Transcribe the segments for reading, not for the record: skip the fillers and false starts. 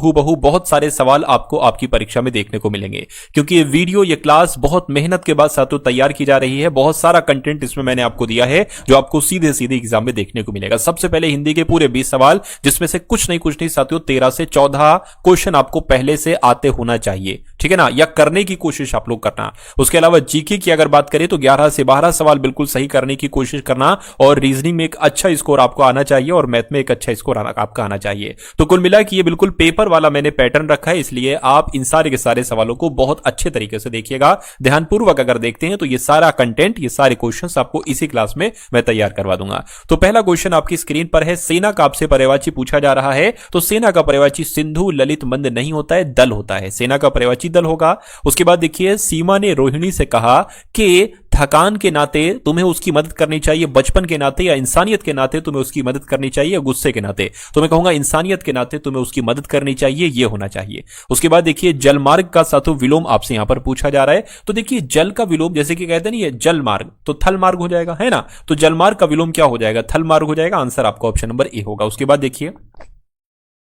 हूबहू बहुत सारे सवाल आपको आपकी परीक्षा में देखने को मिलेंगे, क्योंकि ये वीडियो, ये क्लास बहुत मेहनत के बाद साथियों तैयार की जा रही है। बहुत सारा कंटेंट इसमें मैंने आपको दिया है जो आपको सीधे सीधे एग्जाम में देखने को मिलेगा। सबसे पहले हिंदी के पूरे 20 सवाल, जिसमें से कुछ नहीं साथियों 13 से 14 क्वेश्चन आपको पहले से आते होना चाहिए, ठीक है ना, या करने की कोशिश आप लोग करना। उसके अलावा जीके की अगर बात करें तो 11 से 12 सवाल बिल्कुल सही करने की कोशिश करना, और रीजनिंग में एक अच्छा स्कोर आपको आना चाहिए, और मैथ में एक अच्छा स्कोर आपका आना चाहिए। तो कुल मिला कि ये बिल्कुल पेपर वाला मैंने पैटर्न रखा है, इसलिए आप इन सारे के सारे सवालों को बहुत अच्छे तरीके से देखिएगा। ध्यानपूर्वक अगर देखते हैं तो ये सारा कंटेंट, ये सारे क्वेश्चंस आपको इसी क्लास में मैं तैयार करवा दूंगा। तो पहला क्वेश्चन आपकी स्क्रीन पर है, सेना का आपसे पर्यायवाची पूछा जा रहा है। तो सेना का पर्यायवाची सिंधु ललित मंद नहीं होता है, दल होता है। सेना का पर्यायवाची दल होगा। उसके बाद देखिए, सीमा ने रोहिणी से कहा कि थकान के नाते तुम्हें उसकी मदद करनी चाहिए, बचपन के नाते या इंसानियत के नाते तुम्हें उसकी मदद करनी चाहिए, या गुस्से के नाते। तो मैं कहूंगा इंसानियत के नाते तुम्हें उसकी मदद करनी चाहिए, ये होना चाहिए। उसके बाद देखिए, जलमार्ग का साथों विलोम आपसे यहां पर पूछा जा रहा है। तो देखिए, जल का विलोम जैसे कि कहते हैं ना, ये जल मार्ग, तो थल मार्ग हो जाएगा, है ना। तो जलमार्ग का विलोम क्या हो जाएगा, थल मार्ग हो जाएगा। आंसर आपका ऑप्शन नंबर ए होगा। उसके बाद देखिए,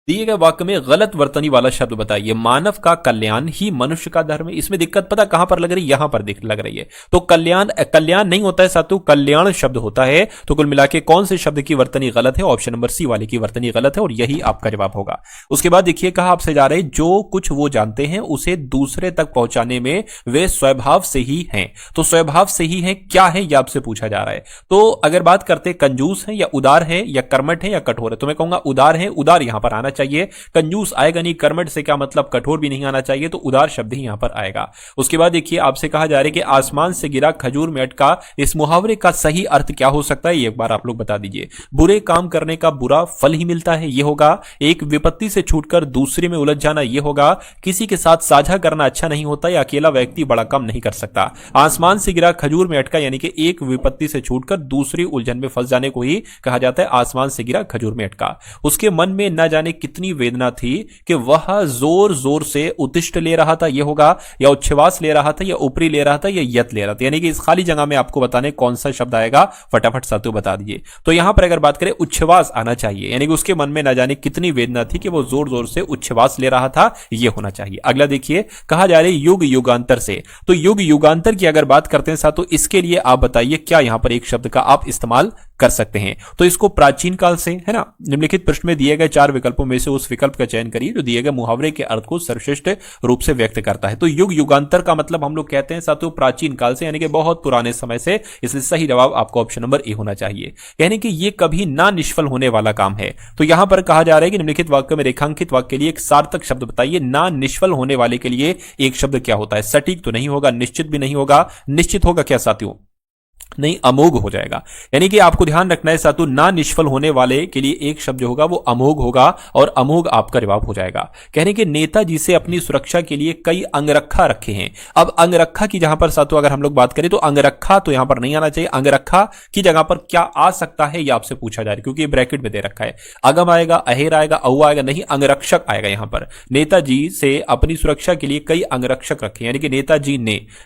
दिए गए वाक्य में गलत वर्तनी वाला शब्द बताइए। मानव का कल्याण ही मनुष्य का धर्म है। इसमें दिक्कत पता कहां पर लग रही है, यहां पर लग रही है। तो कल्याण नहीं होता है साथियों, कल्याण शब्द होता है। तो कुल मिला के कौन से शब्द की वर्तनी गलत है, ऑप्शन नंबर सी वाले की वर्तनी गलत है, और यही आपका जवाब होगा। उसके बाद देखिए, कहा आपसे जा रहे, जो कुछ वो जानते हैं उसे दूसरे तक पहुंचाने में वे स्वभाव से ही हैं। तो स्वभाव से ही है, क्या है, यह आपसे पूछा जा रहा है। तो अगर बात करते कंजूस है या उदार है या कर्मठ है या कठोर है, तो मैं कहूंगा उदार है। उदार यहां पर आना चाहिए, कंजूस आएगा नहीं। कर्मठ से क्या मतलब, कठोर भी नहीं आना चाहिए, तो उदार शब्द ही यहां पर आएगा। उसके बाद देखिए, आपसे कहा जा रहा है कि आसमान से गिरा खजूर में अटका, इस मुहावरे का सही अर्थ क्या हो सकता है, एक बार आप लोग बता दीजिए। बुरे काम करने का बुरा फल ही मिलता है, यह होगा। एक विपत्ति से छूटकर दूसरे में उलझ जाना, यह होगा। किसी के साथ साझा करना अच्छा नहीं होता, या अकेला व्यक्ति बड़ा काम नहीं कर सकता। आसमान से गिरा खजूर में अटका, यानी कि एक विपत्ति से छूटकर दूसरी उलझन में फंस जाने को ही कहा जाता है आसमान से गिरा खजूर में अटका। उसके मन में न जाने कितनी वेदना थी कि वह जोर जोर से उत्तिष्ठ ले रहा था, यह होगा। या उच्छ्वास ले रहा था, या ऊपरी ले रहा था, या यत ले रहा था। यानी कि इस खाली जगह में आपको बताने कौन सा शब्द आएगा, फटाफट साथियों बता दीजिए। तो यहां पर अगर बात करें, उच्छ्वास आना चाहिए, यानी कि उसके मन में न जाने कितनी वेदना थी कि वो जोर जोर से उच्छ्वास ले रहा था, यह होना चाहिए। अगला देखिए, कहा जा रहा है युग युगांतर से। तो युग युगांतर की अगर बात करते हैं साथियों, इसके लिए आप बताइए क्या यहां पर एक शब्द का आप इस्तेमाल कर सकते हैं। तो इसको प्राचीन काल से, है ना, निम्नलिखित प्रश्न में दिए गए 4 विकल्पों में से उस विकल्प का चयन करिए जो दिए गए मुहावरे के अर्थ को सर्वश्रेष्ठ रूप से व्यक्त करता है। तो युग युगांतर का मतलब हम लोग कहते हैं साथियों प्राचीन काल से, यानी कि बहुत पुराने समय से। इसलिए सही जवाब आपको ऑप्शन नंबर ए होना चाहिए, यानी कि ये कभी ना निष्फल होने वाला काम है। तो यहां पर कहा जा रहा है कि निम्नलिखित वाक्य में रेखांकित वाक्य के लिए एक सार्थक शब्द बताइए। ना निष्फल होने वाले के लिए एक शब्द क्या होता है। सटीक तो नहीं होगा, निश्चित भी नहीं होगा। निश्चित होगा क्या साथियों, नहीं, अमोघ हो जाएगा। यानी कि आपको ध्यान रखना है साथियों, ना निष्फल होने वाले के लिए एक शब्द जो होगा वो अमोघ होगा, और अमोघ आपका जवाब हो जाएगा। कहने के नेताजी से अपनी सुरक्षा के लिए कई अंगरखा रखे हैं। अब अंगरखा की जहां पर साथियों अगर हम लोग बात करें तो अंगरखा तो यहां पर नहीं आना चाहिए। अंगरखा की जगह पर क्या आ सकता है यह आपसे पूछा जा रहा है, क्योंकि ये ब्रैकेट में दे रखा है। अगम आएगा, अहेर आएगा, अऊ आएगा, नहीं, अंगरक्षक आएगा यहां पर। नेताजी से अपनी सुरक्षा के लिए कई अंगरक्षक रखे, यानी कि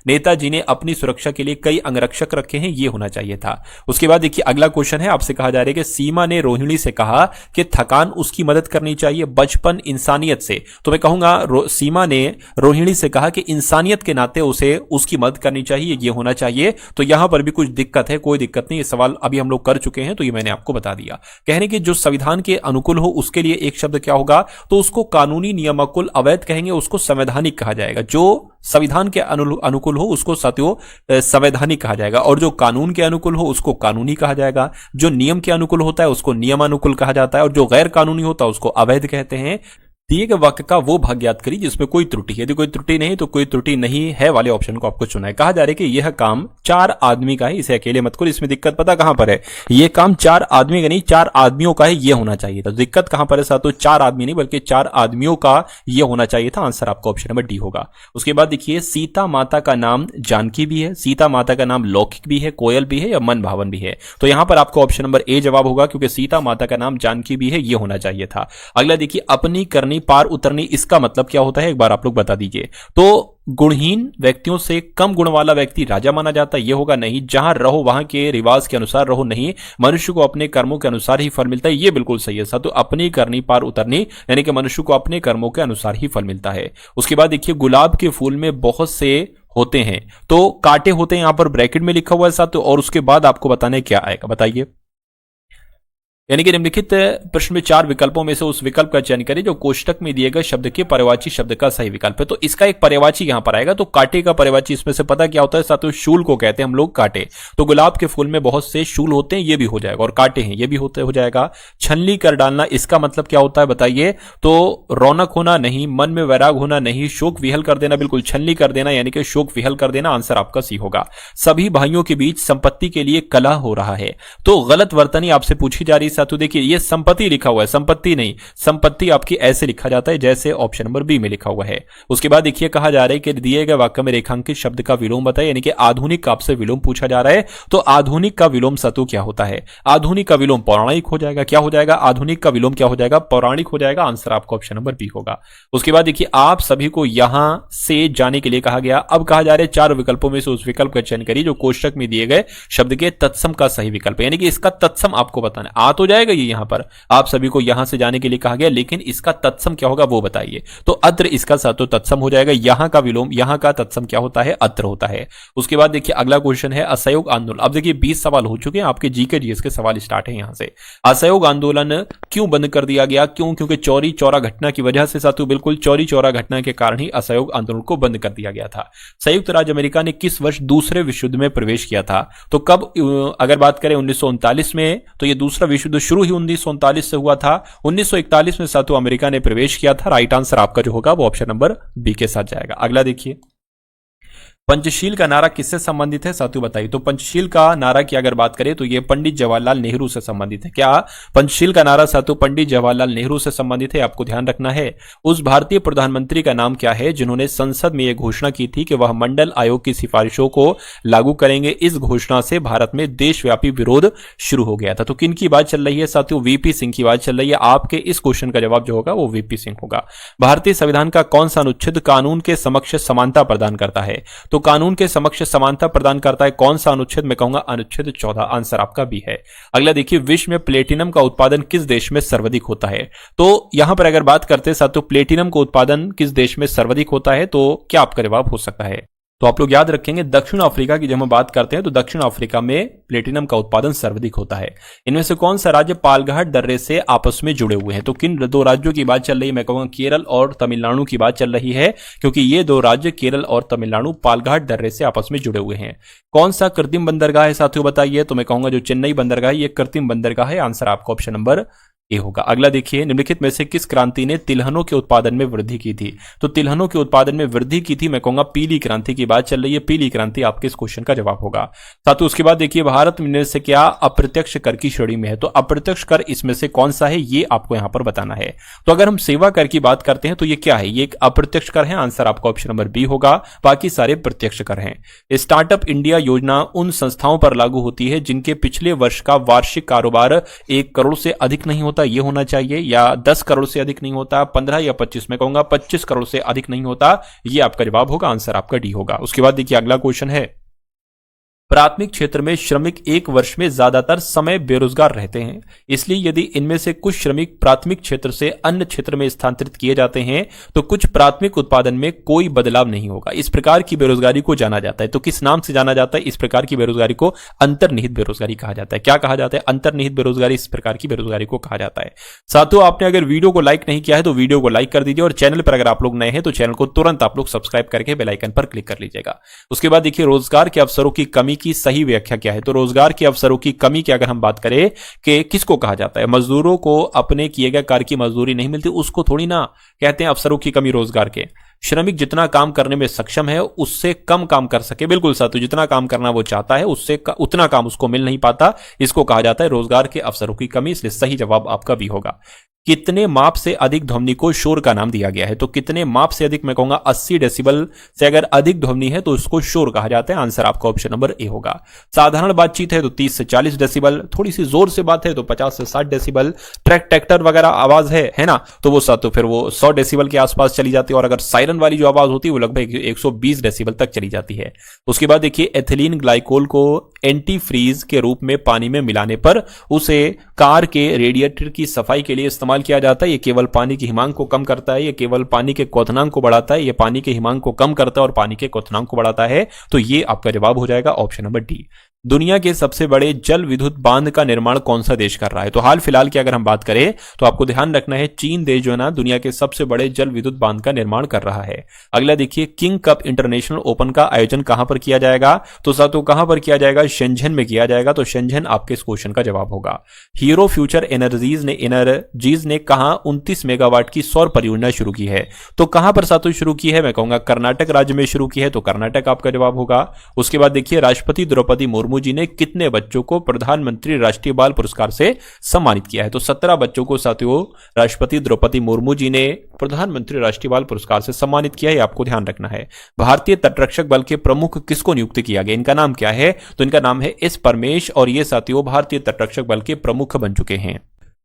नेताजी ने अपनी सुरक्षा के लिए कई अंगरक्षक रखे हैं, ये होना चाहिए था। उसके बाद देखिए, अगला क्वेश्चन है, आपसे कहा जा रहा है कि सीमा ने रोहिणी से कहा कि थकान उसकी मदद करनी चाहिए, बचपन इंसानियत से। तो मैं कहूंगा सीमा ने रोहिणी से कहा कि इंसानियत के नाते उसे उसकी मदद करनी चाहिए, ये होना चाहिए। तो यहां पर भी कुछ दिक्कत है, कोई दिक्कत नहीं, ये सवाल अभी हम लोग कर चुके हैं, तो ये मैंने आपको बता दिया। कहने के जो संविधान के अनुकूल हो उसके लिए एक शब्द क्या होगा, तो उसको कानूनी नियमानुकूल अवैध कहेंगे, उसको संवैधानिक कहा जाएगा। जो संविधान के अनुकूल हो उसको साथियों संवैधानिक कहा जाएगा, और जो कानून के अनुकूल हो उसको कानूनी कहा जाएगा। जो नियम के अनुकूल होता है उसको नियमानुकूल कहा जाता है, और जो गैर कानूनी होता है उसको अवैध कहते हैं। दिए गए वाक्य का वो भाग याद करिए जिसमें कोई त्रुटि है। यदि कोई त्रुटि नहीं तो कोई त्रुटि नहीं है वाले ऑप्शन को आपको चुना है। कहा जा रहा है कि यह काम 4 आदमी का है, इसे अकेले मत करो। इसमें दिक्कत पता कहां पर है, यह काम 4 आदमी का नहीं 4 आदमियों का है, यह होना चाहिए था। दिक्कत कहां पर है साथियों, 4 आदमी नहीं बल्कि 4 आदमियों का यह होना चाहिए था। आंसर आपका ऑप्शन नंबर डी होगा। उसके बाद देखिए, सीता माता का नाम जानकी भी है, सीता माता का नाम लौकिक भी है, कोयल भी है, या मन भावन भी है। तो यहां पर आपको ऑप्शन नंबर ए जवाब होगा, क्योंकि सीता माता का नाम जानकी भी है, यह होना चाहिए था। अगला देखिए, अपनी करनी पार उतरनी, इसका मतलब क्या होता है एक बार आप लोग बता दीजिए। तो गुणहीन व्यक्तियों से कम गुण वाला व्यक्ति राजा माना जाता है, ये होगा नहीं। जहां रहो वहां के रिवाज के अनुसार रहो, नहीं। मनुष्य को अपने कर्मों के अनुसार ही फल मिलता है, ये बिल्कुल सही है साथियों। तो अपनी करनी पार उतरनी, यानी कि मनुष्य को अपने कर्मों के अनुसार ही फल मिलता है। उसके बाद देखिए गुलाब के फूल में बहुत से होते हैं, तो कांटे होते हैं, यहां पर ब्रैकेट में लिखा हुआ है साथियों। और उसके बाद आपको बताने क्या आएगा, बताइए। यानी कि निम्नलिखित प्रश्न में 4 विकल्पों में से उस विकल्प का चयन करें जो कोष्टक में दिए गए शब्द के पर्यायवाची शब्द का सही विकल्प है। तो इसका एक पर्यायवाची यहां पर आएगा। तो कांटे का पर्यायवाची इसमें से पता क्या होता है साथियों, शूल को कहते हैं हम लोग कांटे। तो गुलाब के फूल में बहुत से शूल होते हैं, ये भी हो जाएगा, और कांटे हैं ये भी होते हो जाएगा। छलनी कर डालना, इसका मतलब क्या होता है बताइए। तो रौनक होना नहीं, मन में वैराग होना नहीं, शोक विहल कर देना, बिल्कुल छलनी कर देना यानी कि शोक विहल कर देना, आंसर आपका सी होगा। सभी भाइयों के बीच संपत्ति के लिए कलह हो रहा है, तो गलत वर्तनी आपसे पूछी जा रही है साथियों। देखिए ये संपत्ति लिखा हुआ है, संपत्ति नहीं, संपत्ति आपकी ऐसे लिखा जाता है जैसे ऑप्शन नंबर बी में लिखा हुआ है। उसके बाद देखिए कहा जा रहा है कि दिए गए वाक्य में रेखांकित शब्द का विलोम बताइए, यानी कि आधुनिक का आपसे विलोम पूछा जा रहा है। तो आधुनिक का विलोम साथियों क्या होता है, आधुनिक का विलोम पौराणिक हो जाएगा। क्या हो जाएगा, आधुनिक का विलोम क्या हो जाएगा, पौराणिक हो जाएगा। आंसर आपका ऑप्शन नंबर बी होगा। उसके बाद देखिए आप सभी को यहां से जाने के लिए कहा गया। अब कहा जा रहा है 4 विकल्पों में से उस विकल्प का चयन करिए जो कोष्टक में दिए गए शब्द के तत्सम का सही विकल्प है, यानी कि इसका तत्सम आपको बताना आ तो जाएगा। ये यहां पर आप सभी को यहां से जाने के लिए कहा गया, लेकिन इसका तत्सम क्या होगा वो बताइए। तो अत्र इसका साथ तत्सम हो जाएगा। यहां का विलोम, यहां का तत्सम क्या होता है, अत्र होता है। उसके बाद देखिए अगला क्वेश्चन है असहयोग आंदोलन। अब देखिए 20 सवाल हो चुके हैं, आपके जीके जीएस के सवाल स्टार्ट है यहां से। असहयोग आंदोलन क्यों बंद कर दिया गया, क्यों, क्योंकि चौरी चौरा घटना की वजह से साथियों, बिल्कुल चौरी चौरा घटना के कारण ही असहयोग आंदोलन को बंद कर दिया गया था। संयुक्त राज्य अमेरिका ने किस वर्ष दूसरे विश्व युद्ध में प्रवेश किया था, तो कब, अगर बात करें 1939 में, तो ये दूसरा विश्व युद्ध शुरू ही 1939 से हुआ था। 1941 में साथियों अमेरिका ने प्रवेश किया था। राइट आंसर आपका जो होगा वो ऑप्शन नंबर बी के साथ जाएगा। अगला देखिए पंचशील का नारा किससे संबंधित है साथियों बताइए। तो पंचशील का नारा की अगर बात करें तो ये पंडित जवाहरलाल नेहरू से संबंधित है। क्या पंचशील का नारा साथियों पंडित जवाहरलाल नेहरू से संबंधित है, आपको ध्यान रखना है। उस भारतीय प्रधानमंत्री का नाम क्या है जिन्होंने संसद में यह घोषणा की थी कि वह मंडल आयोग की सिफारिशों को लागू करेंगे। इस घोषणा से भारत में देशव्यापी विरोध शुरू हो गया था। तो किन की बात चल रही है साथियों, वीपी सिंह की बात चल रही है। आपके इस क्वेश्चन का जवाब जो होगा वो वीपी सिंह होगा। भारतीय संविधान का कौन सा अनुच्छेद कानून के समक्ष समानता प्रदान करता है, तो कानून के समक्ष समानता प्रदान करता है कौन सा अनुच्छेद, मैं कहूंगा अनुच्छेद 14। आंसर आपका बी है। अगला देखिए विश्व में प्लेटिनम का उत्पादन किस देश में सर्वाधिक होता है, तो यहां पर अगर बात करते हैं साथियों प्लेटिनम का उत्पादन किस देश में सर्वाधिक होता है, तो क्या आपका जवाब हो सकता है। तो आप लोग याद रखेंगे दक्षिण अफ्रीका की जब हम बात करते हैं तो दक्षिण अफ्रीका में प्लेटिनम का उत्पादन सर्वाधिक होता है। इनमें से कौन सा राज्य पालघाट दर्रे से आपस में जुड़े हुए हैं, तो किन 2 राज्यों की बात चल रही है, मैं कहूंगा केरल और तमिलनाडु की बात चल रही है, क्योंकि ये 2 राज्य केरल और तमिलनाडु पालघाट दर्रे से आपस में जुड़े हुए हैं। कौन सा कृत्रिम बंदरगाह है साथियों बताइए, तो मैं कहूंगा जो चेन्नई बंदरगाह है ये कृत्रिम बंदरगाह है। आंसर आपका ऑप्शन नंबर ए होगा। अगला देखिए निम्नलिखित में से किस क्रांति ने तिलहनों के उत्पादन में वृद्धि की थी, तो तिलहनों के उत्पादन में वृद्धि की थी, मैं कहूंगा पीली क्रांति की बात चल रही है। पीली क्रांति आपके इस क्वेश्चन का जवाब होगा। साथ ही उसके बाद देखिए भारत में से क्या अप्रत्यक्ष कर की श्रेणी में है, तो अप्रत्यक्ष कर इसमें से कौन सा है ये आपको यहां पर बताना है। तो अगर हम सेवा कर की बात करते हैं तो ये क्या है, ये एक अप्रत्यक्ष कर है। आंसर आपका ऑप्शन नंबर बी होगा, बाकी सारे प्रत्यक्ष कर हैं। स्टार्टअप इंडिया योजना उन संस्थाओं पर लागू होती है जिनके पिछले वर्ष का वार्षिक कारोबार 1 करोड़ से अधिक नहीं होता, ये होना चाहिए, या 10 करोड़ से अधिक नहीं होता, 15 या 25, मैं कहूंगा 25 करोड़ से अधिक नहीं होता, ये आपका जवाब होगा। आंसर आपका डी होगा। उसके बाद देखिए अगला क्वेश्चन है प्राथमिक क्षेत्र में श्रमिक 1 वर्ष में ज्यादातर समय बेरोजगार रहते हैं, इसलिए यदि इनमें से कुछ श्रमिक प्राथमिक क्षेत्र से अन्य क्षेत्र में स्थानांतरित किए जाते हैं तो कुछ प्राथमिक उत्पादन में कोई बदलाव नहीं होगा। इस प्रकार की बेरोजगारी को जाना जाता है, तो किस नाम से जाना जाता है, इस प्रकार की बेरोजगारी को अंतर्निहित बेरोजगारी कहा जाता है। क्या कहा जाता है, अंतर्निहित बेरोजगारी, इस प्रकार की बेरोजगारी को कहा जाता है। साथियों आपने अगर वीडियो को लाइक नहीं किया है तो वीडियो को लाइक कर दीजिए, और चैनल पर अगर आप लोग नए हैं तो चैनल को तुरंत आप लोग सब्सक्राइब करके बेल आइकन पर क्लिक कर लीजिएगा। उसके बाद देखिए रोजगार के अवसरों की कमी की सही व्याख्या क्या है, तो रोजगार के अवसरों की कमी की अगर हम बात करें कि किसको कहा जाता है, मजदूरों को अपने किए गए कार्य की मजदूरी नहीं मिलती, उसको थोड़ी ना कहते हैं अवसरों की कमी रोजगार के। श्रमिक जितना काम करने में सक्षम है उससे कम काम कर सके, बिल्कुल साथियों जितना काम करना वो चाहता है उससे उतना काम उसको मिल नहीं पाता, इसको कहा जाता है रोजगार के अवसरों की कमी। इसलिए सही जवाब आपका भी होगा। कितने माप से अधिक ध्वनि को शोर का नाम दिया गया है, तो कितने माप से अधिक, मैं कहूंगा 80 डेसिबल से अगर अधिक ध्वनि है तो उसको शोर कहा जाता है। आंसर आपका ऑप्शन नंबर ए होगा। साधारण बातचीत है तो 30 से 40 डेसिबल, थोड़ी सी जोर से बात है तो 50 से 60 डेसिबल, ट्रैक्टर वगैरह आवाज है ना, तो वो साथ तो फिर वो 100 डेसिबल के आसपास चली जाती है, और अगर सायरन सायरन वाली जो आवाज होती है वो लगभग 120 डेसिबल तक चली जाती है। उसके बाद देखिए एथिलीन ग्लाइकोल को एंटी फ्रीज के रूप में पानी में मिलाने पर उसे कार के रेडिएटर की सफाई के लिए इस्तेमाल किया जाता है। ये केवल पानी की हिमांक को कम करता है, ये केवल पानी के क्वथनांक को बढ़ाता है, ये पानी के हिमांक को कम करता है और पानी के क्वथनांक को बढ़ाता है। तो ये आपका जवाब हो जाएगा ऑप्शन नंबर डी। दुनिया के सबसे बड़े जल विद्युत बांध का निर्माण कौन सा देश कर रहा है? तो हाल फिलहाल की अगर हम बात करें तो आपको ध्यान रखना है चीन देश जो है ना दुनिया के सबसे बड़े जल विद्युत बांध का निर्माण कर रहा है। अगला देखिए किंग कप इंटरनेशनल ओपन का आयोजन कहां पर किया जाएगा? तो साथियों कहां पर किया जाएगा? शेंझेन में किया जाएगा। तो शेंझेन आपके इस क्वेश्चन का जवाब होगा। हीरो फ्यूचर एनर्जीज ने कहां 29 मेगावाट की सौर परियोजना शुरू की है? तो कहां पर साथियों शुरू की है? मैं कहूंगा कर्नाटक राज्य में शुरू की है। तो कर्नाटक आपका जवाब होगा। उसके बाद देखिए राष्ट्रपति द्रौपदी मुर्मू जी ने कितने बच्चों को प्रधानमंत्री राष्ट्रीय बाल पुरस्कार से सम्मानित किया है? तो 17 बच्चों को साथियों राष्ट्रपति द्रौपदी मुर्मू जी ने प्रधानमंत्री राष्ट्रीय बाल पुरस्कार से सम्मानित किया है, आपको ध्यान रखना है। भारतीय तटरक्षक बल के प्रमुख किसको नियुक्त किया गया? इनका नाम क्या है? तो इनका नाम है एस परमेश और ये साथियों भारतीय तटरक्षक बल के प्रमुख बन चुके हैं।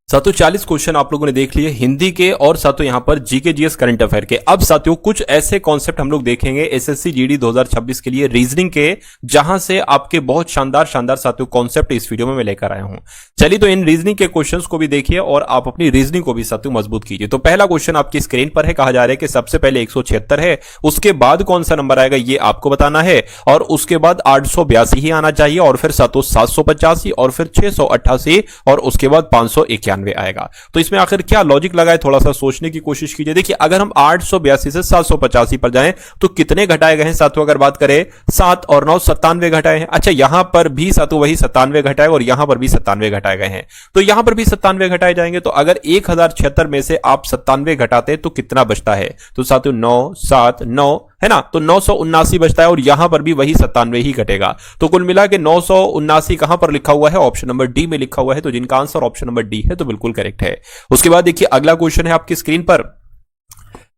साथियों 40 क्वेश्चन आप लोगों ने देख लिए हिंदी के और साथियों यहां पर जीके जीएस करंट अफेयर के। अब साथियों कुछ ऐसे कॉन्सेप्ट हम लोग देखेंगे एसएससी जीडी 2026 के लिए रीजनिंग के, जहां से आपके बहुत शानदार शानदार साथियों कॉन्सेप्ट इस वीडियो में मैं लेकर आया हूं। चलिए तो इन रीजनिंग के क्वेश्चंस को भी देखिए और आप अपनी रीजनिंग को भी साथियों मजबूत कीजिए। तो पहला क्वेश्चन आपकी स्क्रीन पर है, कहा जा रहा है कि सबसे पहले 176 है, उसके बाद कौन सा नंबर आएगा ये आपको बताना है, और उसके बाद 882 ही आना चाहिए, और फिर साथियों 785 और फिर 688 और उसके बाद 591 आएगा। तो इसमें आखिर क्या लॉजिक लगा है, थोड़ा सा सोचने की कोशिश कीजिए। देखिए अगर हम 882 से 785 पर जाएं तो कितने घटाए गए हैं साथियों? अगर बात करें 7 और 9 97 घटाए हैं। अच्छा यहां पर भी साथियों वही 97 घटाए और यहां पर भी 97 घटाए गए हैं, तो यहां पर भी 97 घटाए जाएंगे। तो अगर 1076 में से आप 97 घटाते तो कितना बचता है? तो साथियों 9 7 9 है ना, तो 979 बचता है और यहां पर भी वही 97 ही घटेगा। तो कुल मिला के 979 कहां पर लिखा हुआ है? ऑप्शन नंबर डी में लिखा हुआ है। तो जिनका आंसर ऑप्शन नंबर डी है तो बिल्कुल करेक्ट है। उसके बाद देखिए अगला क्वेश्चन है आपकी स्क्रीन पर,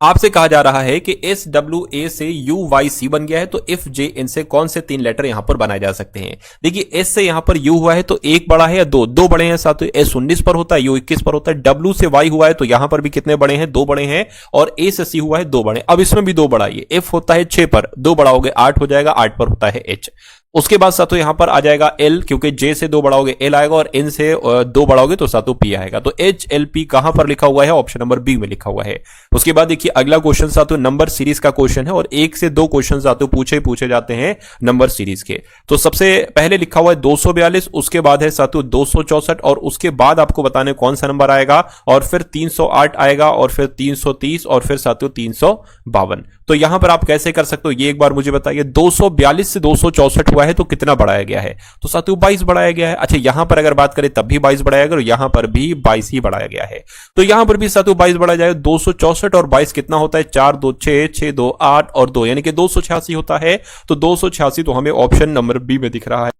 आपसे कहा जा रहा है कि एस डब्ल्यू ए से यू वाई सी बन गया है, तो इफ जे इनसे कौन से 3 लेटर यहां पर बनाए जा सकते हैं? देखिए एस से यहां पर यू हुआ है तो एक बड़ा है या दो बड़े हैं साथ? एस 19 पर होता है, यू 21 पर होता है। डब्ल्यू से वाई हुआ है तो यहां पर भी कितने बड़े हैं? 2 बड़े हैं। और ए से सी हुआ है 2 बड़े। अब इसमें भी 2 बड़ा है। एफ होता है 6 पर, 2 बड़ा हो गया 8 हो जाएगा, 8 पर होता है एच। उसके बाद साथियों यहां पर आ जाएगा एल, क्योंकि जे से 2 बढ़ाओगे एल आएगा और एन से 2 बढ़ाओगे तो साथियों पी आएगा। तो एच एल पी कहां पर लिखा हुआ है? ऑप्शन नंबर बी में लिखा हुआ है। उसके बाद देखिए अगला क्वेश्चन साथियों नंबर सीरीज का क्वेश्चन है और 1 से 2 क्वेश्चन साथियों पूछे जाते हैं नंबर सीरीज के। तो सबसे पहले लिखा हुआ है 242, उसके बाद है साथियों 264 और उसके बाद आपको बताने कौन सा नंबर आएगा, और फिर 308 आएगा और फिर 330 और फिर साथियों 352। तो यहां पर आप कैसे कर सकते हो ये एक बार मुझे बताइए। 242 से 264 हुआ है तो कितना बढ़ाया गया है? तो साथियों 22 बढ़ाया गया है। अच्छा यहां पर अगर बात करें तब भी 22 बढ़ाया गया और यहां पर भी 22 ही बढ़ाया गया है। तो यहां पर भी साथियों 22 बढ़ाया जाएगा। 264 और 22 कितना होता है? 4 2 6 6 2 8 और 2 यानी कि 286 होता है। तो 286 तो हमें ऑप्शन नंबर बी में दिख रहा है।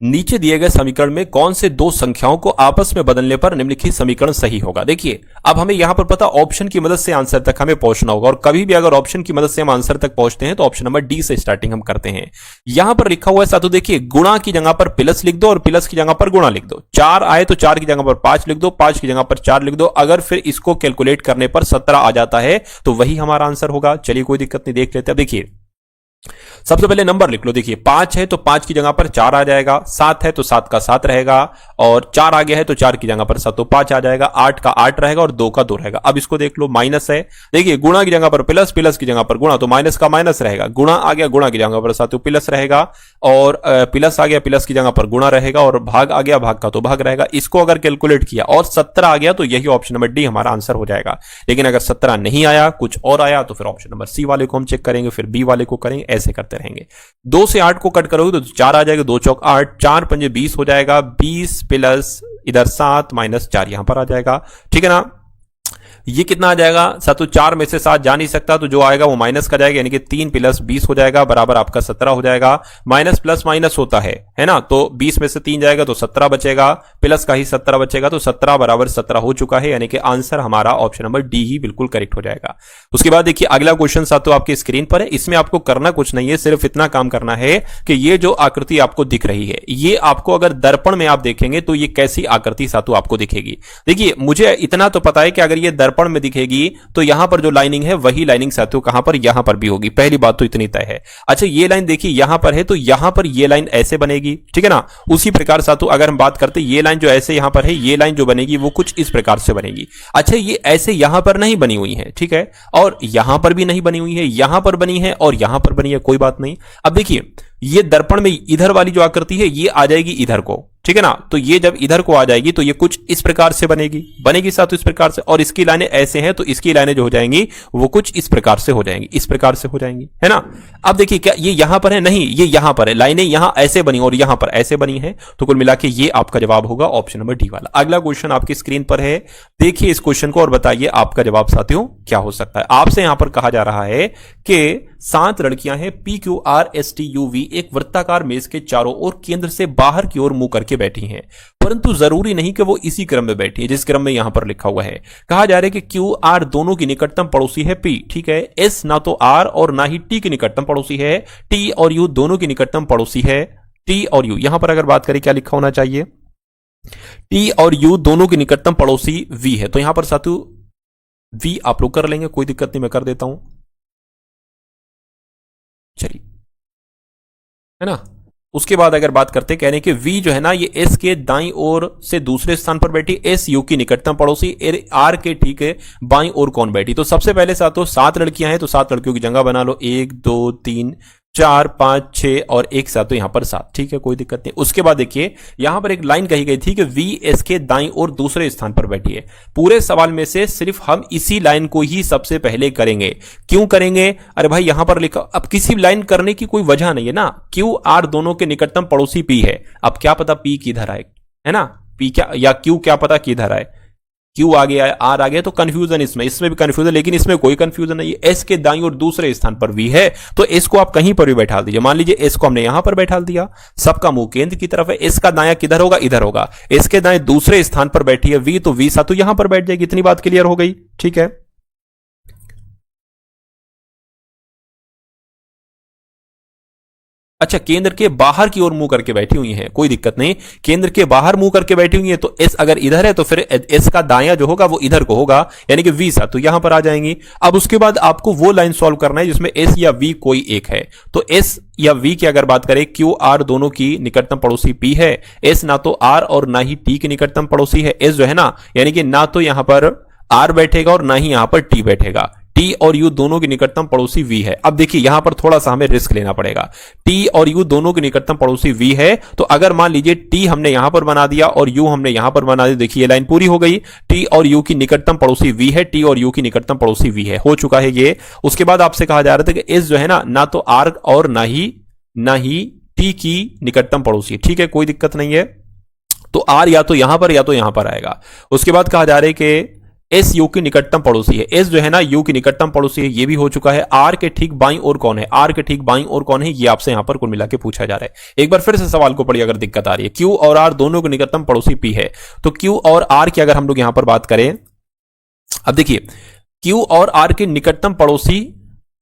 नीचे दिए गए समीकरण में कौन से 2 संख्याओं को आपस में बदलने पर निम्नलिखित समीकरण सही होगा? देखिए अब हमें यहां पर पता ऑप्शन की मदद से आंसर तक हमें पहुंचना होगा, और कभी भी अगर ऑप्शन की मदद से हम आंसर तक पहुंचते हैं तो ऑप्शन नंबर डी से स्टार्टिंग हम करते हैं। यहां पर लिखा हुआ है साथियों देखिए गुणा की जगह पर प्लस लिख दो और प्लस की जगह पर गुणा लिख दो। 4 आए तो 4 की जगह पर 5 लिख दो, 5 की जगह पर 4 लिख दो। अगर फिर इसको कैलकुलेट करने पर 17 आ जाता है तो वही हमारा आंसर होगा। चलिए कोई दिक्कत नहीं, देख लेते हैं। देखिए सबसे पहले नंबर लिख लो। देखिए 5 है तो 5 की जगह पर 4 आ जाएगा, 7 है तो 7 का 7 रहेगा, और 4 आ गया है तो 4 की जगह पर 7 तो 5 आ जाएगा, 8 का 8 रहेगा और 2 का 2 रहेगा। अब इसको देख लो, माइनस है। देखिए गुणा की जगह पर प्लस, प्लस की जगह पर गुणा, तो माइनस का माइनस रहेगा। गुणा आ गया, गुणा की जगह पर साथियों प्लस रहेगा, और प्लस आ गया, प्लस की जगह पर गुणा रहेगा, और भाग आ गया, भाग का तो भाग रहेगा। इसको अगर कैलकुलेट किया और 17 आ गया तो यही ऑप्शन नंबर डी हमारा आंसर हो जाएगा। लेकिन अगर 17 नहीं आया, कुछ और आया, तो फिर ऑप्शन नंबर सी वाले को हम चेक करेंगे, फिर बी वाले को करेंगे, ऐसे करते रहेंगे। 2 से 8 को कट करोगे तो 4 आ जाएगा, 2 चौक 8, 4 पंजे 20 हो जाएगा। 20 प्लस इधर 7 माइनस 4 यहां पर आ जाएगा, ठीक है ना। ये कितना आ जाएगा साथियों? 4 में से 7 जा नहीं सकता तो जो आएगा वो माइनस का जाएगा, यानी कि 3 प्लस 20 हो जाएगा बराबर आपका 17 हो जाएगा। माइनस प्लस माइनस होता है ना, तो 20 में से 3 जाएगा तो 17 बचेगा, प्लस का ही 17 बचेगा, तो 17 बराबर 17 हो चुका है, यानी कि आंसर हमारा ऑप्शन नंबर डी ही बिल्कुल करेक्ट हो जाएगा। उसके बाद देखिए अगला क्वेश्चन साथियों आपकी स्क्रीन पर है। इसमें आपको करना कुछ नहीं है, सिर्फ इतना काम करना है कि ये जो आकृति आपको दिख रही है, ये आपको अगर दर्पण में आप देखेंगे तो ये कैसी आकृति साथियों आपको दिखेगी। देखिए मुझे इतना तो पता है कि अगर ये दर्पण दर्पण में दिखेगी तो यहां पर जो लाइनिंग है वही लाइनिंग साथियों कहां पर, यहां पर भी होगी। पहली बात तो इतनी तय है। अच्छा, ये लाइन देखिए यहां पर है तो यहां पर ये लाइन ऐसे बनेगी, ठीक है ना। उसी प्रकार साथियों अगर हम बात करते ये लाइन जो ऐसे यहां पर है, ये लाइन जो बनेगी वो कुछ इस प्रकार से बनेगी। अच्छा, ये ऐसे यहां पर नहीं बनी हुई है, ठीक है, और यहां पर भी नहीं बनी हुई है, यहां पर बनी है और यहां पर बनी है, कोई बात नहीं। अब देखिए ये दर्पण में इधर वाली जो आकृति है ये आ जाएगी इधर को, ठीक है ना। तो ये जब इधर को आ जाएगी तो ये कुछ इस प्रकार से बनेगी साथ इस प्रकार से, और इसकी लाइनें ऐसे हैं तो इसकी लाइनें जो हो जाएंगी वो कुछ इस प्रकार से हो जाएंगी, इस प्रकार से हो जाएंगी, है ना। अब देखिए क्या ये यहां पर है, नहीं ये यहां पर है, लाइनें यहां ऐसे बनी और यहां पर ऐसे बनी है, तो कुल मिला के ये आपका जवाब होगा ऑप्शन नंबर डी वाला। अगला क्वेश्चन आपकी स्क्रीन पर है, देखिए इस क्वेश्चन को और बताइए आपका जवाब साथियों क्या हो सकता है। आपसे यहां पर कहा जा रहा है कि 7 लड़कियां हैं PQRSTUV एक वृत्ताकार मेज के चारों ओर केंद्र से बाहर की ओर मुंह करके बैठी हैं, परंतु जरूरी नहीं कि वो इसी क्रम में बैठी है जिस क्रम में यहां पर लिखा हुआ है। कहा जा रहा है कि QR दोनों की निकटतम पड़ोसी है P, ठीक है। S ना तो R और ना ही T की निकटतम पड़ोसी है, T और U दोनों की निकटतम पड़ोसी है, T और U यहां पर अगर बात करें क्या लिखा होना चाहिए, T और U दोनों की निकटतम पड़ोसी V है, तो यहां पर साथियों V आप लोग कर लेंगे, कोई दिक्कत नहीं, मैं कर देता हूं, चलिए, है ना। उसके बाद अगर बात करते कह रहे हैं कि V जो है ना ये S के दाईं ओर से दूसरे स्थान पर बैठी, S U की निकटतम पड़ोसी, R के ठीक है बाईं ओर कौन बैठी। तो सबसे पहले साथियों 7 लड़कियां हैं तो 7 लड़कियों की जगह बना लो, 1 2 3 4 5 6 और एक साथ तो यहां पर 7, ठीक है, कोई दिक्कत नहीं। उसके बाद देखिए यहां पर एक लाइन कही गई थी कि VS के दाईं ओर दूसरे स्थान पर बैठी है। पूरे सवाल में से सिर्फ हम इसी लाइन को ही सबसे पहले करेंगे। क्यों करेंगे, अरे भाई यहां पर लिखा, अब किसी लाइन करने की कोई वजह नहीं है ना। QR दोनों के निकटतम पड़ोसी P है, अब क्या पता P किधर आए, है ना, P क्या या Q क्या पता किधर आए, Q आ गया, R आ गया, तो कंफ्यूजन इसमें भी कंफ्यूजन, लेकिन इसमें कोई कंफ्यूजन नहीं है। S के दाईं और दूसरे स्थान पर V है तो S को आप कहीं पर भी बैठा दीजिए। मान लीजिए S को हमने यहां पर बैठा दिया, सबका मुंह केंद्र की तरफ है, S का दायां किधर होगा, इधर होगा। S के दाएं दूसरे स्थान पर बैठी है V, तो V सा तो यहां पर बैठ जाएगी। इतनी बात क्लियर हो गई, ठीक है। अच्छा, केंद्र के बाहर की ओर मुंह करके बैठी हुई है, कोई दिक्कत नहीं, केंद्र के बाहर मुंह करके बैठी हुई है तो S अगर इधर है तो फिर S का दायां जो होगा वो इधर को होगा, यानी कि V सा तो यहां पर आ जाएंगी। अब उसके बाद आपको वो लाइन सॉल्व करना है जिसमें S या V कोई एक है। तो S या V की अगर बात करें, QR दोनों की निकटतम पड़ोसी P है, S ना तो R और ना ही T की निकटतम पड़ोसी है। S जो है ना यानी कि ना तो यहां पर R बैठेगा और ना ही यहां पर T बैठेगा। T और U दोनों की निकटतम पड़ोसी V है। अब देखिए यहां पर थोड़ा सा हमें रिस्क लेना पड़ेगा। T और U दोनों की निकटतम पड़ोसी V है, तो अगर मान लीजिए T हमने यहां पर बना दिया और U हमने यहां पर बना दिया, देखिए ये लाइन पूरी हो गई। T और U की निकटतम पड़ोसी V है, T और U की निकटतम पड़ोसी V है, हो चुका है ये। उसके बाद आपसे कहा जा रहा था कि S जो है ना तो R और ना ही T की निकटतम पड़ोसी, ठीक है, कोई दिक्कत नहीं है। तो R या तो यहां पर आएगा। उसके बाद कहा जा रहा है कि S U की निकटतम पड़ोसी है, S जो है ना U की निकटतम पड़ोसी है, ये भी हो चुका है। R के ठीक बाईं ओर कौन है, R के ठीक बाईं ओर कौन है, ये आपसे यहां पर कुल मिला के पूछा जा रहा है। एक बार फिर से सवाल को पढ़िए अगर दिक्कत आ रही है। Q और R दोनों के निकटतम पड़ोसी P है, तो Q और R की अगर हम लोग यहां पर बात करें, अब देखिए Q और R के निकटतम पड़ोसी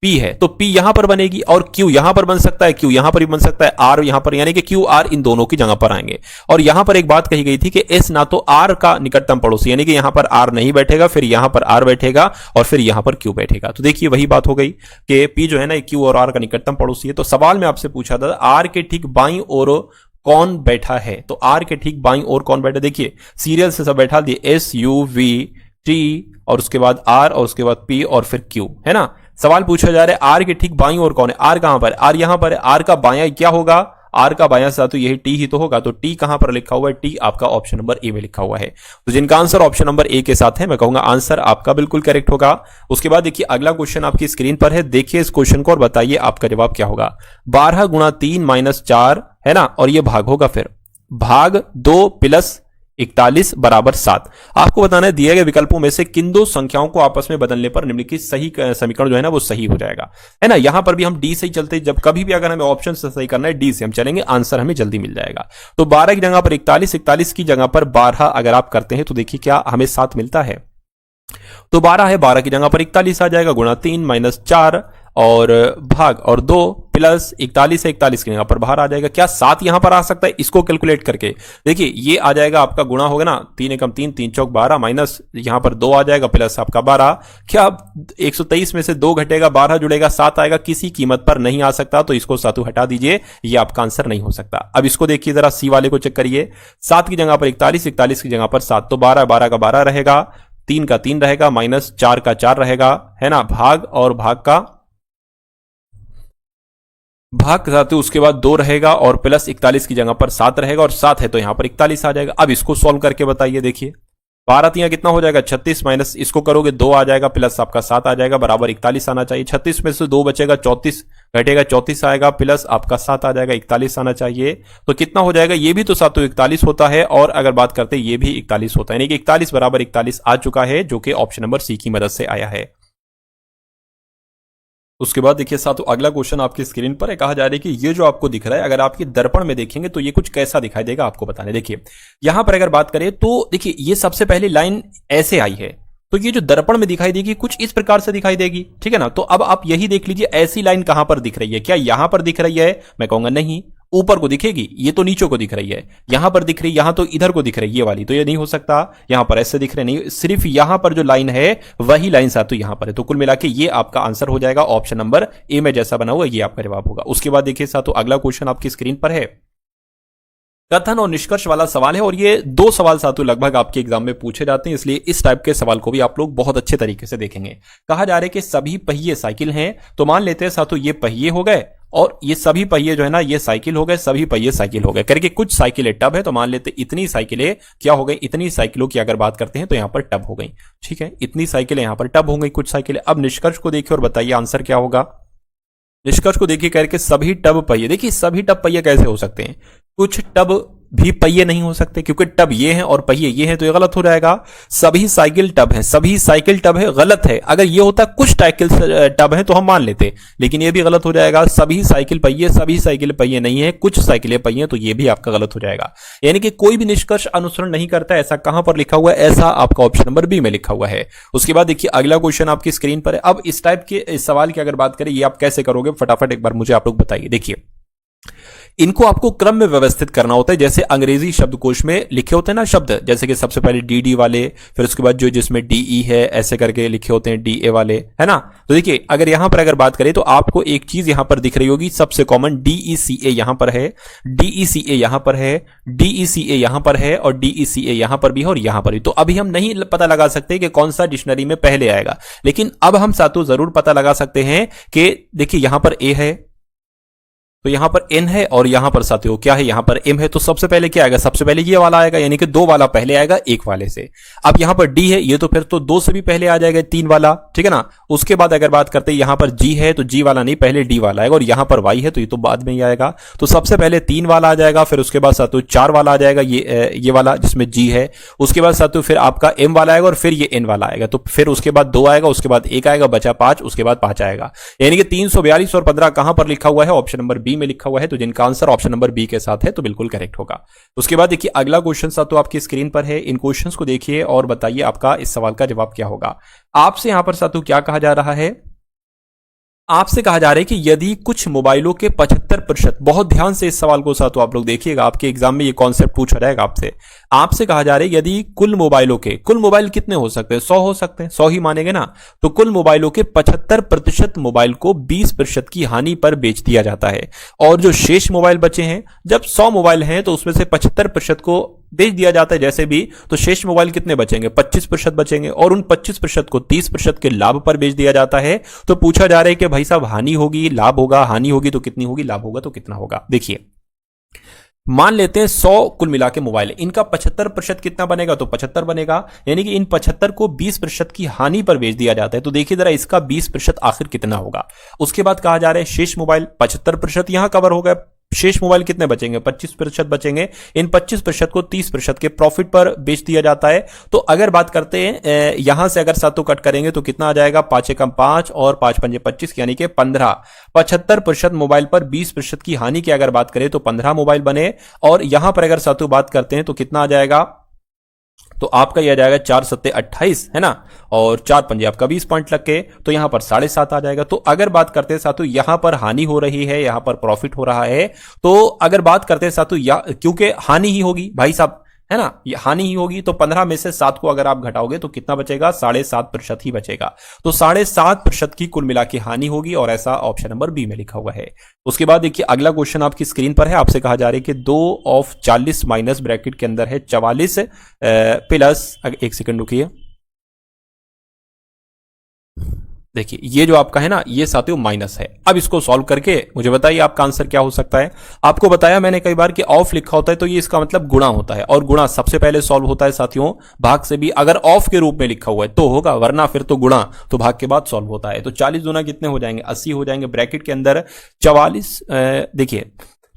P है तो P यहां पर बनेगी और Q यहां पर बन सकता है, Q यहां पर भी बन सकता है, R यहां पर, यानी कि Q R इन दोनों की जगह पर आएंगे। और यहां पर एक बात कही गई थी कि S ना तो R का निकटतम पड़ोसी, यानी कि यहां पर R नहीं बैठेगा, फिर यहां पर R बैठेगा और फिर यहां पर Q बैठेगा। तो देखिए वही बात हो गई कि P जो है ना Q और R का निकटतम पड़ोसी है। तो सवाल में आपसे पूछा था R के ठीक बाईं ओर कौन बैठा है, तो R के ठीक बाईं ओर कौन बैठा, देखिए सीरियल से सब बैठा दिए, S U V T और उसके बाद R और उसके बाद P और फिर Q, है ना। सवाल पूछा जा रहा है R के ठीक बाईं ओर कौन है, R कहां पर है, R यहां पर है। R का बायां क्या होगा, R का बायां साथ तो यही T ही तो होगा, तो T कहां पर लिखा हुआ है, T आपका ऑप्शन नंबर ए में लिखा हुआ है। तो जिनका आंसर ऑप्शन नंबर ए के साथ है मैं कहूंगा आंसर आपका बिल्कुल करेक्ट होगा। उसके बाद देखिए अगला क्वेश्चन आपकी स्क्रीन पर है, देखिए इस क्वेश्चन को और बताइए आपका जवाब क्या होगा। 12 गुणा 3 माइनस 4 है ना, और ये भाग होगा, फिर भाग 2 प्लस 41 बराबर 7। आपको बताना है दिए गए विकल्पों में से किन दो संख्याओं को आपस में बदलने पर निम्नलिखित सही समीकरण जो है ना वो सही हो जाएगा, है ना। यहां पर भी हम डी से ही चलते, जब कभी भी अगर हमें ऑप्शन से सही करना है डी से हम चलेंगे, आंसर हमें जल्दी मिल जाएगा। तो 12 की जगह पर 41, 41 की जगह पर 12 अगर आप करते हैं तो देखिए क्या हमें 7 मिलता है। तो 12 है, 12 की जगह पर 41 आ जाएगा, गुणा 3 माइनस 4 और भाग और 2 प्लस 41 से 41 की जगह पर बाहर आ जाएगा। क्या 7 यहां पर आ सकता है? इसको कैलकुलेट करके देखिए, ये आ जाएगा आपका गुणा होगा ना, 3 एकम 3, 3 चौक 12 माइनस यहां पर 2 आ जाएगा प्लस आपका 12। क्या 123 में से 2 घटेगा, 12 जुड़ेगा, 7 आएगा, किसी कीमत पर नहीं आ सकता, तो इसको सातु हटा दीजिए, ये आपका आंसर नहीं हो सकता। अब इसको देखिए जरा, सी वाले को चेक करिए, 7 की जगह पर 41, 41 की जगह पर 7, तो 12, 12 का 12 रहेगा, 3 का 3 रहेगा, माइनस 4 का 4 रहेगा, है ना, भाग और भाग का भाग के साथ उसके बाद 2 रहेगा और प्लस 41 की जगह पर 7 रहेगा और 7 है तो यहां पर 41 आ जाएगा। अब इसको सॉल्व करके बताइए, देखिए 12 तिया कितना हो जाएगा 36, माइनस इसको करोगे 2 आ जाएगा, प्लस आपका 7 आ जाएगा, बराबर 41 आना चाहिए। 36 में से 2 बचेगा 34 घटेगा, 34 आएगा, प्लस आपका 7 आ जाएगा, 41 आना चाहिए। तो कितना हो जाएगा, ये भी तो 7 41 होता है, और अगर बात करते हैं ये भी 41 होता है, यानी कि 41 बराबर 41 आ चुका है, जो कि ऑप्शन नंबर सी की मदद से आया है। उसके बाद देखिए साथियों, अगला क्वेश्चन आपकी स्क्रीन पर है, कहा जा रहा है कि ये जो आपको दिख रहा है, अगर आपके दर्पण में देखेंगे तो ये कुछ कैसा दिखाई देगा, आपको बताने। देखिए यहां पर अगर बात करें तो देखिए, ये सबसे पहली लाइन ऐसे आई है, तो ये जो दर्पण में दिखाई देगी कुछ इस प्रकार से दिखाई देगी, ठीक है ना। तो अब आप यही देख लीजिए, ऐसी लाइन कहां पर दिख रही है, क्या यहां पर दिख रही है? मैं कहूंगा नहीं, ऊपर को दिखेगी, ये तो नीचे को दिख रही है। यहां पर दिख रही, यहां तो इधर को दिख रही है, ये वाली तो ये नहीं हो सकता। यहां पर ऐसे दिख रहे नहीं, सिर्फ यहां पर जो लाइन है वही लाइन साथ यहां पर है, तो कुल मिला के ये आपका आंसर हो जाएगा ऑप्शन नंबर ए में जैसा बना हुआ, ये आपका जवाब होगा। उसके बाद देखिए साथियों, अगला क्वेश्चन आपकी स्क्रीन पर है, कथन और निष्कर्ष वाला सवाल है, और ये 2 सवाल साथियों लगभग आपके एग्जाम में पूछे जाते हैं, इसलिए इस टाइप के सवाल को भी आप लोग बहुत अच्छे तरीके से देखेंगे। कहा जा रहा है कि सभी पहिए साइकिल हैं, तो मान लेते हैं साथियों ये पहिए हो गए और ये सभी पहिए जो है ना ये साइकिल हो गए, सभी पहिए साइकिल हो गए करके कुछ साइकिलें टब है, तो मान लेते इतनी साइकिलें क्या हो गई, इतनी साइकिलों की अगर बात करते हैं तो यहां पर टब हो गई, ठीक है, इतनी साइकिलें यहां पर टब हो गई, कुछ साइकिलें। अब निष्कर्ष को देखिए और बताइए आंसर क्या होगा। निष्कर्ष को देखिए करके सभी टब पहिए, देखिए सभी टब पहिए कैसे हो सकते हैं, कुछ टब भी पहिए नहीं हो सकते, क्योंकि टब ये हैं और पहिए ये हैं, तो ये गलत हो जाएगा। सभी साइकिल टब हैं, सभी साइकिल टब है, गलत है। अगर ये होता कुछ साइकिल टब है तो हम मान लेते, लेकिन ये भी गलत हो जाएगा। सभी साइकिल पहिए, सभी साइकिल पहिए नहीं है, कुछ साइकिलें पहिए, तो ये भी आपका गलत हो जाएगा। यानी कि कोई भी निष्कर्ष अनुसरण नहीं करता, ऐसा कहां पर लिखा हुआ है, ऐसा आपका ऑप्शन नंबर बी में लिखा हुआ है। उसके बाद देखिए अगला क्वेश्चन आपकी स्क्रीन पर है। अब इस टाइप के इस सवाल की अगर बात करें, ये आप कैसे करोगे, फटाफट एक बार मुझे आप लोग बताइए। देखिए इनको आपको क्रम में व्यवस्थित करना होता है, जैसे अंग्रेजी शब्दकोश में लिखे होते हैं ना शब्द, जैसे कि सबसे पहले डी वाले, फिर उसके बाद जो जिसमें डीई है ऐसे करके लिखे होते हैं, डीए वाले, है ना। तो देखिए अगर यहां पर अगर बात करें तो आपको एक चीज यहां पर दिख रही होगी सबसे कॉमन, डीईसीए यहां पर है, डीईसीए यहां पर है, डीईसीए यहां पर है, और डीईसीए यहां पर भी है और यहां पर भी। तो अभी हम नहीं पता लगा सकते कि कौन सा डिक्शनरी में पहले आएगा, लेकिन अब हम सातों जरूर पता लगा सकते हैं कि देखिए यहां पर ए है, तो यहां पर एन है, और यहां पर साथियों क्या है, यहां पर एम है, तो सबसे पहले क्या आएगा, सबसे पहले ये वाला आएगा, यानी कि 2 वाला पहले आएगा 1 वाले से। अब यहां पर डी है, ये तो फिर तो 2 से भी पहले आ जाएगा 3 वाला, ठीक है ना। उसके बाद अगर बात करते हैं यहां पर जी है, तो जी वाला नहीं, पहले डी वाला आएगा, और यहां पर वाई है तो ये तो बाद में ही आएगा। तो सबसे पहले 3 वाला आ जाएगा, फिर उसके बाद साथियों 4 वाला आ जाएगा, ये वाला जिसमें जी है। उसके बाद साथियों फिर आपका एम वाला आएगा, और फिर ये एन वाला आएगा, तो फिर उसके बाद 2 आएगा, उसके बाद 1 आएगा, बचा 5, उसके बाद 5 आएगा। यानी कि 342 और 15 कहां पर लिखा हुआ है, ऑप्शन नंबर बी में लिखा हुआ है, तो जिनका आंसर ऑप्शन नंबर बी के साथ है तो बिल्कुल करेक्ट होगा। उसके बाद देखिए अगला क्वेश्चन साथियों आपकी स्क्रीन पर है, इन क्वेश्चंस को देखिए और बताइए आपका इस सवाल का जवाब क्या होगा। आपसे यहां पर साथियों क्या कहा जा रहा है, आपसे कहा जा रहा है कि यदि कुछ मोबाइलों के 75%, बहुत ध्यान से इस सवाल को साथियों आप लोग देखिएगा, आपके एग्जाम में ये कॉन्सेप्ट पूछा जाएगा आपसे। आपसे कहा जा रहा है यदि कुल मोबाइलों के, कुल मोबाइल कितने हो सकते हैं, 100 हो सकते हैं, 100 ही मानेंगे ना, तो कुल मोबाइलों के 75% मोबाइल को 20% की हानि पर बेच दिया जाता है, और जो शेष मोबाइल बचे हैं, जब 100 मोबाइल हैं तो उसमें से 75% को बेच दिया जाता है जैसे भी, तो शेष मोबाइल कितने बचेंगे, 25% बचेंगे, और उन 25% को 30% के लाभ पर बेच दिया जाता है। तो पूछा जा रहा है कि भाई साहब हानि होगी, लाभ होगा, हानि होगी तो कितनी होगी, लाभ होगा तो कितना होगा। देखिए मान लेते हैं 100 कुल मिला के मोबाइल, इनका 75% कितना बनेगा, तो 75 बनेगा, यानी कि इन 75 को 20% की हानि पर बेच दिया जाता है। तो देखिए जरा इसका 20% आखिर कितना होगा। उसके बाद कहा जा रहा है शेष मोबाइल, 75% यहां कवर हो गया, शेष मोबाइल कितने बचेंगे, 25% बचेंगे। इन 25% को 30% के प्रॉफिट पर बेच दिया जाता है। तो अगर बात करते हैं यहां से अगर सातों कट करेंगे तो कितना आ जाएगा, 5 एकम 5 और 5 पंजे 25, यानी कि 15। 75% मोबाइल पर 20% की हानि की अगर बात करें तो 15 मोबाइल बने, और यहां पर अगर सातों बात करते हैं तो कितना आ जाएगा, तो आपका यह आ जाएगा 4 सत्ते 28, है ना, और 4 पंजे आपका 20 पॉइंट लग के, तो यहां पर 7.5 आ जाएगा। तो अगर बात करते हैं साथियों यहां पर हानि हो रही है, यहां पर प्रॉफिट हो रहा है, तो अगर बात करते हैं साथियों क्योंकि हानि ही होगी भाई साहब, है ना, ये हानि ही होगी, तो 15 में से 7 को अगर आप घटाओगे तो कितना बचेगा, 7.5% ही बचेगा। तो 7.5% की कुल मिला के हानि होगी, और ऐसा ऑप्शन नंबर बी में लिखा हुआ है। उसके बाद देखिए अगला क्वेश्चन आपकी स्क्रीन पर है, आपसे कहा जा रहा है कि 2 ऑफ 40 माइनस ब्रैकेट के अंदर है 44 प्लस, एक सेकंड रुकिए, देखिए ये जो आपका है ना, ये साथियों माइनस है। अब इसको सॉल्व करके मुझे बताइए आपका आंसर क्या हो सकता है। आपको बताया मैंने कई बार कि ऑफ लिखा होता है तो ये इसका मतलब गुणा होता है, और गुणा सबसे पहले सॉल्व होता है साथियों भाग से भी। अगर ऑफ के रूप में लिखा हुआ है तो होगा, वरना फिर तो गुणा तो भाग के बाद सॉल्व होता है। तो 40 गुना कितने हो जाएंगे, 80 हो जाएंगे। ब्रैकेट के अंदर 44, देखिए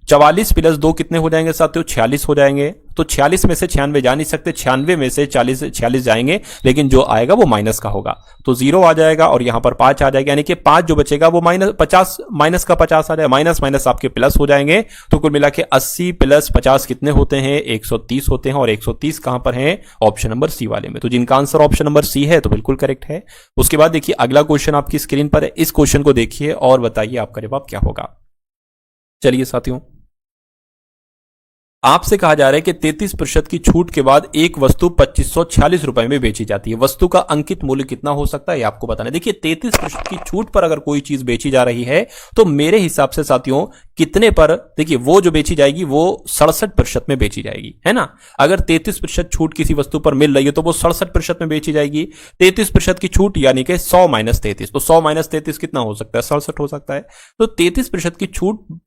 44 प्लस 2 कितने हो जाएंगे साथियों, 46 हो जाएंगे। तो 46 में से 96 जा नहीं सकते, 96 में से 46 जाएंगे, लेकिन जो आएगा वो माइनस का होगा, तो 0 आ जाएगा, और यहां पर 5 आ जाएगा, यानी कि 5 जो बचेगा वो -50, माइनस का 50 आ जाएगा, माइनस माइनस आपके प्लस हो जाएंगे। तो कुल मिला के 80 प्लस 50 कितने होते हैं, 130 होते हैं, और 130 कहां पर है, ऑप्शन नंबर सी वाले में। तो जिनका आंसर ऑप्शन नंबर सी है तो बिल्कुल करेक्ट है। उसके बाद देखिए अगला क्वेश्चन आपकी स्क्रीन पर है, इस क्वेश्चन को देखिए और बताइए आपका जवाब क्या होगा। चलिए साथियों, आपसे कहा जा रहा है कि 33% की छूट के बाद एक वस्तु 2546 रुपए में बेची जाती है। वस्तु का अंकित मूल्य कितना हो सकता है, ये आपको बताना है। देखिए 33% की छूट पर अगर कोई चीज बेची जा रही है तो मेरे हिसाब से साथियों कितने पर, देखिए वो जो बेची जाएगी वो 67% में बेची जाएगी, है ना। अगर 33% छूट किसी वस्तु पर मिल रही है तो वो 67% में बेची जाएगी। 33% की छूट यानी कि 100 माइनस 33, तो 100 माइनस 33 कितना हो सकता है, 67 हो सकता है। तो 33% की छूट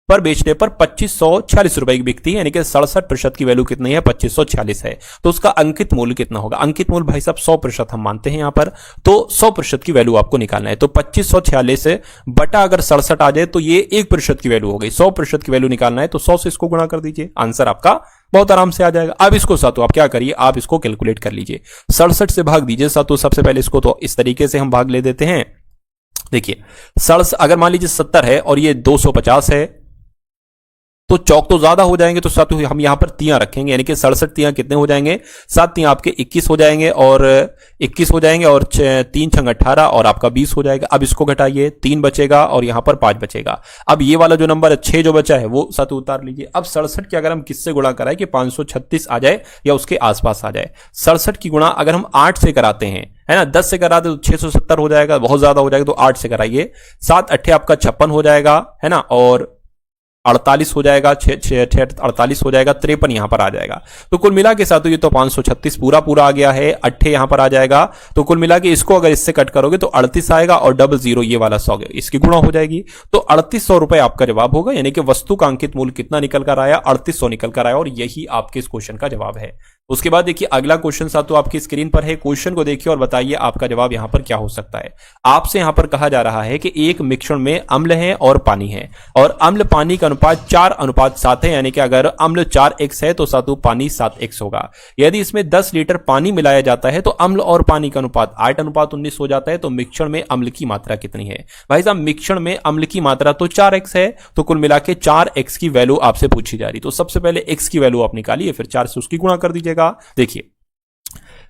पर बेचने पर 2546 रुपए की बिकती है, यानी कि 67% की वैल्यू कितनी है, 2546 है। तो उसका अंकित मूल्य कितना होगा, अंकित मूल्य भाई साहब 100% हम मानते हैं यहां पर, तो 100% की वैल्यू आपको निकालना है। तो 2546 बटा अगर 67 आ जाए तो ये 1% की वैल्यू हो गई। 100% की वैल्यू निकालना है तो 100 से इसको गुणा कर दीजिए, आंसर आपका बहुत आराम से आ जाएगा। अब इसको सातों आप क्या करिए, आप इसको कैलकुलेट कर लीजिए, 67 से भाग दीजिए सातों। सबसे पहले इसको तो इस तरीके से हम भाग ले देते हैं। देखिए अगर मान लीजिए 70 है और ये 250 है तो चौक तो ज्यादा हो जाएंगे, तो साथ हम यहां पर तियां रखेंगे, यानी कि 67 तियां कितने हो जाएंगे, 7 तियां आपके 21 हो जाएंगे, और 21 हो जाएंगे, और 3 छंग 18 और आपका 20 हो जाएगा। अब इसको घटाइए, 3 बचेगा और यहां पर 5 बचेगा। अब ये वाला जो नंबर है 6 जो बचा है वो साथ उतार लीजिए। अब 67 की अगर हम किससे गुणा कराएं कि 536 आ जाए या उसके आसपास आ जाए। 67 की गुणा अगर हम 8 से कराते हैं, है ना, 10 से कराते तो 670 हो जाएगा, बहुत ज्यादा हो जाएगा, तो 8 से कराइए। 7 8 आपका 56 हो जाएगा, है ना, और 48 हो जाएगा, 48 हो जाएगा, 53 यहां पर आ जाएगा। तो कुल मिला के साथ ये तो 536 पूरा आ गया है, 8 यहां पर आ जाएगा। तो कुल मिला के इसको अगर इससे कट करोगे तो 38 आएगा, और 00 ये वाला 100 इसकी गुणा हो जाएगी। तो 3800 रुपए आपका जवाब होगा, यानी कि वस्तु का अंकित मूल्य कितना निकल कर आया, 3800 निकल कर आया, और यही आपके इस क्वेश्चन का जवाब है। उसके बाद देखिए अगला क्वेश्चन साथियों आपकी स्क्रीन पर है, क्वेश्चन को देखिए और बताइए आपका जवाब यहां पर क्या हो सकता है। आपसे यहां पर कहा जा रहा है कि एक मिश्रण में अम्ल है और पानी है, और अम्ल पानी का अनुपात 4:7 है, यानी कि अगर अम्ल 4x है तो साथियों पानी 7x होगा। यदि इसमें 10 लीटर पानी मिलाया जाता है तो अम्ल और पानी का अनुपात 8:19 हो जाता है। तो मिश्रण में अम्ल की मात्रा कितनी है भाई साहब, मिश्रण में अम्ल की मात्रा तो 4x है, तो कुल मिला के 4x की वैल्यू आपसे पूछी जा रही। तो सबसे पहले x की वैल्यू आप निकालिए, फिर 4 से उसकी गुणा कर दीजिएगा। देखिए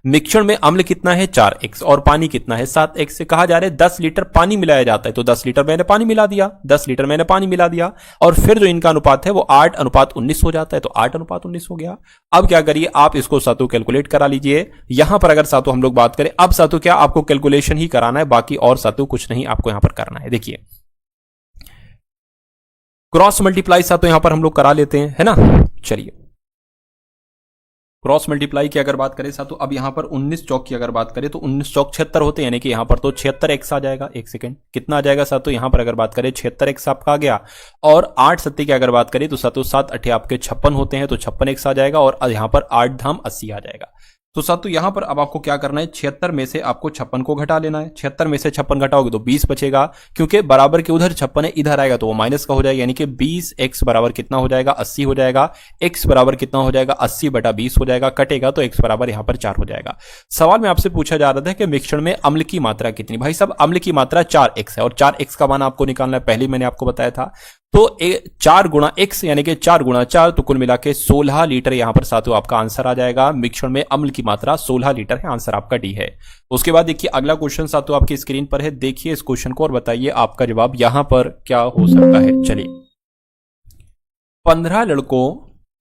मिश्रण में अम्ल कितना है 4x और पानी कितना है 7x, से कहा जा रहा है 10 लीटर पानी मिलाया जाता है, तो 10 लीटर मैंने पानी मिला दिया, 10 लीटर मैंने पानी मिला दिया, और फिर जो इनका अनुपात है वो 8:19 हो जाता है, तो 8:19 हो गया। अब क्या करिए, आप इसको सातों कैलकुलेट करा लीजिए। यहां पर अगर सातों हम लोग बात करें, अब सातों क्या आपको कैलकुलेशन ही कराना है, बाकी और सातों कुछ नहीं आपको यहां पर करना है। देखिए क्रॉस मल्टीप्लाई सातों यहां पर हम लोग करा लेते हैं, है ना। चलिए क्रॉस मल्टीप्लाई की अगर बात करें साथियों, अब यहां पर 19 चौक की अगर बात करें तो 19 चौक 76 होते हैं, यानी कि यहां पर तो 76x आ जाएगा। एक सेकंड, कितना आ जाएगा साथियों, यहां पर अगर बात करें 76x आपका आ गया, और 8 सत्ते की अगर बात करें तो साथियों 7 8 आपके 56 होते हैं, तो 56x आ जाएगा, और यहां पर 8 धाम 80 आ जाएगा। तो साथियों यहां पर अब आपको क्या करना है, 76 में से आपको 56 को घटा लेना है। 76 में से 56 घटाओगे तो 20 बचेगा, क्योंकि बराबर के उधर 56 है, इधर आएगा तो वो माइनस का हो जाएगा, यानी कि 20x बराबर कितना हो जाएगा 80 हो जाएगा। x बराबर कितना हो जाएगा 80/20 हो जाएगा, कटेगा तो x बराबर यहां पर 4 हो जाएगा। सवाल में आपसे पूछा जा रहा था कि मिश्रण में अम्ल की मात्रा कितनी, भाई साहब अम्ल की मात्रा 4x है, और 4x का मान आपको निकालना है, पहले मैंने आपको बताया था। तो 4 गुणा x यानी कि 4 गुणा 4, तो कुल मिला के 16 लीटर यहां पर साथियों आपका आंसर आ जाएगा। मिश्रण में अम्ल की मात्रा 16 लीटर है, आंसर आपका डी है। उसके बाद देखिए अगला क्वेश्चन साथियों आपकी स्क्रीन पर है, देखिए इस क्वेश्चन को और बताइए आपका जवाब यहां पर क्या हो सकता है। चलिए, 15 लड़कों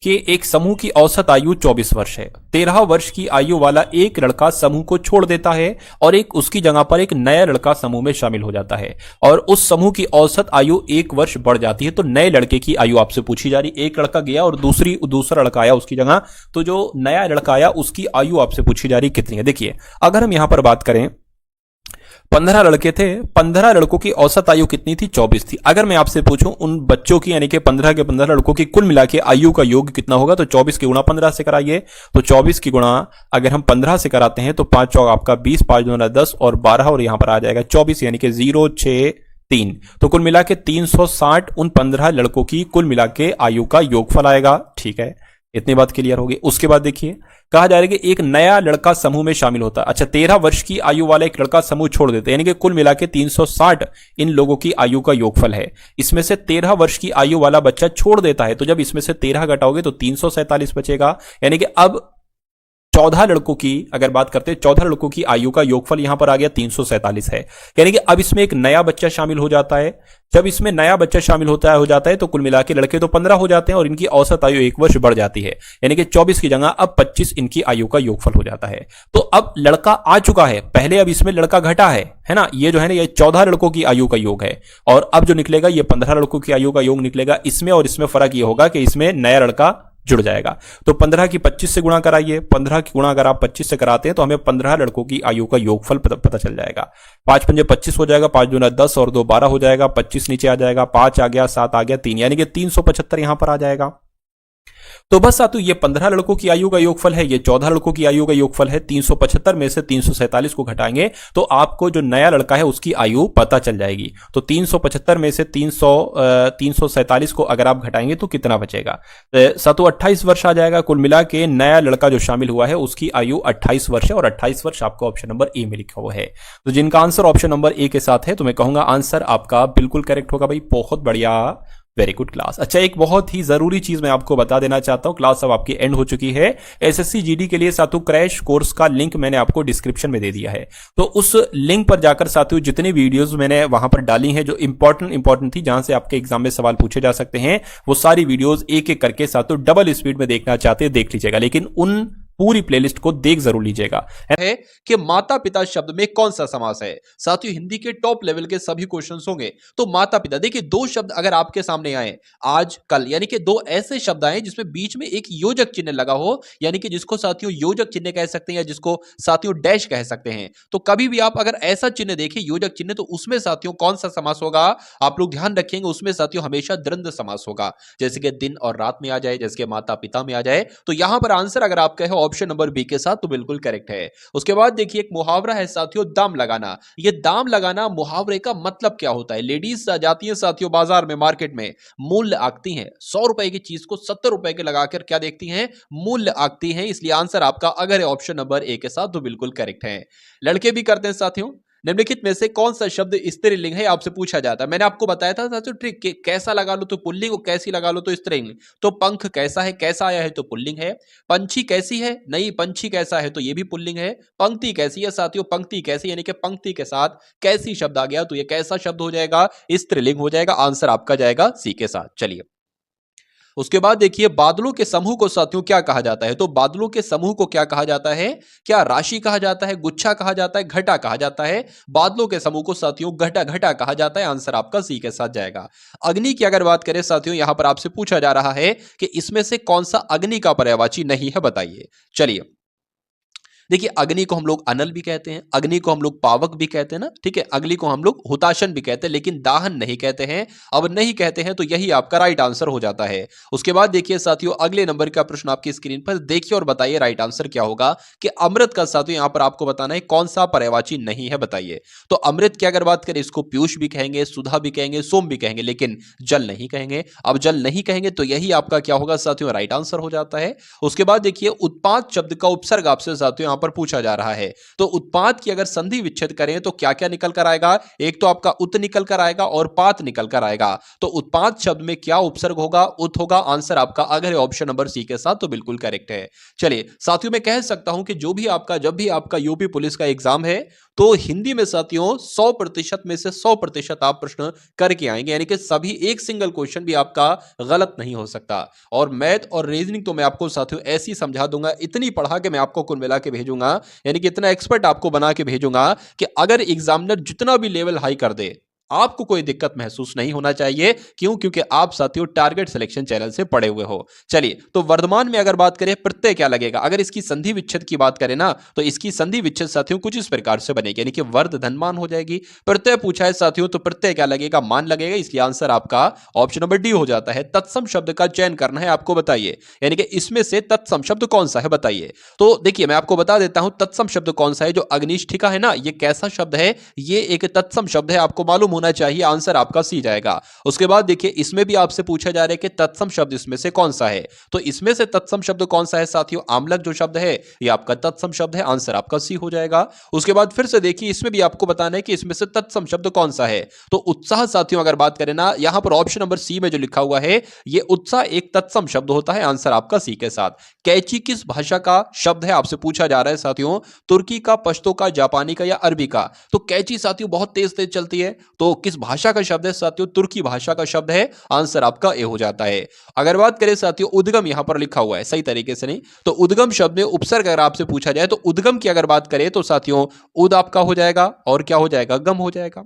के एक समूह की औसत आयु 24 वर्ष है। 13 वर्ष की आयु वाला एक लड़का समूह को छोड़ देता है और एक उसकी जगह पर एक नया लड़का समूह में शामिल हो जाता है और उस समूह की औसत आयु 1 वर्ष बढ़ जाती है। तो नए लड़के की आयु आपसे पूछी जा रही, एक लड़का गया और दूसरा लड़का आया उसकी जगह, तो जो नया लड़का आया उसकी आयु आपसे पूछी जा रही कितनी है। देखिए अगर हम यहां पर बात करें, 15 लड़के थे, 15 लड़कों की औसत आयु कितनी थी? 24 थी। अगर मैं आपसे पूछूं उन बच्चों की यानी कि 15 के 15 लड़कों की कुल मिला के आयु का योग कितना होगा, तो 24 की गुणा 15 से कराइए। तो 24 की गुणा अगर हम 15 से कराते हैं तो 5 चौक आपका 20, 5 दूना 10 और 12 और यहां पर आ जाएगा 24 यानी कि 0, 6, 3। तो कुल मिला के 360 उन 15 लड़कों की कुल मिला के आयु का योगफल आएगा। ठीक है, इतनी बात क्लियर होगी। उसके बाद देखिए कहा जा रहा है कि एक नया लड़का समूह में शामिल होता है। अच्छा, 13 वर्ष की आयु वाला एक लड़का समूह छोड़ देता है, यानी कि कुल मिला के 360 इन लोगों की आयु का योगफल है। इसमें से 13 वर्ष की आयु वाला बच्चा छोड़ देता है, तो जब इसमें से 13 घटाओगे तो 347 बचेगा। यानी कि अब 14 लड़कों की अगर बात करते हैं, 14 लड़कों की आयु का योगफल यहां पर आ गया 347 है। यानी कि अब इसमें एक नया बच्चा शामिल हो जाता है। जब इसमें नया बच्चा शामिल हो जाता है तो कुल मिला के लड़के तो 15 हो जाते हैं और इनकी औसत आयु 1 वर्ष बढ़ जाती है। यानी कि 24 की जगह अब 25 इनकी आयु का योगफल हो जाता है। तो अब लड़का आ चुका है, पहले अब इसमें लड़का घटा है ना, ये जो है ना ये 14 लड़कों की आयु का योग है और अब जो निकलेगा ये 15 लड़कों की आयु का योग निकलेगा। इसमें और इसमें फर्क ये होगा कि इसमें नया लड़का जुड़ जाएगा। तो 15 की 25 से गुणा कराइए, 15 की गुणा अगर आप 25 से कराते हैं तो हमें 15 लड़कों की आयु का योगफल पता चल जाएगा। 5 पंजे 25 हो जाएगा, 5 दूना 10 और 2 12 हो जाएगा, 25 नीचे आ जाएगा, 5 आ गया, 7 आ गया, 3 यानी कि 375 यहां पर आ जाएगा। तो बस साथियों ये 15 लड़कों की आयु का योगफल है, ये 14 लड़कों की आयु का योगफल है। 375 में से 347 को घटाएंगे तो आपको जो नया लड़का है उसकी आयु पता चल जाएगी। तो 375 में से 347 को अगर आप घटाएंगे तो कितना बचेगा? 28 वर्ष आ जाएगा। कुल मिला के नया लड़का जो शामिल हुआ है उसकी आयु 28 वर्ष है और 28 वर्ष आपको ऑप्शन नंबर ए में लिखा हुआ है। तो जिनका आंसर ऑप्शन नंबर ए के साथ है तो मैं कहूंगा आंसर आपका बिल्कुल करेक्ट होगा भाई, बहुत बढ़िया, वेरी गुड क्लास। अच्छा, एक बहुत ही जरूरी चीज मैं आपको बता देना चाहता हूं, क्लास अब आपकी एंड हो चुकी है। एसएससी जीडी के लिए साथियों क्रैश कोर्स का लिंक मैंने आपको डिस्क्रिप्शन में दे दिया है, तो उस लिंक पर जाकर साथियों जितनी वीडियोस मैंने वहां पर डाली हैं जो इंपॉर्टेंट थी, जहां से आपके एग्जाम में सवाल पूछे जा सकते हैं, वो सारी वीडियोस एक एक करके साथियों डबल स्पीड में देखना चाहते हैं देख लीजिएगा, लेकिन उन पूरी प्लेलिस्ट को देख जरूर लीजिएगा। है कि माता पिता शब्द में कौन सा समास है। साथियों हिंदी के टॉप लेवल के सभी क्वेश्चंस होंगे। तो माता पिता, देखिए दो शब्द अगर आपके सामने आए आज कल, यानी कि दो ऐसे शब्द आए जिसमें बीच में एक योजक चिन्ह लगा हो, यानी कि जिसको साथियों योजक चिन्ह कह सकते हैं या जिसको साथियों डैश कह सकते हैं। तो कभी भी आप अगर ऐसा चिन्ह देखें योजक चिन्ह, तो उसमें साथियों कौन सा समास होगा आप लोग ध्यान रखेंगे, उसमें साथियों हमेशा द्वंद्व समास होगा। जैसे कि दिन और रात में आ जाए, जैसे कि माता पिता में आ जाए। तो यहां पर आंसर अगर आप कहे ऑप्शन नंबर बी के साथ तो बिल्कुल करेक्ट है। उसके बाद देखिए एक मुहावरा है साथियों, दाम लगाना। ये दाम लगाना मुहावरे का मतलब क्या होता है? लेडीज जाती है साथियों बाजार में, मार्केट में, मूल्य आंकती हैं, 100 रुपए की चीज को 70 रुपए के लगाकर क्या देखती हैं? मूल्य आंकती हैं। इसलिए आंसर आपका अगर है ऑप्शन नंबर ए के साथ तो बिल्कुल करेक्ट है। लड़के भी करते हैं साथियों। निम्नलिखित में से कौन सा शब्द स्त्रीलिंग है आपसे पूछा जाता है। मैंने आपको बताया था साथियों ट्रिक के कैसा लगा लो तो पुल्लिंग और कैसी लगा लो तो स्त्रीलिंग। तो पंख कैसा है, कैसा आया है तो पुल्लिंग है। पंछी कैसी है, नहीं पंछी कैसा है तो ये भी पुल्लिंग है। पंक्ति कैसी है साथियों, पंक्ति कैसी यानी कि पंक्ति के साथ कैसी शब्द आ गया तो ये कैसा शब्द हो जाएगा? स्त्रीलिंग हो जाएगा। आंसर आपका जाएगा सी के साथ। चलिए उसके बाद देखिए बादलों के समूह को साथियों क्या कहा जाता है? तो बादलों के समूह को क्या कहा जाता है? क्या राशि कहा जाता है, गुच्छा कहा जाता है, घटा कहा जाता है? बादलों के समूह को साथियों घटा कहा जाता है। आंसर आपका सी के साथ जाएगा। अग्नि की अगर बात करें साथियों, यहां पर आपसे पूछा जा रहा है कि इसमें से कौन सा अग्नि का पर्यायवाची नहीं है, बताइए। चलिए देखिए अग्नि को हम लोग अनल भी कहते हैं, अग्नि को हम लोग पावक भी कहते हैं ना, ठीक है। अग्नि को हम लोग हुताशन भी कहते हैं, लेकिन दाहन नहीं कहते हैं। अब नहीं कहते हैं तो यही आपका राइट आंसर हो जाता है। उसके बाद देखिए साथियों अगले नंबर का प्रश्न आपकी स्क्रीन पर देखिए और बताइए राइट आंसर क्या होगा कि अमृत का साथियों यहां पर आपको बताना है कौन सा पर्यायवाची नहीं है, बताइए। तो अमृत की अगर बात करें इसको पीयूष भी कहेंगे, सुधा भी कहेंगे, सोम भी कहेंगे, लेकिन जल नहीं कहेंगे। अब जल नहीं कहेंगे तो यही आपका क्या होगा साथियों? राइट आंसर हो जाता है। उसके बाद देखिए उत्पाद शब्द का उपसर्ग आपसे साथियों यहां पर पूछा जा रहा है। तो उत्पाद की अगर संधि विच्छेद करें तो क्या क्या निकल कर आएगा? एक तो आपका उत निकल कर आएगा और पात निकल कर आएगा। तो उत्पाद शब्द में क्या उपसर्ग होगा? उत होगा। आंसर आपका अगर है ऑप्शन नंबर सी के साथ तो बिल्कुल करेक्ट है। चलिए साथियों, मैं कह सकता हूं कि जब भी आपका यूपी पुलिस का एग्जाम है तो हिंदी में साथियों 100% में से 100% आप प्रश्न करके आएंगे, यानी कि सभी एक सिंगल क्वेश्चन भी आपका गलत नहीं हो सकता। और मैथ और रीजनिंग तो मैं आपको साथियों ऐसी समझा दूंगा, इतनी पढ़ा के मैं आपको कुल मिला के भेजूंगा, यानी कि इतना एक्सपर्ट आपको बना के भेजूंगा कि अगर एग्जामिनर जितना भी लेवल हाई कर दे आपको कोई दिक्कत महसूस नहीं होना चाहिए। क्यों? क्योंकि आप साथियों टारगेट सिलेक्शन चैनल से पढ़े हुए हो। चलिए, तो वर्तमान में अगर बात करें प्रत्यय क्या लगेगा, अगर इसकी संधि विच्छेद की बात करें ना तो इसकी संधि विच्छेद साथियों कुछ इस प्रकार से बनेगी, यानी कि वर्ध धनमान हो जाएगी। प्रत्यय पूछा है साथियों तो प्रत्यय क्या लगेगा? मान लगेगा, इसलिए आंसर आपका ऑप्शन नंबर डी हो जाता है। तत्सम शब्द का चयन करना है आपको, बताइए यानी कि इसमें से तत्सम शब्द कौन सा है बताइए। तो देखिए मैं आपको बता देता हूं तत्सम शब्द कौन सा है। जो अग्निष्ठिका है ना, ये कैसा शब्द है? ये एक तत्सम शब्द है, आपको मालूम होना चाहिए। आंसर आपका सी जाएगा। उसके बाद देखिए इसमें भी आपसे पूछा जा रहा है कि तत्सम शब्द इसमें से कौन सा है, तो इसमें से तत्सम शब्द कौन सा है साथियों? आमलक जो शब्द है ये आपका तत्सम शब्द है। आंसर आपका सी हो जाएगा। उसके बाद फिर से देखिए इसमें भी आपको बताना है कि इसमें से तत्सम शब्द कौन सा है। तो उत्साह साथियों अगर बात करें ना, यहां पर ऑप्शन नंबर सी में जो लिखा हुआ है ये उत्साह एक तत्सम शब्द होता है। आंसर आपका सी के साथ। कैची किस भाषा का शब्द है आपसे पूछा जा रहा है साथियों? तुर्की का, पश्तो का, जापानी का या अरबी का? तो कैची साथियों बहुत तेज तेज चलती है, तो किस भाषा का शब्द है साथियों? तुर्की भाषा का शब्द है। आंसर आपका ए हो जाता है। अगर बात करें साथियों उद्गम, यहां पर लिखा हुआ है सही तरीके से नहीं, तो उद्गम शब्द में उपसर्ग अगर आपसे पूछा जाए तो उद्गम की अगर बात करें तो साथियों उद आपका हो जाएगा और क्या हो जाएगा? गम हो जाएगा।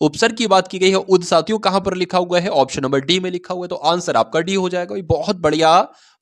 उपसर्ग की बात की गई है, उद साथियों कहां पर लिखा हुआ है? ऑप्शन नंबर डी में लिखा हुआ है, तो आंसर आपका डी हो जाएगा। बहुत बढ़िया,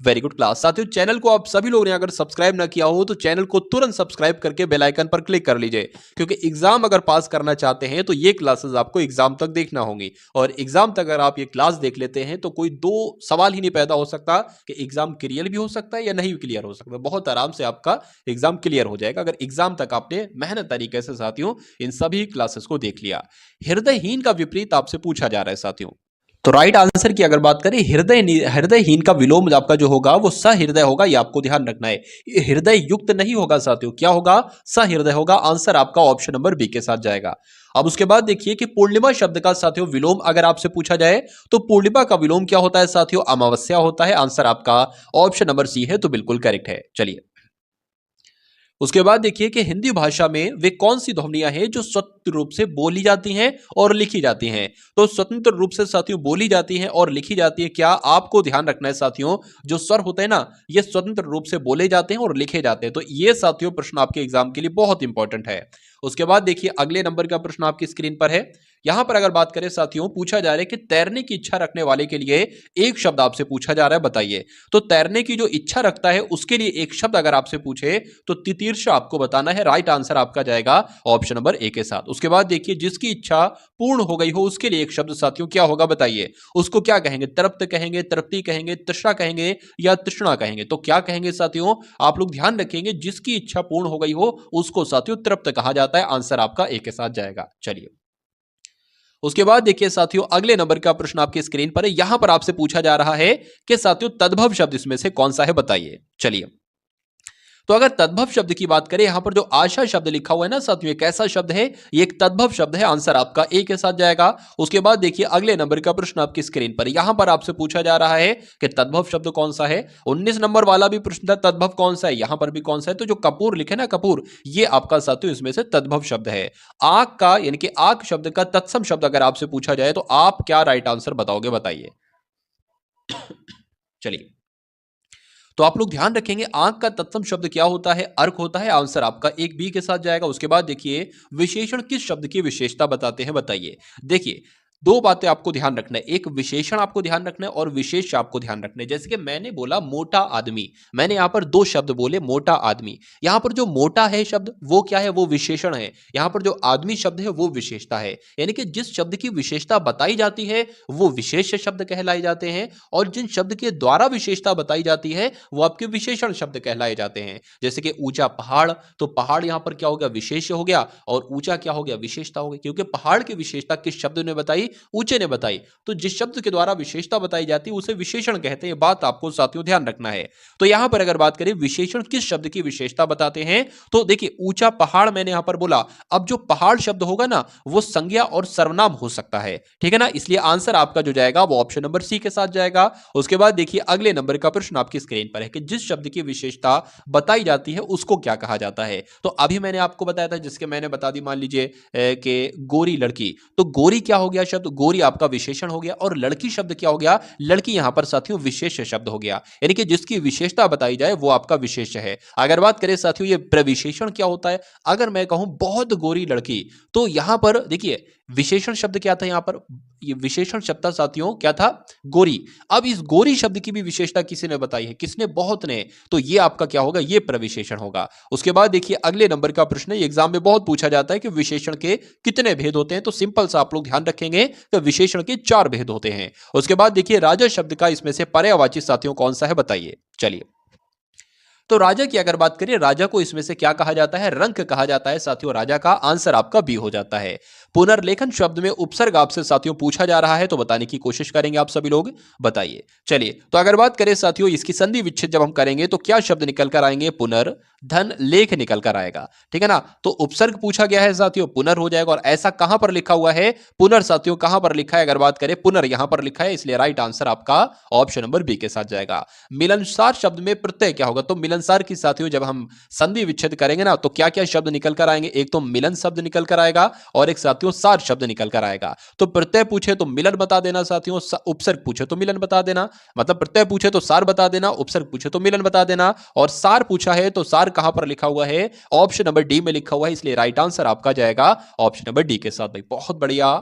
वेरी गुड क्लास। साथियों चैनल को आप सभी लोगों ने अगर सब्सक्राइब ना किया हो तो चैनल को तुरंत सब्सक्राइब करके बेल आइकन पर क्लिक कर लीजिए, क्योंकि एग्जाम अगर पास करना चाहते हैं तो ये क्लासेस आपको एग्जाम तक देखना होंगी। और एग्जाम तक अगर आप ये क्लास देख लेते हैं तो कोई दो सवाल ही नहीं पैदा हो सकता कि एग्जाम क्लियर भी हो सकता है या नहीं क्लियर हो सकता। बहुत आराम से आपका एग्जाम क्लियर हो जाएगा अगर एग्जाम तक आपने मेहनत तरीके से साथियों इन सभी क्लासेस को देख लिया। हृदयहीन का विपरीत आपसे पूछा जा रहा है साथियों। तो राइट आंसर की अगर बात करें, हृदयहीन का विलोम आपका जो होगा वो सहृदय होगा, ये आपको ध्यान रखना है। ये हृदय युक्त नहीं होगा साथियों, क्या होगा? सहृदय होगा। आंसर आपका ऑप्शन नंबर बी के साथ जाएगा। अब उसके बाद देखिए कि पूर्णिमा शब्द का साथियों विलोम अगर आपसे पूछा जाए तो पूर्णिमा का विलोम क्या होता है साथियों? अमावस्या होता है। आंसर आपका ऑप्शन नंबर सी है, तो बिल्कुल करेक्ट है। चलिए उसके बाद देखिए कि हिंदी भाषा में वे कौन सी ध्वनियां हैं जो स्वतंत्र रूप से बोली जाती हैं और लिखी जाती हैं? तो स्वतंत्र रूप से साथियों बोली जाती हैं और लिखी जाती है, क्या आपको ध्यान रखना है साथियों, जो स्वर होते हैं ना ये स्वतंत्र रूप से बोले जाते हैं और लिखे जाते हैं। तो ये साथियों प्रश्न आपके एग्जाम के लिए बहुत इंपॉर्टेंट है। उसके बाद देखिए अगले नंबर का प्रश्न आपकी स्क्रीन पर है। यहां पर अगर बात करें साथियों, पूछा जा रहा है कि तैरने की इच्छा रखने वाले के लिए एक शब्द आपसे पूछा जा रहा है, बताइए। तो तैरने की जो इच्छा रखता है उसके लिए एक शब्द अगर आपसे पूछे तो तितीर्षा आपको बताना है। राइट आंसर आपका जाएगा ऑप्शन नंबर ए के साथ। उसके बाद देखिए जिसकी इच्छा पूर्ण हो गई हो उसके लिए एक शब्द साथियों क्या होगा बताइए। उसको क्या कहेंगे? तृप्त कहेंगे, तृप्ति कहेंगे, तृष्णा कहेंगे या तृष्णा कहेंगे? तो क्या कहेंगे साथियों? आप लोग ध्यान रखेंगे, जिसकी इच्छा पूर्ण हो गई हो उसको साथियों तृप्त कहा जाता है। आंसर आपका ए के साथ जाएगा। चलिए उसके बाद देखिए साथियों अगले नंबर का प्रश्न आपकी स्क्रीन पर है। यहां पर आपसे पूछा जा रहा है कि साथियों तद्भव शब्द इसमें से कौन सा है बताइए। चलिए तो अगर तद्भव शब्द की बात करें, यहां पर जो आशा शब्द लिखा हुआ है ना साथियों, कैसा शब्द है? ये एक तद्भव शब्द है। आंसर आपका ए के साथ जाएगा। उसके बाद देखिए अगले नंबर का प्रश्न आपकी स्क्रीन पर, यहां पर आपसे पूछा जा रहा है कि तद्भव शब्द कौन सा है। 19 नंबर वाला भी प्रश्न था, तद्भव कौन सा है, यहां पर भी कौन सा है। तो जो कपूर लिखे ना, कपूर, ये आपका साथियों इसमें से तद्भव शब्द है। आग का यानी कि आग शब्द का तत्सम शब्द अगर आपसे पूछा जाए तो आप क्या राइट आंसर बताओगे बताइए। चलिए तो आप लोग ध्यान रखेंगे आंख का तत्सम शब्द क्या होता है? अर्क होता है। आंसर आपका एक बी के साथ जाएगा। उसके बाद देखिए विशेषण किस शब्द की विशेषता बताते हैं बताइए। देखिए दो बातें आपको ध्यान रखना है, एक विशेषण आपको ध्यान रखना है और विशेष आपको ध्यान रखना है। जैसे कि मैंने बोला मोटा आदमी, मैंने यहां पर दो शब्द बोले मोटा आदमी। यहां पर जो मोटा है शब्द वो क्या है? वो विशेषण है। यहां पर जो आदमी शब्द है वो विशेषता है। यानी कि जिस शब्द की विशेषता बताई जाती है वो विशेष शब्द कहलाए जाते हैं, और जिन शब्द के द्वारा विशेषता बताई जाती है वो आपके विशेषण शब्द कहलाए जाते हैं। जैसे कि ऊंचा पहाड़, तो पहाड़ यहां पर क्या हो गया? विशेष हो गया, और ऊंचा क्या हो गया? विशेषता हो गई, क्योंकि पहाड़ की विशेषता किस शब्द ने बताई? ऊंचे ने बताई। तो जिस शब्द के द्वारा विशेषता बताई जाती है उसे विशेषण कहते हैं। बात आपको साथियों ध्यान रखना है। तो यहां पर अगर बात करें विशेषण किस शब्द की विशेषता बताते हैं, तो देखिए ऊंचा पहाड़ मैंने यहां पर बोला। अब जो पहाड़ शब्द होगा ना वो संज्ञा और सर्वनाम हो सकता है, ठीक है ना। इसलिए आंसर आपका जो जाएगा वो ऑप्शन नंबर सी के साथ जाएगा। उसके बाद देखिए अगले नंबर का प्रश्न आपकी स्क्रीन पर है कि जिस शब्द की विशेषता बताई जाती है उसको क्या कहा जाता है। तो अभी मैंने आपको बताया था, जिसके मैंने बता दी, मान लीजिए कि गोरी लड़की, तो गोरी क्या हो गया शब्द, गोरी आपका विशेषण हो गया, और लड़की शब्द क्या हो गया, लड़की यहां पर साथियों विशेष शब्द हो गया, यानी कि जिसकी विशेषता बताई जाए वो आपका विशेष है। अगर बात करें साथियों ये प्रविशेषण क्या होता है, अगर मैं कहूं बहुत गोरी लड़की, तो यहां पर देखिए विशेषण शब्द क्या था, यहां पर ये विशेषण शब्द था साथियों क्या था, गोरी। अब इस गोरी शब्द की भी विशेषता किसी ने बताई है, किसने, बहुत ने, तो ये आपका क्या होगा, ये प्रविशेषण होगा। उसके बाद देखिए अगले नंबर का प्रश्न एग्जाम में बहुत पूछा जाता है कि विशेषण के कितने भेद होते हैं, तो सिंपल सा आप लोग ध्यान रखेंगे कि विशेषण के 4 भेद होते हैं। उसके बाद देखिए राजा शब्द का इसमें से पर्यायवाची साथियों कौन सा है बताइए। चलिए, तो राजा की अगर बात करें, राजा को इसमें से क्या कहा जाता है, रंक कहा जाता है साथियों राजा का। आंसर आपका बी हो जाता है। पुनर्लेखन शब्द में उपसर्ग आपसे साथियों पूछा जा रहा है, तो बताने की कोशिश करेंगे आप सभी लोग, बताइए। चलिए, तो अगर बात करें साथियों इसकी संधि विच्छेद जब हम करेंगे तो क्या शब्द निकल कर आएंगे, पुनर धन लेख निकल कर आएगा, ठीक है ना। तो उपसर्ग पूछा गया है साथियों, पुनर हो जाएगा। और ऐसा कहां पर लिखा हुआ है, पुनर साथियों कहां पर लिखा है, अगर बात करें पुनर यहां पर लिखा है, इसलिए राइट आंसर आपका ऑप्शन नंबर बी के साथ जाएगा। मिलनसार शब्द में प्रत्यय क्या होगा, तो मिलनसार की साथियों जब हम संधि विच्छेद करेंगे ना तो क्या क्या शब्द निकल कर आएंगे, एक तो मिलन शब्द निकल कर आएगा और एक साथियों सार शब्द निकल कर आएगा। तो प्रत्यय पूछे तो मिलन बता देना साथियों, उपसर्ग पूछे तो मिलन बता देना, मतलब प्रत्यय पूछे तो सार बता देना, उपसर्ग पूछे तो मिलन बता देना। और सार पूछा है तो सार कहां पर लिखा हुआ है, ऑप्शन नंबर डी में लिखा हुआ है, इसलिए राइट आंसर आपका जाएगा ऑप्शन नंबर डी के साथ। भाई बहुत बढ़िया,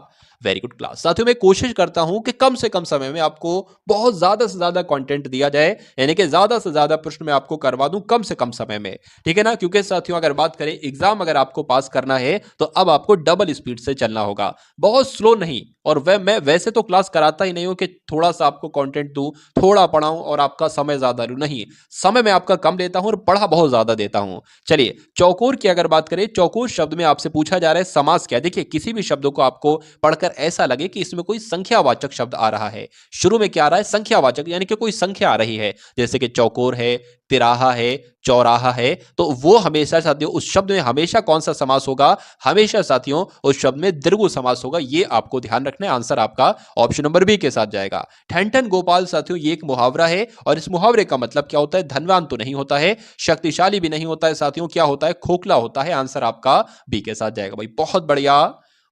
वेरी गुड क्लास। साथियों मैं कोशिश करता हूं कि कम से कम समय में आपको बहुत ज्यादा से ज्यादा कंटेंट दिया जाए, यानी कि ज्यादा से ज्यादा प्रश्न मैं आपको करवा दूं कम से कम समय में, ठीक है ना। क्योंकि साथियों अगर बात करें एग्जाम अगर आपको पास करना है तो अब आपको डबल स्पीड से चलना होगा, बहुत स्लो नहीं। और मैं वैसे तो क्लास कराता ही नहीं हूं कि थोड़ा सा आपको कंटेंट दूं, थोड़ा पढ़ाऊं और आपका समय ज्यादा लूं, नहीं, समय मैं आपका कम लेता हूं और पढ़ा बहुत ज्यादा देता हूं। चलिए, चौकोर की अगर बात करें, चौकोर शब्द में आपसे पूछा जा रहा है समास क्या। देखिए किसी भी शब्द को आपको पढ़कर ऐसा लगे कि इसमें कोई संख्यावाचक शब्द आ रहा है, शुरू में क्या आ रहा है, संख्यावाचक, यानी कि कोई संख्या आ रही है, जैसे कि चौकोर है, तिराहा है, चौराहा है, तो वो हमेशा साथियों उस शब्द में हमेशा कौन सा समास होगा, हमेशा साथियों उस शब्द में दीर्घु समास होगा। ये आपको ध्यान रखना है, आंसर आपका ऑप्शन नंबर बी के साथ जाएगा। ठन गोपाल साथियों ये एक मुहावरा है, और इस मुहावरे का मतलब क्या होता है, धनवान तो नहीं होता है, शक्तिशाली भी नहीं होता है साथियों, क्या होता है, खोखला होता है। आंसर आपका बी के साथ जाएगा। भाई बहुत बढ़िया,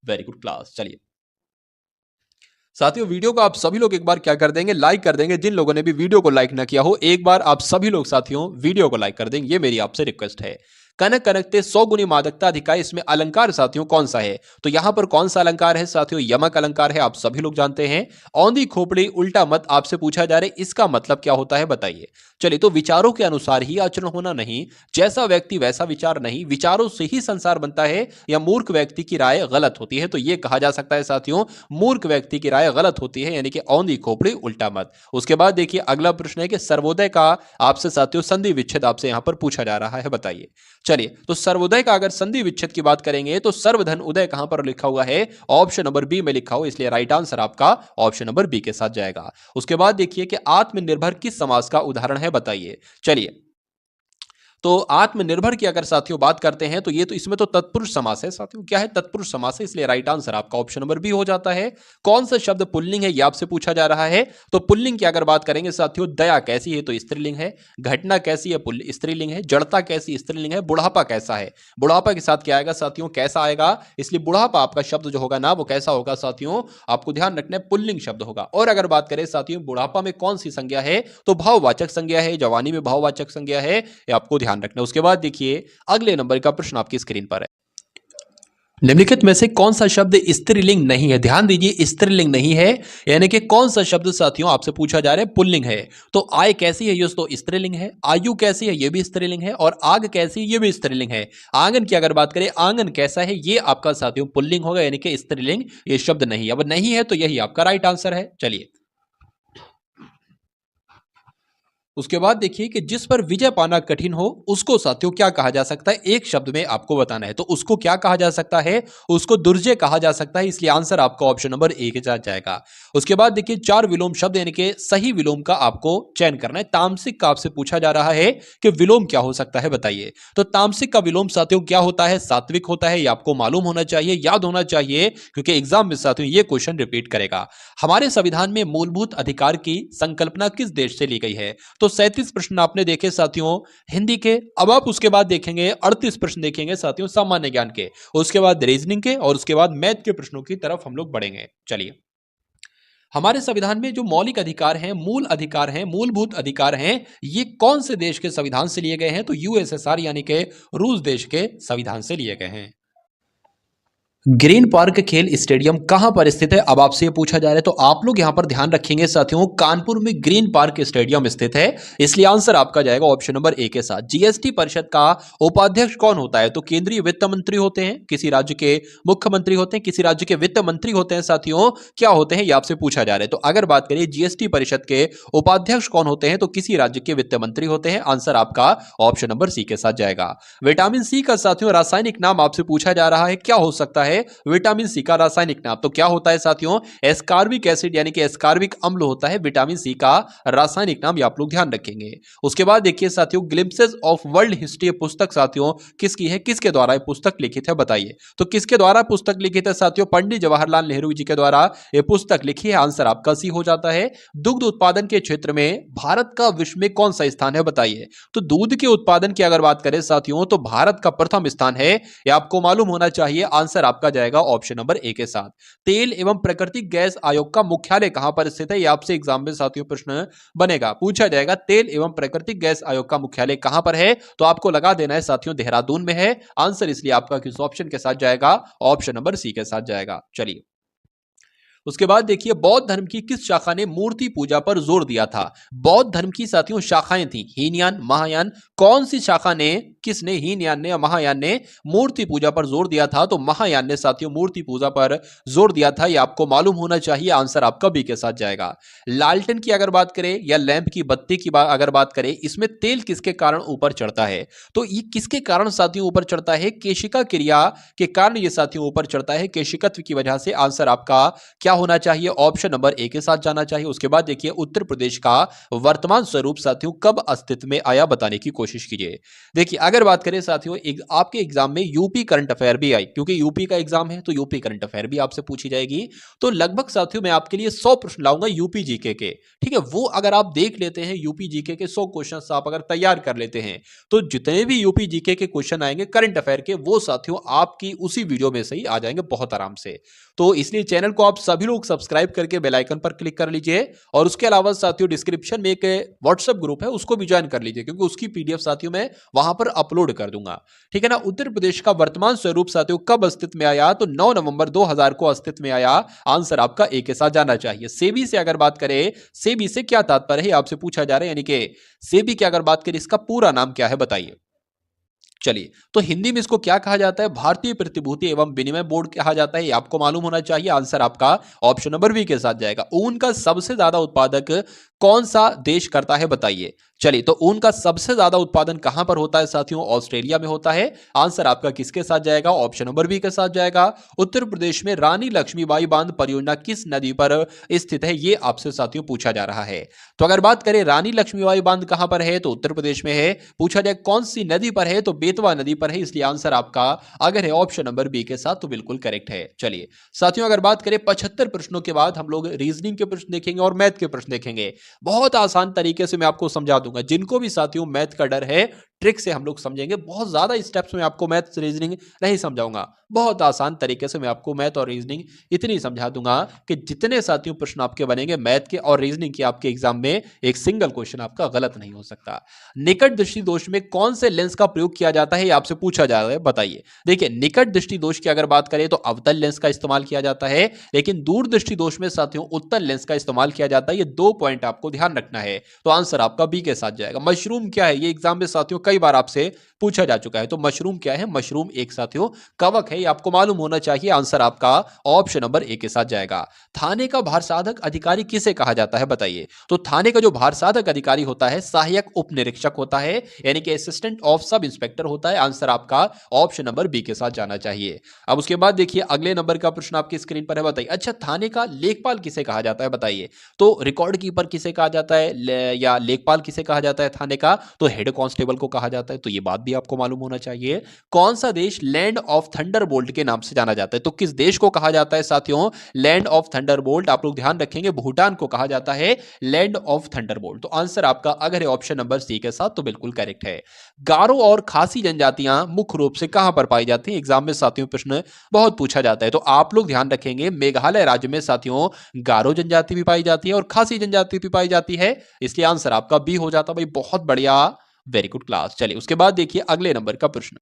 वेरी गुड क्लास। चलिए साथियों वीडियो को आप सभी लोग एक बार क्या कर देंगे, लाइक कर देंगे। जिन लोगों ने भी वीडियो को लाइक ना किया हो, एक बार आप सभी लोग साथियों वीडियो को लाइक कर देंगे, ये मेरी आपसे रिक्वेस्ट है। कनक कनकते 100 गुनी मादकता अधिकाय, इसमें अलंकार साथियों कौन सा है, तो यहां पर कौन सा अलंकार है साथियों, यमक अलंकार है, आप सभी लोग जानते हैं। औंधी खोपड़ी उल्टा मत आपसे पूछा जा रहा है, इसका मतलब क्या होता है बताइए। चलिए, तो विचारों के अनुसार ही आचरण होना नहीं, जैसा व्यक्ति वैसा विचार नहीं, विचारों से ही संसार बनता है, या मूर्ख व्यक्ति की राय गलत होती है, तो यह कहा जा सकता है साथियों मूर्ख व्यक्ति की राय गलत होती है, यानी कि औंधी खोपड़ी उल्टा मत। उसके बाद देखिए अगला प्रश्न है कि सर्वोदय का आपसे साथियों संधि विच्छेद आपसे यहां पर पूछा जा रहा है, बताइए। चलिए, तो सर्वोदय का अगर संधि विच्छेद की बात करेंगे तो सर्वधन उदय कहां पर लिखा हुआ है, ऑप्शन नंबर बी में लिखा हुआ, इसलिए राइट आंसर आपका ऑप्शन नंबर बी के साथ जाएगा। उसके बाद देखिए कि आत्मनिर्भर किस समास का उदाहरण है, बताइए। चलिए, तो आत्मनिर्भर की अगर साथियों बात करते हैं तो ये तो इसमें तो तत्पुरुष समास है साथियों, क्या है, तत्पुरुष समास है, इसलिए राइट आंसर आपका ऑप्शन नंबर बी हो जाता है। कौन सा शब्द पुल्लिंग है ये आपसे पूछा जा रहा है, तो पुल्लिंग की अगर बात करेंगे साथियों, दया कैसी है तो स्त्रीलिंग है, घटना कैसी है स्त्रीलिंग है, जड़ता कैसी स्त्रीलिंग है, बुढ़ापा कैसा है, बुढ़ापा के साथ क्या आएगा साथियों, कैसा आएगा, इसलिए बुढ़ापा आपका शब्द जो होगा ना वो कैसा होगा साथियों, आपको ध्यान रखना है पुल्लिंग शब्द होगा। और अगर बात करें साथियों बुढ़ापा में कौन सी संज्ञा है, तो भाववाचक संज्ञा है, जवानी में भाववाचक संज्ञा है, ये आपको ध्यान रखना है। उसके बाद देखिए अगले नंबर का प्रश्न आपकी स्क्रीन पर है, निम्नलिखित में से कौन सा शब्द स्त्रीलिंग नहीं है, ध्यान दीजिए स्त्रीलिंग नहीं है, यानी कि कौन सा शब्द साथियों आपसे पूछा जा रहा है पुल्लिंग है। तो आय कैसी है ये तो स्त्रीलिंग है, आयु कैसी है ये भी स्त्रीलिंग है, और आग कैसी है ये भी स्त्रीलिंग है। आंगन की अगर बात करें, आंगन कैसा है ये आपका साथियों पुल्लिंग होगा, यानी कि स्त्रीलिंग ये शब्द नहीं, अब नहीं है तो यही आपका राइट आंसर है। चलिए उसके बाद देखिए कि जिस पर विजय पाना कठिन हो उसको साथियों क्या कहा जा सकता है, एक शब्द में आपको बताना है। तो उसको क्या कहा जा सकता है, उसको दुर्जय कहा जा सकता है, इसलिए आंसर आपका ऑप्शन नंबर ए के साथ जाएगा। उसके बाद देखिए 4 विलोम शब्द यानी कि सही विलोम का आपको चयन करना है। तामसिक का आपसे पूछा जा रहा है कि विलोम क्या हो सकता है, बताइए। तो तामसिक का विलोम साथियों क्या होता है, सात्विक होता है। ये आपको मालूम होना चाहिए, याद होना चाहिए, क्योंकि एग्जाम में साथियों ये क्वेश्चन रिपीट करेगा। हमारे संविधान में मूलभूत अधिकार की संकल्पना किस देश से ली गई है? तो 37 प्रश्न आपने देखे साथियों हिंदी के। अब आप उसके बाद देखेंगे 38 प्रश्न देखेंगे साथियों सामान्य ज्ञान के, उसके बाद रीजनिंग के और उसके बाद मैथ के प्रश्नों की तरफ हम लोग बढ़ेंगे। चलिए, हमारे संविधान में जो मौलिक अधिकार हैं, मूल अधिकार हैं, मूलभूत अधिकार हैं, ये कौन से देश के संविधान से लिए गए हैं? तो यूएसएसआर यानी कि रूस देश के संविधान से लिए गए हैं। ग्रीन पार्क खेल स्टेडियम कहां पर स्थित है? अब आपसे पूछा जा रहा है, तो आप लोग यहां पर ध्यान रखेंगे साथियों, कानपुर में ग्रीन पार्क स्टेडियम स्थित है, इसलिए आंसर आपका जाएगा ऑप्शन नंबर ए के साथ। जीएसटी परिषद का उपाध्यक्ष कौन होता है? तो केंद्रीय वित्त मंत्री होते हैं, किसी राज्य के मुख्यमंत्री होते हैं, किसी राज्य के वित्त मंत्री होते हैं साथियों, क्या होते हैं ये आपसे पूछा जा रहा है। तो अगर बात करें जीएसटी परिषद के उपाध्यक्ष कौन होते हैं, तो किसी राज्य के वित्त मंत्री होते हैं, आंसर आपका ऑप्शन नंबर सी के साथ जाएगा। विटामिन सी का साथियों रासायनिक नाम आपसे पूछा जा रहा है, क्या हो सकता है विटामिन सी का रासायनिक नाम? तो क्या होता है साथियों, एस्कार्बिक एसिड यानी कि एस्कार्बिक अम्ल होता है विटामिन सी का रासायनिक नाम, ये आप लोग ध्यान रखेंगे। उसके बाद देखिए साथियों, ग्लिम्पसेस ऑफ वर्ल्ड हिस्ट्री पुस्तक साथियों किसकी है, किसके द्वारा ये पुस्तक लिखित है, बताइए। तो किसके द्वारा पुस्तक लिखित है साथियों? पंडित जवाहरलाल नेहरू जी के द्वारा ये पुस्तक लिखी है, आंसर आपका सी हो जाता है। दुग्ध उत्पादन के क्षेत्र में भारत का विश्व में कौन सा स्थान है, बताइए। तो दूध के उत्पादन की अगर बात करें साथियों, तो भारत का प्रथम स्थान है, ये आपको मालूम होना चाहिए, आंसर आपका जाएगा ऑप्शन नंबर ए के साथ। तेल एवं प्राकृतिक गैस आयोग का मुख्यालय कहां पर स्थित है? ये आपसे एग्जाम में साथियों प्रश्न बनेगा, पूछा जाएगा, तेल एवं प्राकृतिक गैस आयोग का मुख्यालय कहां पर है? तो आपको लगा देना है साथियों देहरादून में है, आंसर इसलिए आपका किस ऑप्शन के साथ जाएगा, ऑप्शन नंबर सी के साथ जाएगा। चलिए, उसके बाद देखिए बौद्ध धर्म की किस शाखा ने मूर्ति पूजा पर जोर दिया था? बौद्ध धर्म की साथियों शाखाएं थी, हीनयान, महायान, कौन सी शाखा ने, किसने, हीनयान ने या महायान ने मूर्ति पूजा पर जोर दिया था? तो महायान ने साथियों मूर्ति पूजा पर जोर दिया था, यह आपको मालूम होना चाहिए, आंसर आपका बी के साथ जाएगा। लालटेन की अगर बात करें या लैंप की बत्ती की अगर बात करें, इसमें तेल किसके कारण ऊपर चढ़ता है? तो ये किसके कारण साथियों ऊपर चढ़ता है? केशिका क्रिया के कारण ये साथियों ऊपर चढ़ता है, केशिकत्व की वजह से, आंसर आपका क्या होना चाहिए, ऑप्शन नंबर ए के साथ जाना चाहिए। उसके बाद देखिए उत्तर प्रदेश का वर्तमान स्वरूप साथियों कब अस्तित्व में आया, बताने की कोशिश कीजिए। देखिए अगर बात करें साथियों, आपके एग्जाम में यूपी करंट अफेयर भी आई, क्योंकि यूपी का एग्जाम है तो यूपी करंट अफेयर भी आपसे पूछी जाएगी। तो लगभग साथियों मैं आपके लिए 100 प्रश्न लाऊंगा यूपी जीके के, ठीक है। वो अगर आप देख लेते हैं यूपी जीके के 100 क्वेश्चन आप अगर तैयार कर लेते हैं, तो जितने भी यूपी जीके के क्वेश्चन आएंगे करंट अफेयर के, वो साथियों आपकी उसी वीडियो में से ही आ जाएंगे बहुत आराम से। तो इसलिए चैनल को आप सभी लोग सब्सक्राइब करके बेल आइकन पर क्लिक कर लीजिए, और उसके अलावा साथियों डिस्क्रिप्शन में एक व्हाट्सएप ग्रुप है, उसको भी ज्वाइन कर लीजिए, क्योंकि उसकी पीडीएफ साथियों मैं वहां पर अपलोड कर दूंगा, ठीक है ना। उत्तर प्रदेश का वर्तमान स्वरूप साथियों कब अस्तित्व में आया? तो 9 नवंबर 2000 को अस्तित्व में आया, आंसर आपका ए के साथ जाना चाहिए। सेबी से अगर बात करें, सेबी से क्या तात्पर्य है आपसे पूछा जा रहा है, यानी कि सेबी की अगर बात करें इसका पूरा नाम क्या है, बताइए। चलिए, तो हिंदी में इसको क्या कहा जाता है? भारतीय प्रतिभूति एवं विनिमय बोर्ड कहा जाता है, ये आपको मालूम होना चाहिए, आंसर आपका ऑप्शन नंबर बी के साथ जाएगा। ऊन का सबसे ज्यादा उत्पादक कौन सा देश करता है, बताइए। चलिए, तो ऊन का सबसे ज्यादा उत्पादन कहां पर होता है साथियों? ऑस्ट्रेलिया में होता है, आंसर आपका किसके साथ जाएगा, ऑप्शन नंबर बी के साथ जाएगा। उत्तर प्रदेश में रानी लक्ष्मीबाई बांध परियोजना किस नदी पर स्थित है, ये आपसे साथियों पूछा जा रहा है। तो अगर बात करें रानी लक्ष्मीबाई बांध कहां पर है, तो उत्तर प्रदेश में है। पूछा जाए कौन सी नदी पर है, तो बेतवा नदी पर है, इसलिए आंसर आपका अगर है ऑप्शन नंबर बी के साथ तो बिल्कुल करेक्ट है। चलिए साथियों, अगर बात करें 75 प्रश्नों के बाद हम लोग रीजनिंग के प्रश्न देखेंगे और मैथ के प्रश्न देखेंगे। बहुत आसान तरीके से मैं आपको समझा दूंगा, जिनको भी साथियों मैथ का डर है ट्रिक से हम लोग समझेंगे। बहुत ज्यादा स्टेप्स में आपको मैथ रीजनिंग नहीं समझाऊंगा, बहुत आसान तरीके से मैं आपको मैथ और रीजनिंग इतनी समझा दूंगा कि जितने साथियों प्रश्न आपके बनेंगे मैथ के और रीजनिंग के, आपके एग्जाम में एक सिंगल क्वेश्चन आपका गलत नहीं हो सकता। निकट दृष्टि दोष में कौन से लेंस का प्रयोग किया जाता है, आपसे पूछा जा रहा है, बताइए। देखिए निकट दृष्टि दोष की अगर बात करें तो अवतल लेंस का इस्तेमाल किया जाता है, लेकिन दूर दृष्टि दोष में साथियों उत्तल लेंस का इस्तेमाल किया जाता है। ये 2 पॉइंट आपको ध्यान रखना है, तो आंसर आपका बी के साथ जाएगा। मशरूम क्या है, ये एग्जाम में साथियों कई बार आपसे पूछा जा चुका है। तो मशरूम क्या है? मशरूम एक साथियों कवक है, है, ये आपको मालूम होना चाहिए। आंसर आपका ऑप्शन नंबर ए के साथ जाएगा। थाने का भार साधक अधिकारी किसे कहा जाता है बताइए। तो थाने का जो भार साधक अधिकारी होता है सहायक उप निरीक्षक होता है, यानी कि असिस्टेंट ऑफ सब इंस्पेक्टर होता है। आंसर आपका ऑप्शन नंबर बी के साथ जाना चाहिए। अब उसके बाद देखिए अगले नंबर का प्रश्न आपकी स्क्रीन पर है, बताइए। अच्छा, थाने का लेखपाल किसे कहा जाता है बताइए। तो रिकॉर्ड कीपर किसे कहा जाता है या लेखपाल किसे कहा जाता है थाने का? तो हेड कांस्टेबल को कहा जाता है। तो ये बात भी आपको मालूम होना चाहिए। कौन सा देश लैंड ऑफ थंडरबोल्ट के नाम से जाना जाता है? तो किस देश को कहा जाता है साथियों लैंड ऑफ थंडरबोल्ट? आप लोग ध्यान रखेंगे, भूटान को कहा जाता है लैंड ऑफ थंडरबोल्ट। तो आंसर आपका अगर है ऑप्शन नंबर सी के साथ तो बिल्कुल करेक्ट है। गारो और खासी जनजातियां मुख्य रूप से कहां पर पाई जाती हैं? एग्जाम में साथियों प्रश्न बहुत पूछा जाता है। तो आप लोग ध्यान रखेंगे, मेघालय राज्य में साथियों गारो जनजाति भी पाई जाती है और खासी जनजाति भी पाई जाती है, इसलिए आंसर आपका बी हो जाता। भाई बहुत बढ़िया, वेरी गुड क्लास। चलिए उसके बाद देखिए अगले नंबर का प्रश्न।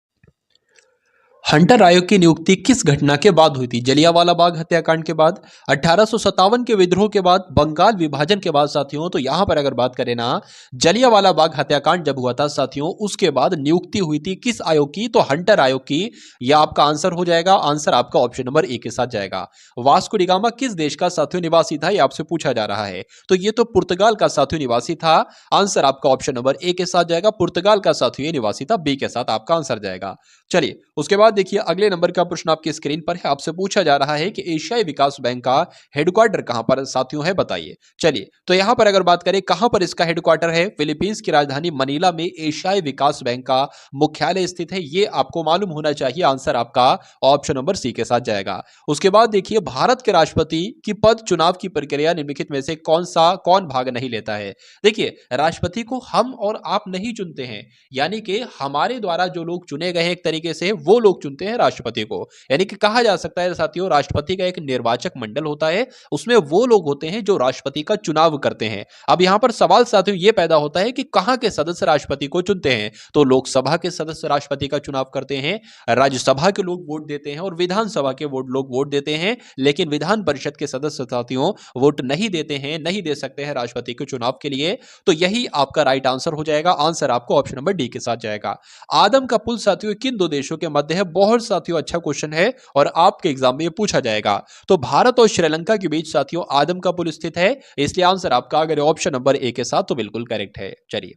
हंटर आयोग की नियुक्ति किस घटना के बाद हुई थी? जलियांवाला बाग हत्याकांड के बाद, 1857 के विद्रोह के बाद, बंगाल विभाजन के बाद साथियों। तो यहां पर अगर बात करें ना, जलियांवाला बाग हत्याकांड जब हुआ था साथियों, उसके बाद नियुक्ति हुई थी किस आयोग की? तो हंटर आयोग की। यह आपका आंसर हो जाएगा। आंसर आपका ऑप्शन नंबर ए के साथ जाएगा। वास्को डी गामा किस देश का साथियों निवासी था? यह आपसे पूछा जा रहा है। तो यह तो पुर्तगाल का साथियों निवासी था। आंसर आपका ऑप्शन नंबर ए के साथ जाएगा। पुर्तगाल का साथियों निवासी था। बी के साथ आपका आंसर जाएगा। चलिए उसके बाद देखिए अगले नंबर का प्रश्न आपकी स्क्रीन पर है। आपसे पूछा जा रहा है कि एशियाई विकास बैंक का हेडक्वार्टर कहां पर साथियों है बताइए। चलिए तो यहां पर अगर बात करें कहां पर इसका हेडक्वार्टर है, फिलीपींस की राजधानी मनीला में एशियाई विकास बैंक का मुख्यालय स्थित है। यह आपको मालूम होना चाहिए। आंसर आपका ऑप्शन नंबर सी के साथ जाएगा। उसके बाद देखिए भारत के राष्ट्रपति की पद चुनाव की प्रक्रिया निम्नलिखित में से कौन भाग नहीं लेता है? देखिए राष्ट्रपति को हम और आप नहीं चुनते हैं, यानी कि हमारे द्वारा जो लोग चुने गए हैं एक तरीके से वो लोग चुनते हैं राष्ट्रपति को। यानी कि कहा जा सकता है साथियों राष्ट्रपति का एक निर्वाचक मंडल होता है, उसमें वो लोग होते हैं जो राष्ट्रपति का चुनाव करते हैं। अब यहां पर सवाल साथियों ये पैदा होता है कि कहां के सदस्य राष्ट्रपति को चुनते हैं? तो लोकसभा के सदस्य राष्ट्रपति का चुनाव करते हैं, राज्यसभा के लोग वोट देते हैं और विधानसभा के लोग वोट देते हैं, लेकिन विधान परिषद के सदस्य साथियों वोट नहीं देते हैं, नहीं दे सकते हैं राष्ट्रपति के चुनाव के लिए। तो यही आपका राइट आंसर हो जाएगा। आंसर आपको ऑप्शन नंबर डी के साथ जाएगा। आदम का पुल साथियों किन दो देशों के मध्य है? बहुत साथियों अच्छा क्वेश्चन है और आपके एग्जाम में ये पूछा जाएगा। तो भारत और श्रीलंका के बीच साथियों आदम का पुल स्थित है, इसलिए आंसर आपका अगर ऑप्शन नंबर ए के साथ तो बिल्कुल करेक्ट है। चलिए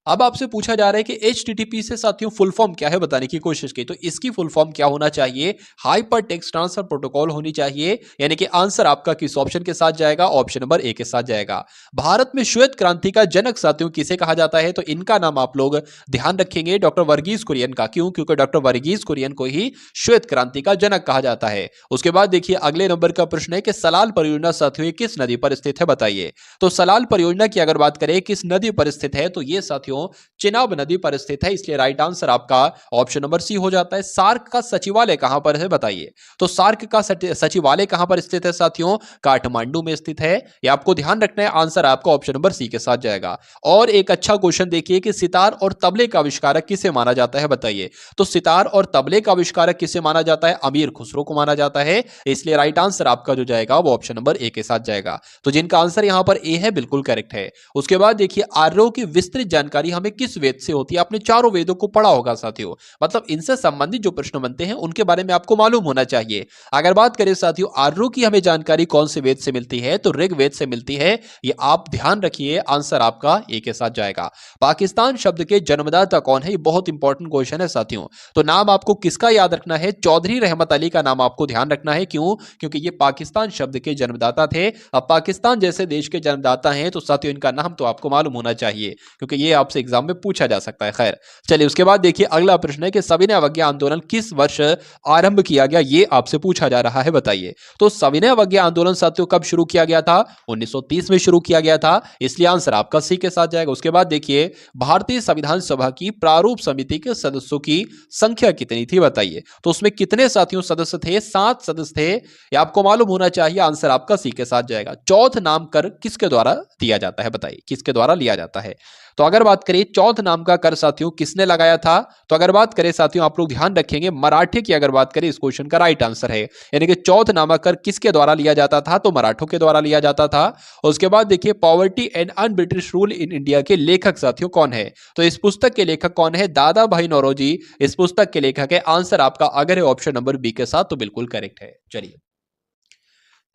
अब आपसे पूछा जा रहा है कि HTTP से साथियों फुल फॉर्म क्या है बताने की कोशिश की। तो इसकी फुल फॉर्म क्या होना चाहिए? हाइपर टेक्स्ट ट्रांसफर प्रोटोकॉल होनी चाहिए, यानी कि आंसर आपका किस ऑप्शन के साथ जाएगा? ऑप्शन नंबर ए के साथ जाएगा। भारत में श्वेत क्रांति का जनक साथियों किसे कहा जाता है? तो इनका नाम आप लोग ध्यान रखेंगे डॉक्टर वर्गीज कुरियन का। क्यों? क्योंकि डॉक्टर वर्गीज कुरियन को ही श्वेत क्रांति का जनक कहा जाता है। उसके बाद देखिए अगले नंबर का प्रश्न है कि सलाल परियोजना साथियों किस नदी पर स्थित है बताइए। तो सलाल परियोजना की अगर बात करें किस नदी पर स्थित है, तो यह साथियों चिनाब नदी पर स्थित है, इसलिए राइट आंसर आपका ऑप्शन नंबर सी हो जाता है। सार्क का सचिवालय कहां पर है बताइए। तो सार्क का सचिवालय कहां पर स्थित है साथियों? काठमांडू में स्थित है। ये आपको ध्यान रखना है। आंसर आपका ऑप्शन नंबर सी के साथ जाएगा। और एक अच्छा क्वेश्चन देखिए कि सितार और तबले का आविष्कारक किसे माना जाता है बताइए। तो सितार और तबले का आविष्कारक किसे माना जाता है? अमीर खुसरो को माना जाता है, इसलिए राइट आंसर आपका जो जाएगा वो ऑप्शन नंबर ए के साथ जाएगा। तो जिनका आंसर यहां पर ए है बिल्कुल करेक्ट है। उसके बाद देखिए आर्यों की विस्तृत जानकारी हमें किस वेद से होती है? आपने चारों वेदों को पढ़ा होगा साथियों, मतलब इनसे संबंधित जो प्रश्न बनते हैं उनके बारे में आपको मालूम होना चाहिए। अगर बात करें साथियों आर्यों की हमें जानकारी कौन से वेद से मिलती है, तो ऋग्वेद से मिलती है। ये आप ध्यान रखिए। आंसर आपका ए के साथ जाएगा। पाकिस्तान शब्द के जन्मदाता कौन है? ये बहुत इंपॉर्टेंट क्वेश्चन है साथियों। तो नाम आपको किसका याद रखना है? चौधरी रहमत अली का नाम आपको ध्यान रखना है। क्यों? क्योंकि ये पाकिस्तान शब्द के जन्मदाता थे। अब पाकिस्तान जैसे देश के जन्मदाता हैं तो साथियों इनका नाम तो आपको मालूम होना चाहिए, क्योंकि ये आपसे एग्जाम में पूछा जा सकता है। खैर चलिए उसके बाद देखिए अगला प्रश्न है कि सविनय अवज्ञा आंदोलन किस वर्ष आरंभ किया गया? ये आपसे पूछा जा रहा है बताइए। तो सविनय अवज्ञा आंदोलन साथियों कब शुरू किया गया था? 1930 में शुरू किया गया था, इसलिए आंसर आपका सी के साथ जाएगा। उसके बाद देखिए भारतीय संविधान सभा की प्रारूप समिति के सदस्यों की संख्या कितनी थी बताइए। तो उसमें कितने साथियों सदस्य थे? 7 सदस्य थे, ये आपको मालूम होना चाहिए। आंसर आपका सी के साथ जाएगा। चौथ नाम कर किसके द्वारा दिया जाता है बताइए, किसके द्वारा लिया जाता है? तो अगर बात बात करें चौथ नाम का कर साथियों किसने लगाया था, तो अगर बात करें साथियों आप लोग ध्यान रखेंगे मराठे की अगर बात करें इस क्वेश्चन का राइट आंसर है, यानी कि चौथ नामक कर किसके द्वारा लिया जाता था, तो मराठों के द्वारा लिया जाता था। उसके बाद देखिए poverty and un British rule in India के लेखक साथियों कौन है, तो इस पुस्तक के लेखक कौन है, दादा भाई नौरोजी इस पुस्तक के लेखक है। आंसर आपका अगर है ऑप्शन नंबर बी के साथ तो बिल्कुल करेक्ट है। चलिए,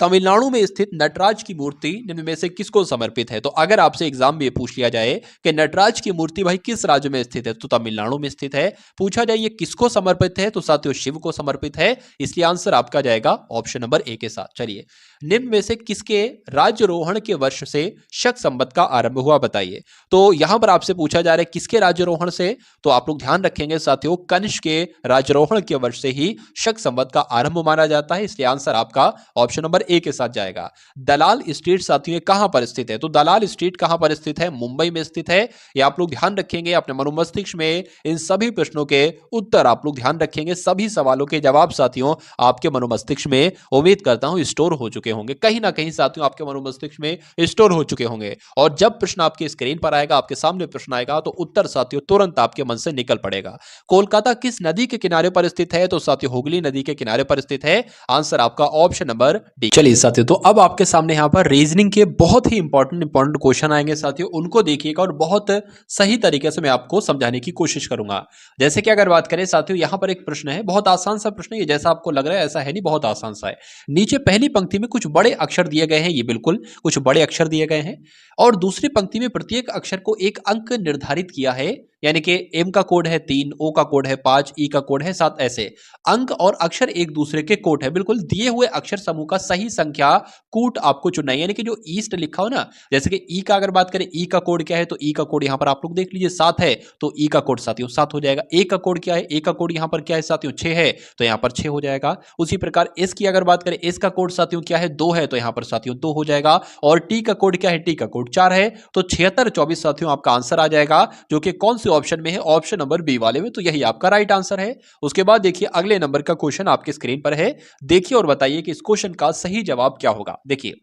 तमिलनाडु में स्थित नटराज की मूर्ति निम्न में से किसको समर्पित है, तो अगर आपसे एग्जाम में पूछ लिया जाए कि नटराज की मूर्ति भाई किस राज्य में स्थित है, तो तमिलनाडु में स्थित है। पूछा जाए ये किसको समर्पित है, तो साथियों शिव को समर्पित है, इसलिए आंसर आपका जाएगा ऑप्शन नंबर ए के साथ। चलिए, निम्न में से किसके राज्यारोहण के वर्ष से शक संवत का आरंभ हुआ बताइए, तो यहां पर आपसे पूछा जा रहा है किसके राज्यारोहण से, तो आप लोग ध्यान रखेंगे साथियों कनिष्क के राज्यारोहण के वर्ष से ही शक संवत का आरंभ माना जाता है, इसलिए आंसर आपका ऑप्शन नंबर ए के साथ जाएगा। दलाल स्ट्रीट साथियों कहां पर स्थित है, तो दलाल स्ट्रीट कहां पर स्थित है, मुंबई में स्थित है। ये आप लोग ध्यान रखेंगे अपने मनोमस्तिष्क में इन सभी प्रश्नों के उत्तर आप लोग ध्यान रखेंगे, सभी सवालों के जवाब साथियों आपके मनोमस्तिष्क में उम्मीद करता हूं स्टोर हो चुके होंगे, कहीं ना कहीं साथियों आपके मनोमस्तिष्क में स्टोर हो चुके होंगे। और जब प्रश्न आपके स्क्रीन पर आएगा, आपके सामने प्रश्न आएगा, तो उत्तर साथियों तुरंत आपके मन से निकल पड़ेगा। कोलकाता किस नदी के किनारे पर स्थित है, तो साथियों हुगली नदी के किनारे पर स्थित है, आंसर आपका ऑप्शन नंबर डी। चलिए साथियों, तो अब आपके सामने यहां पर रीजनिंग के बहुत ही इंपॉर्टेंट क्वेश्चन आएंगे साथियों, उनको देखिएगा और बहुत सही तरीके से मैं आपको समझाने की कोशिश करूंगा। जैसे कि अगर बात करें साथियों, यहां पर एक प्रश्न है, बहुत आसान सा प्रश्न है, जैसा आपको लग रहा है ऐसा है नहीं, बहुत आसान सा है। नीचे पहली पंक्ति में कुछ बड़े अक्षर दिए गए हैं, ये बिल्कुल कुछ बड़े अक्षर दिए गए हैं, और दूसरी पंक्ति में प्रत्येक अक्षर को एक अंक निर्धारित किया है, यानी कि एम का कोड है 3, ओ का कोड है 5, ई का कोड है 7, ऐसे अंक और अक्षर एक दूसरे के कोट है। बिल्कुल दिए हुए अक्षर समूह का सही संख्या कूट आपको चुनना है, यानी कि जो ईस्ट लिखा हो ना, जैसे कि ई का अगर बात करें, ई का कोड क्या है, तो ई का कोड यहां पर आप लोग देख लीजिए 7 है, तो ई का कोड साथियों 7 हो जाएगा। ए का कोड क्या है, ए का कोड यहां पर क्या है साथियों 6 है, तो यहां पर 6 हो जाएगा। उसी प्रकार एस की अगर बात करें, एस का कोड साथियों क्या है 2 है, तो यहां पर साथियों 2 हो जाएगा। और टी का कोड क्या है, टी का कोड 4 है, तो 76 24 साथियों आपका आंसर आ जाएगा, जो कि कौन से ऑप्शन में है, ऑप्शन नंबर बी वाले में, तो यही आपका राइट आंसर है। उसके बाद देखिए अगले नंबर का क्वेश्चन आपके स्क्रीन पर है, देखिए और बताइए कि इस क्वेश्चन का सही जवाब क्या होगा। देखिए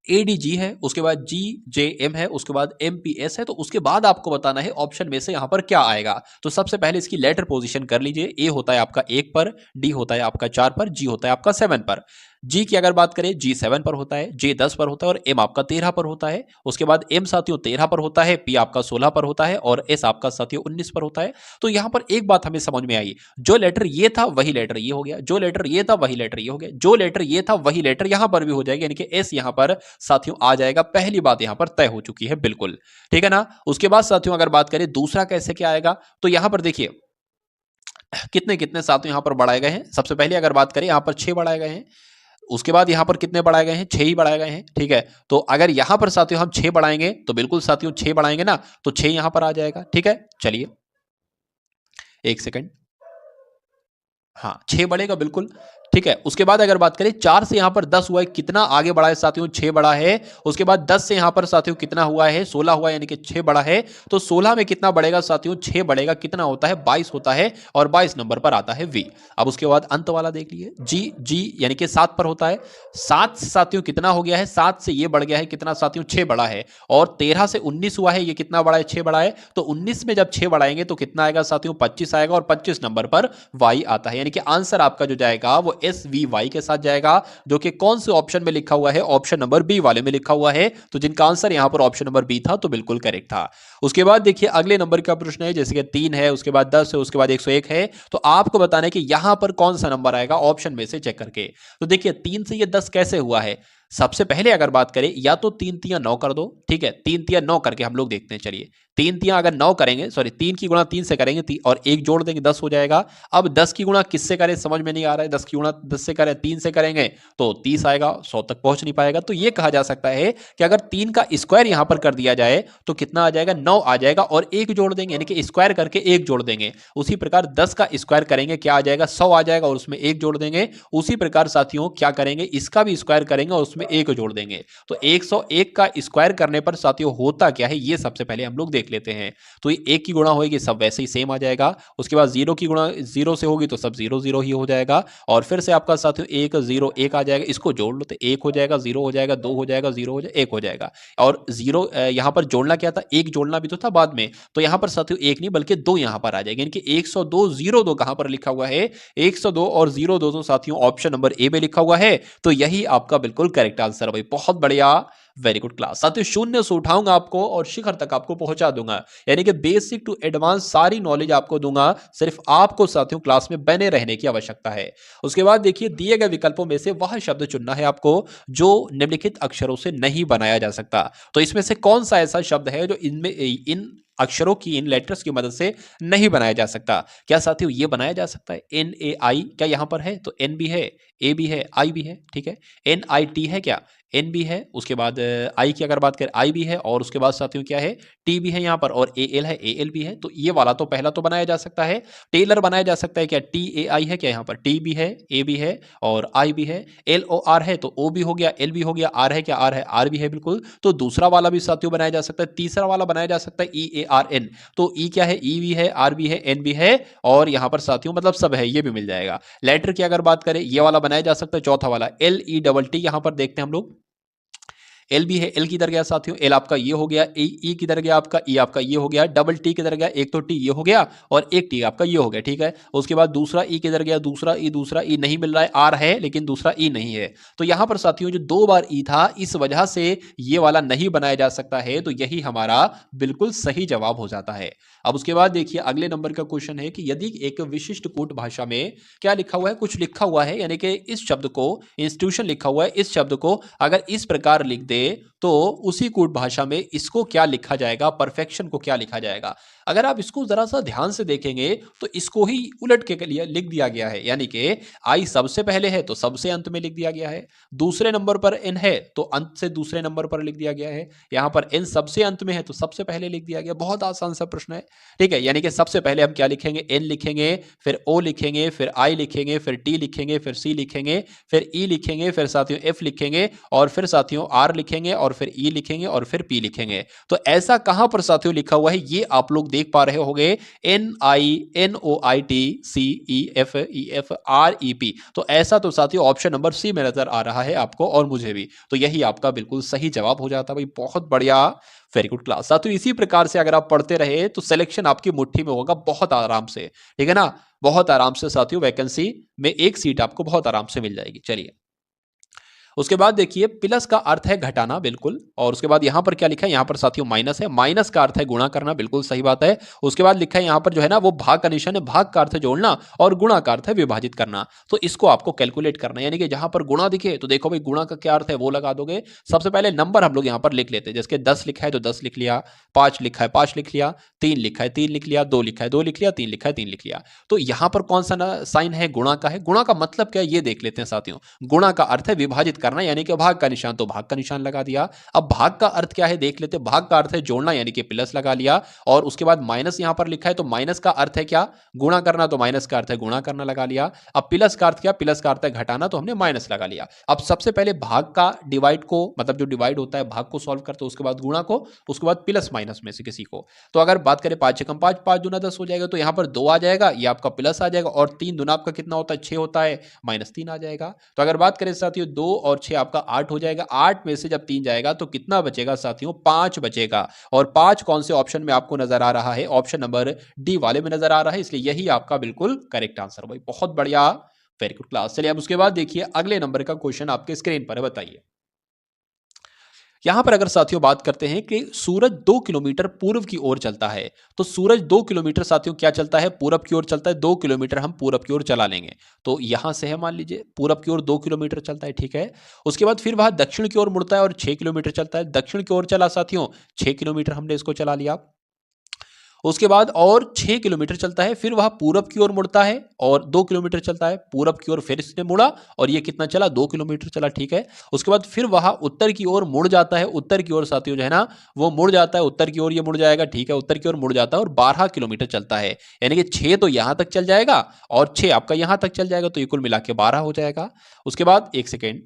एडीजी है, उसके बाद जी जे एम है, उसके बाद एमपीएस है, तो उसके बाद आपको बताना है ऑप्शन में से यहां पर क्या आएगा। तो सबसे पहले इसकी लेटर पोजीशन कर लीजिए, ए होता है आपका 1 पर, डी होता है आपका 4 पर, जी होता है आपका 7 पर। जी की अगर बात करें, जी 7 पर होता है, जे 10 पर होता है और एम आपका 13 पर होता है। उसके बाद एम साथियों 13 पर होता है, पी आपका 16 पर होता है और एस आपका साथियों 19 पर होता है। तो यहां पर एक बात हमें समझ में आई, जो लेटर ये था वही लेटर ये हो गया, जो लेटर ये था वही लेटर ये हो गया, जो लेटर ये था वही लेटर यहां पर भी हो जाएगा, यानी कि एस यहां पर साथियों आ जाएगा। पहली बात यहां पर तय हो चुकी है, बिल्कुल ठीक है ना। उसके बाद साथियों अगर बात करें दूसरा कैसे क्या आएगा, तो यहां पर देखिए कितने कितने साथियों यहां पर बढ़ाए गए हैं। सबसे पहले अगर बात करें यहां पर 6 बढ़ाए गए हैं, उसके बाद यहां पर कितने बढ़ाए गए हैं, 6 ही बढ़ाए गए हैं, ठीक है। तो अगर यहां पर साथियों हम 6 बढ़ाएंगे तो बिल्कुल साथियों 6 बढ़ाएंगे ना, तो 6 यहां पर आ जाएगा, ठीक है। चलिए एक सेकंड, हाँ 6 बढ़ेगा बिल्कुल, ठीक है। उसके बाद अगर बात करें 4 से यहां पर 10 हुआ है, कितना आगे बढ़ा है साथियों, 6 बढ़ा है। उसके बाद 10 से यहां पर साथियों कितना हुआ है, 16 हुआ है, यानी कि 6 बढ़ा है। तो 16 में कितना बढ़ेगा साथियों, 6 बढ़ेगा, कितना होता है 22 होता है, और 22 नंबर पर आता है वी। अब उसके बाद अंत वाला देख लीजिए, जी जी यानी कि 7 पर होता है। 7 से साथियों कितना हो गया है, 7 से ये बढ़ गया है कितना साथियों 6 बढ़ा है, और 13 से 19 हुआ है, ये कितना बढ़ा है 6 बढ़ा है। तो 19 में जब 6 बढ़ाएंगे तो कितना आएगा साथियों 25 आएगा, और 25 नंबर पर वाई आता है, यानी कि आंसर आपका जो जाएगा वो एस वी वाई के साथ जाएगा, जो कि कौन से ऑप्शन में लिखा हुआ है, ऑप्शन नंबर बी वाले में लिखा हुआ है। तो जिनका आंसर यहां पर ऑप्शन नंबर बी था तो बिल्कुल करेक्ट था। उसके बाद देखिए अगले नंबर का प्रश्न है, जैसे कि 3 है, उसके बाद 10 है, उसके बाद 101 है। तो आपको बताना है कि यहां पर कौन सा नंबर आएगा ऑप्शन में से चेक करके। तो देखिए 3 से ये 10 कैसे हुआ है, सबसे पहले अगर बात करें या तो 3 तिया 9 कर दो, ठीक है, 3 तिया 9 करके हम लोग देखते हैं। चलिए 3 तिया अगर 9 करेंगे, सॉरी 3 की गुणा 3 से करेंगे और 1 जोड़ देंगे 10 हो जाएगा। अब 10 की गुणा किससे करें समझ में नहीं आ रहा है, 10 की गुणा 10 से करें, 3 से करेंगे तो 30 आएगा, 100 तक पहुंच नहीं पाएगा। तो ये कहा जा सकता है कि अगर 3 का स्क्वायर यहां पर कर दिया जाए तो कितना आ जाएगा 9 आ जाएगा, और 1 जोड़ देंगे, यानी कि स्क्वायर करके 1 जोड़ देंगे। उसी प्रकार 10 का स्क्वायर करेंगे क्या आ जाएगा 100 आ जाएगा, और उसमें 1 जोड़ देंगे। उसी प्रकार साथियों क्या करेंगे, इसका भी स्क्वायर करेंगे और उसमें 1 जोड़ देंगे। तो 101 का स्क्वायर करने पर साथियों होता क्या है, ये सबसे पहले हम लोग देख देख लेते हैं। तो ये 1 की गुणा होगी सब वैसे ही सेम आ जाएगा। उसके बाद 0 की गुणा 0 से होगी तो सब 0 0 ही हो जाएगा। और फिर से आपका साथियों 1 0 1 आ जाएगा, इसको जोड़ लो तो 1 हो जाएगा, 0 हो जाएगा, 2 हो जाएगा, 0 हो जाएगा, 1 हो जाएगा। और 0 यहाँ पर जोड़ना क्या था, 1 जोड़ना भी तो था बाद में, तो यहाँ पर साथियों 1 नहीं बल्कि 2 यहाँ पर आ जाएगा, यानी कि 102 02 कहाँ पर लिखा हुआ है, 102 और 02 तो साथियों ऑप्शन नंबर ए में लिखा हुआ है। तो यही आपका बिल्कुल करेक्ट आंसर है भाई, बहुत बढ़िया, वेरी गुड क्लास। साथियों शून्य से उठाऊंगा आपको और शिखर तक आपको पहुंचा दूंगा, यानी कि बेसिक टू एडवांस सारी नॉलेज आपको दूंगा, सिर्फ आपको साथियों क्लास में बने रहने की आवश्यकता है। उसके बाद देखिए दिए गए विकल्पों में से वह शब्द चुनना है आपको जो निम्नलिखित अक्षरों से नहीं बनाया जा सकता। तो इसमें से कौन सा ऐसा शब्द है जो इनमें इन अक्षरों की, इन लेटर्स की मदद से नहीं बनाया जा सकता? क्या साथियों ये बनाया जा सकता है NAI? क्या यहां पर है? तो N भी है, A भी है, I भी है, ठीक है। NIT है क्या? N भी है, उसके बाद I की अगर बात करें I भी है, और उसके बाद साथियों क्या है, T भी है यहाँ पर, और AL है, AL भी है। तो ये वाला तो पहला तो बनाया जा सकता है। टेलर बनाया जा सकता है क्या? TAI है क्या? यहाँ पर T भी है, A भी है और I भी है। LOR है तो O भी हो गया, L भी हो गया, R है क्या? R है, R भी है बिल्कुल। तो दूसरा वाला भी साथियों बनाया जा सकता है। तीसरा वाला बनाया जा सकता है EARN। तो E क्या है? E भी है, R भी है, N भी है, और यहाँ पर साथियों मतलब सब है, ये भी मिल जाएगा। लेटर की अगर बात करें, ये वाला बनाया जा सकता है। चौथा वाला LETT, यहाँ पर देखते हैं हम लोग, एल भी है, एल किधर गया साथियों? एल आपका ये हो गया, ई किधर गया आपका? ई आपका ये हो गया, डबल टी किधर गया? एक तो टी ये हो गया और एक टी आपका ये हो गया, ठीक है। उसके बाद दूसरा ई किधर गया? दूसरा ई नहीं मिल रहा है, आर है लेकिन दूसरा ई नहीं है। तो यहां पर साथियों जो 2 बार ई था, इस वजह से ये वाला नहीं बनाया जा सकता है। तो यही हमारा बिल्कुल सही जवाब हो जाता है। अब उसके बाद देखिए अगले नंबर का क्वेश्चन है कि यदि एक विशिष्ट कूट भाषा में क्या लिखा हुआ है, कुछ लिखा हुआ है, यानी कि इस शब्द को, इंस्टीट्यूशन लिखा हुआ है, इस शब्द को अगर इस प्रकार लिख दे तो उसी कूट भाषा में इसको क्या लिखा जाएगा, परफेक्शन को क्या लिखा जाएगा? अगर आप इसको जरा सा ध्यान से देखेंगे तो इसको ही उलट के लिए लिख दिया गया है, यानी कि आई सबसे पहले है तो सबसे अंत में लिख दिया गया है, दूसरे नंबर पर एन है तो अंत से दूसरे नंबर पर लिख दिया गया है, यहां पर एन सबसे अंत में है तो सबसे पहले लिख दिया गया। बहुत आसान सा प्रश्न है, ठीक है। यानी कि सबसे पहले हम क्या लिखेंगे? एन लिखेंगे, फिर ओ लिखेंगे, फिर आई लिखेंगे, फिर टी लिखेंगे, फिर सी लिखेंगे, फिर ई लिखेंगे, फिर साथियों एफ लिखेंगे, और फिर साथियों आर लिखेंगे, और फिर ई लिखेंगे, और फिर पी लिखेंगे। तो ऐसा कहां पर साथियों लिखा हुआ है ये आप लोग देख पा रहे होंगे, NINOITCEFEFREP। तो ऐसा तो साथियों ऑप्शन नंबर सी में नजर आ रहा है आपको और मुझे भी। तो यही आपका बिल्कुल सही जवाब हो जाता है भाई, बहुत बढ़िया, वेरी गुड क्लास। साथियों इसी प्रकार से अगर आप पढ़ते रहे तो सिलेक्शन आपकी मुट्ठी में होगा बहुत आराम से, ठीक है ना। बहुत आराम से साथियों वैकेंसी में एक सीट आपको बहुत आराम से मिल जाएगी। चलिए उसके बाद देखिए प्लस का अर्थ है घटाना, बिल्कुल। और उसके बाद यहां पर क्या लिखा है? यहां पर साथियों माइनस है, माइनस का अर्थ है गुणा करना, बिल्कुल सही बात है। उसके बाद लिखा है यहां पर जो है ना वो भाग का निशान है, भाग का अर्थ है जोड़ना, और गुणा का अर्थ है विभाजित करना। तो इसको आपको कैलकुलेट करना है, यानी कि जहां पर गुणा दिखे तो देखो भाई गुणा का क्या अर्थ है वो लगा दोगे। सबसे पहले नंबर हम लोग यहां पर लिख लेते हैं, जैसे 10 लिखा है तो 10 लिख लिया, 5 लिखा है 5 लिख लिया, 3 लिखा है 3 लिख लिया, 2 लिखा है 2 लिख लिया, 3 लिखा है 3 लिख लिया। तो यहां पर कौन सा साइन है? गुणा का है। गुणा का मतलब क्या है ये देख लेते हैं साथियों। गुणा का अर्थ है विभाजित करना, यानी कि भाग का निशान, तो भाग का निशान लगा दिया। अब भाग का अर्थ क्या है देख लेते हैं। भाग का अर्थ है जोड़ना, यानी कि प्लस लगा लिया, और उसके बाद माइनस यहां पर लिखा है तो माइनस का अर्थ है क्या? गुणा करना, तो माइनस का अर्थ है गुणा करना लगा लिया। अब प्लस का अर्थ क्या? प्लस का अर्थ है घटाना, तो हमने माइनस लगा लिया। अब सबसे पहले भाग का डिवाइड को, मतलब जो डिवाइड होता है भाग को सॉल्व करते, उसके बाद गुणा को, उसके बाद प्लस माइनस में से किसी को। तो अगर बात करें 5 एकम 5, 5 दूना 10 हो जाएगा, तो यहां पर 2 आ जाएगा, ये आपका प्लस आ जाएगा, और 3 दूना आपका कितना होता है? 6 होता है, माइनस 3 आ जाएगा। तो अगर बात करें साथियों 2 और 6 आपका 8 हो जाएगा, 8 में से जब 3 जाएगा तो कितना बचेगा साथियों? 5 बचेगा। और 5 कौन से ऑप्शन में आपको नजर आ रहा है? ऑप्शन नंबर डी वाले में नजर आ रहा है, इसलिए यही आपका बिल्कुल करेक्ट आंसर। भाई बहुत बढ़िया, वेरी गुड क्लास। चलिए अब उसके बाद देखिए अगले नंबर का क्वेश्चन आपके स्क्रीन पर है, बताइए। यहां पर अगर साथियों बात करते हैं कि सूरज 2 किलोमीटर पूर्व की ओर चलता है, तो सूरज 2 किलोमीटर साथियों क्या चलता है? पूरब की ओर चलता है। 2 किलोमीटर हम पूरब की ओर चला लेंगे, तो यहां से है, मान लीजिए पूरब की ओर 2 किलोमीटर चलता है, ठीक है। उसके बाद फिर वह दक्षिण की ओर मुड़ता है और 6 किलोमीटर चलता है। दक्षिण की ओर चला साथियों, 6 किलोमीटर हमने इसको चला लिया। उसके बाद और 6 किलोमीटर चलता है, फिर वह पूरब की ओर मुड़ता है और 2 किलोमीटर चलता है। पूरब की ओर फिर इसने मुड़ा और ये कितना चला? 2 किलोमीटर चला, ठीक है। उसके बाद फिर वह उत्तर की ओर मुड़ जाता है। उत्तर की ओर साथियों जो है ना वो मुड़ जाता है, उत्तर की ओर ये मुड़ जाएगा, ठीक है। उत्तर की ओर मुड़ जाता है और 12 किलोमीटर चलता है, यानी कि 6 तो यहां तक चल जाएगा और 6 आपका यहां तक चल जाएगा, तो ये कुल मिला के 12 हो जाएगा। उसके बाद एक सेकेंड,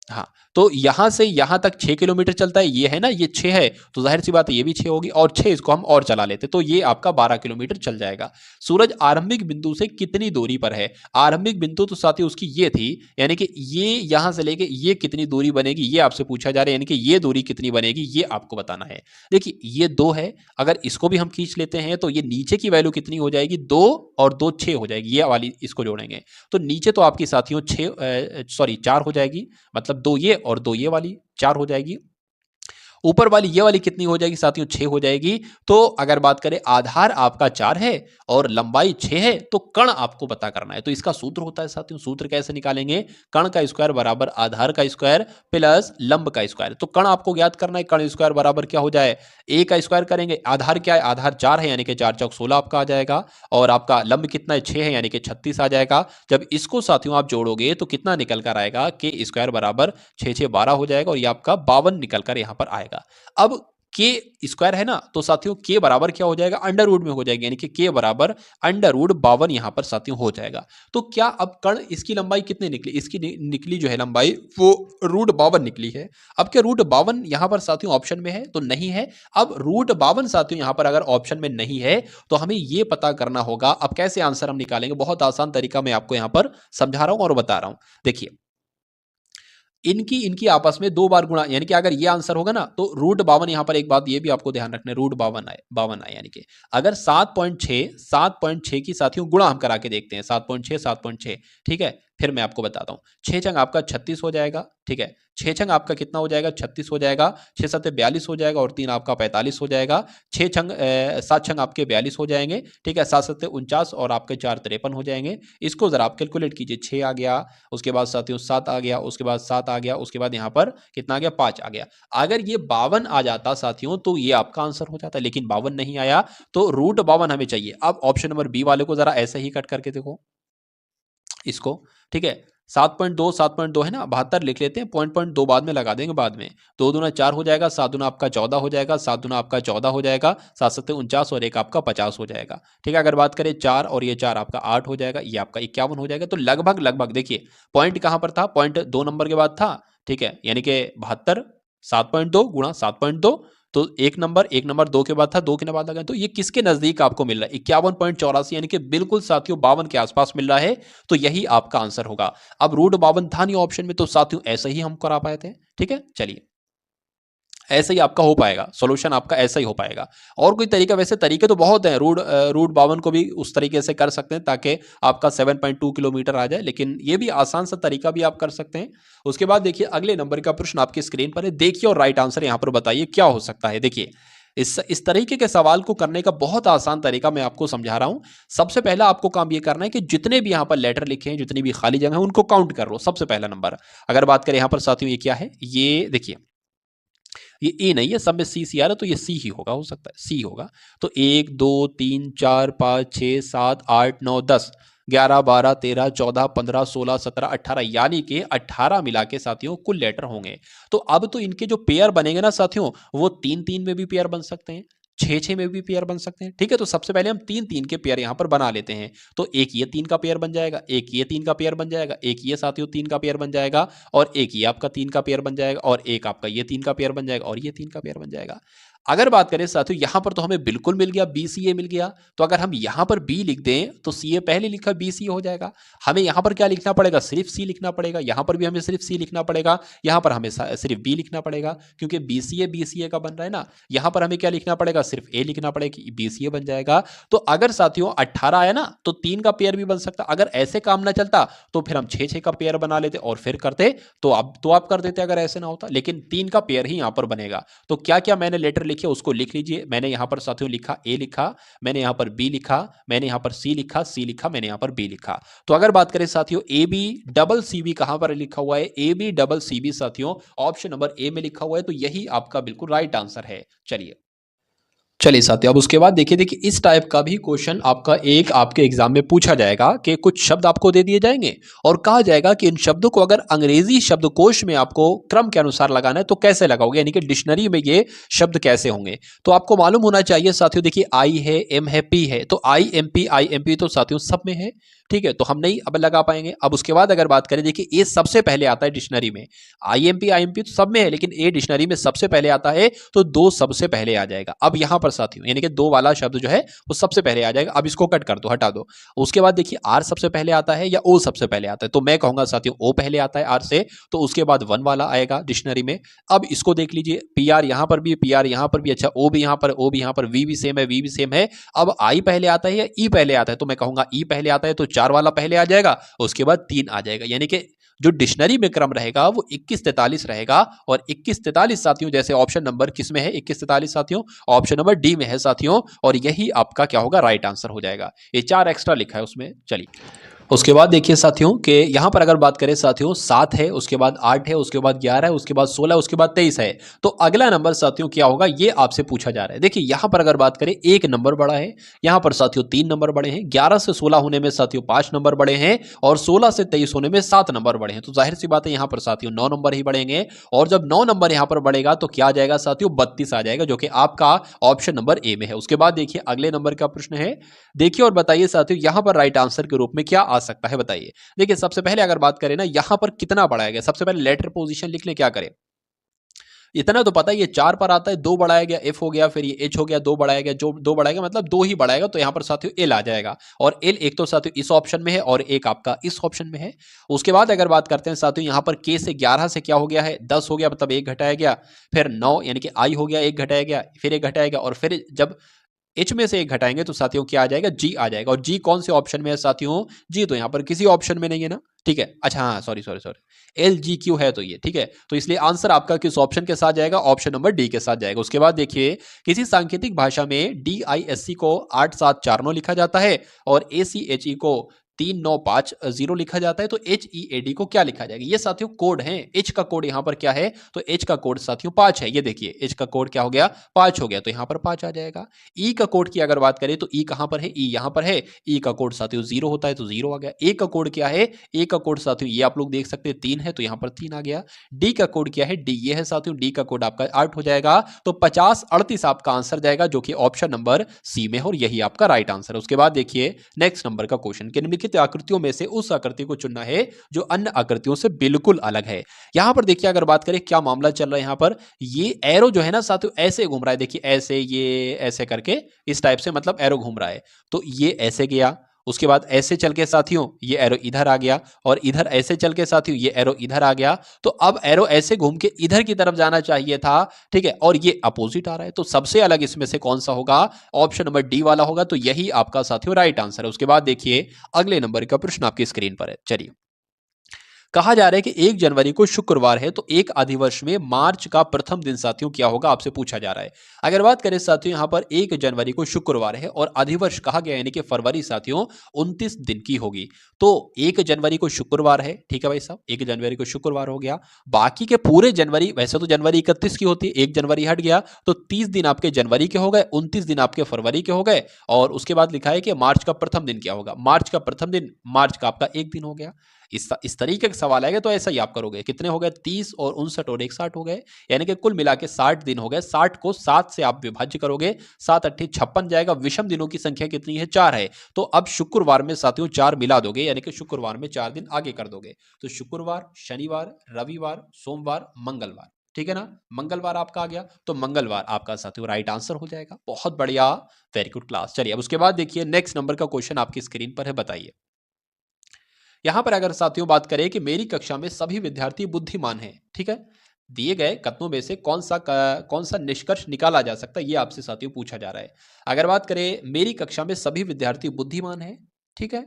हाँ, तो यहां से यहां तक 6 किलोमीटर चलता है, ये है ना, ये 6 है, तो जाहिर सी बात है ये भी 6 होगी, और 6 इसको हम और चला लेते तो ये आपका 12 किलोमीटर चल जाएगा। सूरज आरंभिक बिंदु से कितनी दूरी पर है? आरंभिक बिंदु तो साथियों उसकी ये थी, यानी कि ये यहां से लेके ये कितनी दूरी बनेगी ये आपसे पूछा जा रहा है, यानी कि ये दूरी कितनी बनेगी ये आपको बताना है। देखिए ये 2 है, अगर इसको भी हम खींच लेते हैं तो ये नीचे की वैल्यू कितनी हो जाएगी, 2 और 2 6 हो जाएगी, ये वाली इसको जोड़ेंगे तो नीचे तो आपकी साथियों 4 हो जाएगी, मतलब 2 ये और 2 ये वाली 4 हो जाएगी। ऊपर वाली ये वाली कितनी हो जाएगी साथियों, 6 हो जाएगी। तो अगर बात करें आधार आपका 4 है और लंबाई 6 है, तो कण आपको पता करना है। तो इसका सूत्र होता है साथियों, सूत्र कैसे निकालेंगे, कण का स्क्वायर बराबर आधार का स्क्वायर प्लस लंब का स्क्वायर। तो कण आपको ज्ञात करना है, कण स्क्वायर बराबर क्या हो जाए, a का स्क्वायर करेंगे, आधार क्या है, आधार 4 है यानी कि 4 चौक 16 आपका आ जाएगा, और आपका लंब कितना है, 6 है यानी कि 36 आ जाएगा। जब इसको साथियों आप जोड़ोगे तो कितना निकल कर आएगा, के स्क्वायर बराबर 6 6 12 हो जाएगा, और ये आपका 52 निकल कर यहां पर आएगा। अब के स्क्वायर है ना, तो साथियों के बराबर क्या हो जाएगा, अंडर रूट में हो जाएगा, यानी कि के बराबर अंडर रूट 52 यहां पर साथियों हो जाएगा। तो क्या अब कण इसकी लंबाई कितनी निकली, इसकी निकली जो है लंबाई वो रूट 52 निकली है। अब क्या रूट 52 यहां पर साथियों ऑप्शन में है, तो नहीं है। अब रूट 52 साथियों यहां पर अगर ऑप्शन में नहीं है तो हमें यह पता करना होगा। अब कैसे आंसर हम निकालेंगे, बहुत आसान तरीका मैं आपको यहां पर समझा रहा हूं और बता रहा हूं। देखिए इनकी इनकी आपस में 2 बार गुणा, यानी कि अगर ये आंसर होगा ना तो रूट 52, यहां पर एक बात ये भी आपको ध्यान रखना है, रूट 52 आए, यानी कि अगर 7.6 की साथियों गुणा हम करा के देखते हैं, 7.6 ठीक है, फिर मैं आपको बताता हूं। 6 छंग आपका 36 हो जाएगा, ठीक है, 6 छंग आपका कितना हो जाएगा, 36 हो जाएगा, 6 7 42 हो जाएगा, और 3 आपका 45 हो जाएगा, 7 छंग आपके 42 हो जाएंगे, ठीक है, 7 7 49 और आपके 4 53 हो जाएंगे। इसको जरा आप कैलकुलेट कीजिए, 6 आ गया, उसके बाद साथियों 7 आ गया, उसके बाद 7 आ गया, उसके बाद यहाँ पर कितना आ गया, 5 आ गया। अगर ये 52 आ जाता साथियों तो ये आपका आंसर हो जाता, लेकिन 52 नहीं आया, तो रूट 52 हमें चाहिए। अब ऑप्शन नंबर बी वाले को जरा ऐसे ही कट करके देखो इसको, ठीक है, 7.2 है ना, 72 लिख लेते हैं, पॉइंट 2 बाद में लगा देंगे बाद में, 2 दूना 4 हो जाएगा, 7 दूना आपका 14 हो जाएगा, 7 दूना आपका 14 हो जाएगा, 7 7 49 और एक आपका 50 हो जाएगा, ठीक है। अगर बात करें 4 और ये 4 आपका 8 हो जाएगा, ये आपका 51 हो जाएगा। तो लगभग लगभग देखिए पॉइंट कहां पर था, पॉइंट 2 नंबर के बाद था, ठीक है, यानी कि 72 7.2 गुणा 7.2, तो एक नंबर 2 के बाद था, 2 के बाद लगा, तो ये किसके नजदीक आपको मिल रहा है, 51.84, यानी कि बिल्कुल साथियों 52 के आसपास मिल रहा है, तो यही आपका आंसर होगा। अब रूट 52 था नहीं ऑप्शन में, तो साथियों ऐसे ही हम करा पाए थे, ठीक है। चलिए ऐसे ही आपका हो पाएगा, सॉल्यूशन आपका ऐसा ही हो पाएगा। और कोई तरीका, वैसे तरीके तो बहुत हैं, रूट 52 को भी उस तरीके से कर सकते हैं ताकि आपका 7.2 किलोमीटर आ जाए, लेकिन ये भी आसान सा तरीका भी आप कर सकते हैं। उसके बाद देखिए अगले नंबर का प्रश्न आपकी स्क्रीन पर है, देखिए और राइट आंसर यहां पर बताइए क्या हो सकता है। देखिए इस तरीके के सवाल को करने का बहुत आसान तरीका मैं आपको समझा रहा हूं। सबसे पहला आपको काम ये करना है कि जितने भी यहां पर लेटर लिखे हैं, जितनी भी खाली जगह है, उनको काउंट कर लो, सबसे पहला नंबर। अगर बात करें यहां पर साथियों ये क्या है, ये देखिए ये ए नहीं है, सब में सी सी आ रहा है, तो ये सी ही होगा, हो सकता है सी होगा। तो 1 2 3 4 5 6 7 8 9 10 11 12 13 14 15 16 17 18, यानी कि 18 मिला के साथियों कुल लेटर होंगे। तो अब तो इनके जो पेयर बनेंगे ना साथियों, वो 3 3 में भी पेयर बन सकते हैं, 6 6 में भी पेयर बन सकते हैं, ठीक है। तो सबसे पहले हम 3 3 के पेयर यहां पर बना लेते हैं। तो एक ये 3 का पेयर बन जाएगा, एक ये 3 का पेयर बन जाएगा, एक ये साथियों 3 का पेयर बन जाएगा, और एक ये आपका 3 का पेयर बन जाएगा, और एक आपका ये 3 का पेयर बन जाएगा, और ये 3 का पेयर बन जाएगा। अगर बात करें साथियों यहां पर तो हमें बिल्कुल मिल गया, बी सी ए मिल गया। तो अगर हम यहां पर बी लिख दें तो सी ए पहले लिखा, बी सी हो जाएगा। हमें यहां पर क्या लिखना पड़ेगा, सिर्फ सी लिखना पड़ेगा, यहां पर भी हमें सिर्फ सी लिखना पड़ेगा, यहां पर हमें सिर्फ बी लिखना पड़ेगा, क्योंकि बी सी ए का बन रहा है ना। यहां पर हमें क्या लिखना पड़ेगा, सिर्फ ए लिखना पड़ेगा, बी सी ए बन जाएगा। तो अगर साथियों 18 आया ना, तो 3 का पेयर भी बन सकता। अगर ऐसे काम ना चलता तो फिर हम 6 6 का पेयर बना लेते और फिर करते, तो आप कर देते अगर ऐसे ना होता, लेकिन 3 का पेयर ही यहां पर बनेगा। तो क्या क्या मैंने लेटर लिखे उसको लिख लीजिए। मैंने यहां पर साथियों लिखा, ए लिखा, मैंने यहां पर बी लिखा, मैंने यहां पर सी लिखा, सी लिखा, मैंने यहां पर बी लिखा। तो अगर बात करें साथियों A B double C B कहां पर लिखा हुआ है, A B double C B साथियों ऑप्शन नंबर ए में लिखा हुआ है, तो यही आपका बिल्कुल राइट आंसर है। चलिए साथियों अब उसके बाद देखिए इस टाइप का भी क्वेश्चन आपके एग्जाम में पूछा जाएगा कि कुछ शब्द आपको दे दिए जाएंगे और कहा जाएगा कि इन शब्दों को अगर अंग्रेजी शब्दकोश में आपको क्रम के अनुसार लगाना है तो कैसे लगाओगे, यानी कि डिक्शनरी में ये शब्द कैसे होंगे। तो आपको मालूम होना चाहिए साथियों, देखिए आई है, एम है, पी है, तो आई एम पी तो साथियों सब में है, ठीक है, तो हम नहीं अब लगा पाएंगे। अब उसके बाद अगर बात करें, देखिए ए सबसे पहले आता है डिक्शनरी में, आईएमपी तो सब में है लेकिन ए डिक्शनरी में सबसे पहले आता है, तो दो सबसे पहले आ जाएगा। अब यहां पर साथियों यानी कि दो वाला शब्द जो है वो सबसे पहले आ जाएगा। अब इसको कट कर दो, हटा दो। उसके बाद देखिए आर सबसे पहले आता है या ओ सबसे पहले आता है, तो मैं कहूंगा साथियों ओ पहले आता है आर से, तो उसके बाद वन वाला आएगा डिक्शनरी में। अब इसको देख लीजिए, पी आर यहां पर भी, पी आर यहां पर भी, अच्छा ओ भी यहां पर, ओ भी यहां पर, वी भी सेम है, वी भी सेम है। अब आई पहले आता है या ई पहले आता है, तो मैं कहूंगा ई पहले आता है, तो चार वाला पहले आ जाएगा, उसके बाद तीन आ जाएगा। यानी कि जो डिक्शनरी में क्रम रहेगा वो 2143 रहेगा। और 2143 साथियों जैसे ऑप्शन नंबर किस में है, 2143 साथियों ऑप्शन नंबर डी में है साथियों, और यही आपका क्या होगा, राइट आंसर हो जाएगा। ये चार एक्स्ट्रा लिखा है उसमें। चलिए उसके बाद देखिए साथियों कि यहां पर अगर बात करें साथियों 7 है, उसके बाद 8 है, उसके बाद 11 है, उसके बाद 16, उसके बाद 23 है। तो अगला नंबर साथियों क्या होगा, ये आपसे पूछा जा रहा है। देखिए यहां पर अगर बात करें एक नंबर बड़ा है, यहां पर साथियों 3 नंबर बड़े हैं, 11 से 16 होने में साथियों 5 नंबर बड़े हैं, और 16 से 23 होने में 7 नंबर बड़े हैं। तो जाहिर सी बात है यहां पर साथियों 9 नंबर ही बढ़ेंगे, और जब 9 नंबर यहां पर बढ़ेगा तो क्या आ जाएगा साथियों, 32 आ जाएगा, जो कि आपका ऑप्शन नंबर ए में है। उसके बाद देखिए अगले नंबर का प्रश्न है, देखिए और बताइए साथियों यहां पर राइट आंसर के रूप में क्या आ सकता है, बताइए। देखिए सबसे पहले अगर बात करें ना, यहां पर कितना बढ़ाया गया, सबसे पहले लेटर पोजीशन लिख ले, क्या करें, इतना तो पता है ये 4 पर आता है, 2 बढ़ाया गया एफ हो गया, फिर ये एच हो गया, 2 बढ़ाया गया, जो 2 बढ़ाएगा मतलब 2 ही बढ़ाएगा, तो यहां पर साथियों एल आ जाएगा। और एल एक तो साथियों इस ऑप्शन में है और एक आपका इस ऑप्शन में है। उसके बाद अगर बात करते हैं साथियों यहां पर के से 11 से क्या हो गया है, 10 हो गया, मतलब एक घटाया गया, फिर 9 यानी कि आई हो गया, एक घटाया गया, फिर एक घटाया गया, और फिर जब एच में से एक घटाएंगे तो साथियों क्या आ जाएगा, जी आ जाएगा। और जी कौन से ऑप्शन में है साथियों, जी तो यहां पर किसी ऑप्शन में नहीं है ना, ठीक है। अच्छा हाँ, sorry sorry sorry, L G Q है तो ये ठीक है, तो इसलिए आंसर आपका किस ऑप्शन के साथ जाएगा, ऑप्शन नंबर डी के साथ जाएगा। उसके बाद देखिए किसी सांकेतिक भाषा में डी आई एस सी को 8749 लिखा जाता है, और ए सी एच ई को 3950 लिखा जाता है, तो एच ई ए डी को क्या लिखा जाएगा, ये साथियों कोड है। एच का कोड यहां पर क्या है, तो एच का कोड साथियों 5 है, ये देखिए एच का कोड क्या हो गया, 5 हो गया, तो यहां पर 5 आ जाएगा। ई का कोड की अगर बात करें तो ई कहां पर है, ई यहां पर है, ई का कोड साथियों 0 होता है, तो 0 आ गया। ए का कोड क्या है, ए का कोड साथियों ये आप लोग देख सकते हैं 3 है, तो यहां पर 3 आ गया। डी का कोड क्या है, डी ये है साथियों, डी का कोड आपका 8 हो जाएगा, तो 5038 आपका आंसर जाएगा, जो कि ऑप्शन नंबर सी में है, और यही आपका राइट आंसर है। उसके बाद देखिए नेक्स्ट नंबर का क्वेश्चन, निम्नलिखित आकृतियों में से उस आकृति को चुनना है जो अन्य आकृतियों से बिल्कुल अलग है। यहां पर देखिए अगर बात करें क्या मामला चल रहा है, यहां पर ये एरो जो है ना साथियों ऐसे घूम रहा है, देखिए ऐसे, ये ऐसे करके इस टाइप से मतलब एरो घूम रहा है, तो ये ऐसे गया, उसके बाद ऐसे चल के साथियों ये एरो इधर आ गया, और इधर ऐसे चल के साथियों ये एरो इधर आ गया, तो अब एरो ऐसे घूम के इधर की तरफ जाना चाहिए था, ठीक है, और ये अपोजिट आ रहा है, तो सबसे अलग इसमें से कौन सा होगा, ऑप्शन नंबर डी वाला होगा, तो यही आपका साथियों राइट आंसर है। उसके बाद देखिए अगले नंबर का प्रश्न आपकी स्क्रीन पर है। चलिए कहा जा रहा है कि 1 जनवरी को शुक्रवार है, तो एक अधिवर्ष में मार्च का प्रथम दिन साथियों क्या होगा, आपसे पूछा जा रहा है। अगर बात करें साथियों यहां पर 1 जनवरी को शुक्रवार है और अधिवर्ष कहा गया यानी कि फरवरी साथियों 29 दिन की होगी, तो 1 जनवरी को शुक्रवार है, ठीक है भाई साहब, 1 जनवरी को शुक्रवार हो गया। बाकी के पूरे जनवरी, वैसे तो जनवरी 31 की होती है, 1 जनवरी हट गया, तो 30 दिन आपके जनवरी के हो गए, 29 दिन आपके फरवरी के हो गए, और उसके बाद लिखा है कि मार्च का प्रथम दिन क्या होगा, मार्च का प्रथम दिन मार्च का आपका 1 दिन हो गया। इस तरीके का सवाल आएगा तो ऐसा ही आप करोगे, कितने हो गए, 30 और 59 और 61 हो गए, यानी कि कुल मिला के 60 दिन हो गए। 60 को 7 से आप विभाज्य करोगे, 7 अट्ठी 56 जाएगा। विषम दिनों की संख्या कितनी है, 4 है, तो अब शुक्रवार में साथियों 4 मिला दोगे, यानी कि शुक्रवार में 4 दिन आगे कर दोगे, तो शुक्रवार, शनिवार, रविवार, सोमवार, मंगलवार, ठीक है ना, मंगलवार आपका आ गया, तो मंगलवार आपका साथियों राइट आंसर हो जाएगा। बहुत बढ़िया, वेरी गुड क्लास। चलिए अब उसके बाद देखिए नेक्स्ट नंबर का क्वेश्चन आपकी स्क्रीन पर है, बताइए। यहां पर अगर साथियों बात करें कि मेरी कक्षा में सभी विद्यार्थी बुद्धिमान हैं, ठीक है, दिए गए कथनों में से कौन सा निष्कर्ष निकाला जा सकता है, ये आपसे साथियों पूछा जा रहा है। अगर बात करें मेरी कक्षा में सभी विद्यार्थी बुद्धिमान हैं, ठीक है,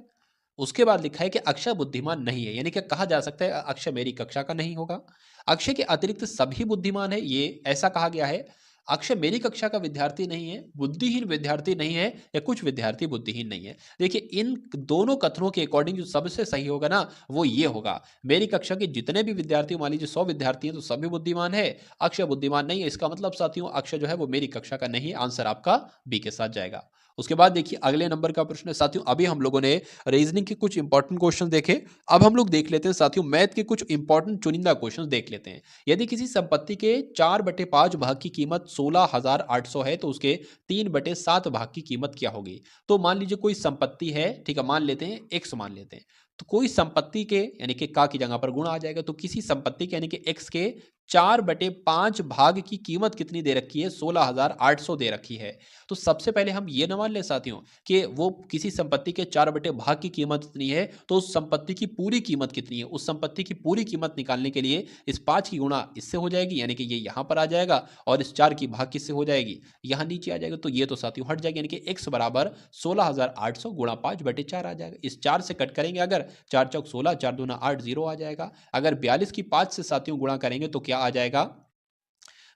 उसके बाद लिखा है कि अक्षय बुद्धिमान नहीं है, यानी कि कहा जा सकता है अक्षय मेरी कक्षा का नहीं होगा। अक्षय के अतिरिक्त सभी बुद्धिमान है, ये ऐसा कहा गया है। अक्षय मेरी कक्षा का विद्यार्थी नहीं है, बुद्धिहीन विद्यार्थी नहीं है, या कुछ विद्यार्थी बुद्धिहीन नहीं है। देखिए इन दोनों कथनों के अकॉर्डिंग जो सबसे सही होगा ना वो ये होगा, मेरी कक्षा के जितने भी विद्यार्थी, मान लीजिए 100 विद्यार्थी हैं तो सभी बुद्धिमान है, अक्षय बुद्धिमान नहीं है, इसका मतलब साथियों अक्षय जो है वो मेरी कक्षा का नहीं, आंसर आपका बी के साथ जाएगा। उसके बाद देखिए अगले नंबर का प्रश्न है साथियों, अभी हम लोगों ने रीजनिंग के कुछ इंपॉर्टेंट क्वेश्चन देखे, अब हम लोग देख लेते हैं साथियों मैथ के कुछ इंपॉर्टेंट चुनिंदा क्वेश्चन देख लेते हैं। यदि किसी संपत्ति के 4/5 भाग की कीमत 16,800 है तो उसके 3/7 भाग की कीमत क्या होगी? तो मान लीजिए कोई संपत्ति है, ठीक है, मान लेते हैं एक्स मान लेते हैं, तो कोई संपत्ति के यानी कि का की जगह पर गुणा आ जाएगा, तो किसी संपत्ति के यानी कि एक्स के 4/5 भाग की कीमत कितनी दे रखी है? 16,800 दे रखी है। तो सबसे पहले हम ये ना मान लें साथियों कि वो किसी संपत्ति के 4 भाग की कीमत कितनी है, तो उस संपत्ति की पूरी कीमत कितनी है, उस संपत्ति की पूरी कीमत निकालने के लिए इस 5 की गुणा इससे हो जाएगी, यानी कि ये यहाँ पर आ जाएगा, और इस 4 की भाग किससे हो जाएगी, यहाँ नीचे आ जाएगा, तो ये तो साथियों हट जाएगी, यानी कि x बराबर 16,800 गुणा 5/4 आ जाएगा। इस 4 से कट करेंगे अगर, 4 चौक 16, 4 दूना 8, 0 आ जाएगा। अगर 42 की 5 से साथियों गुणा करेंगे तो क्या आ जाएगा,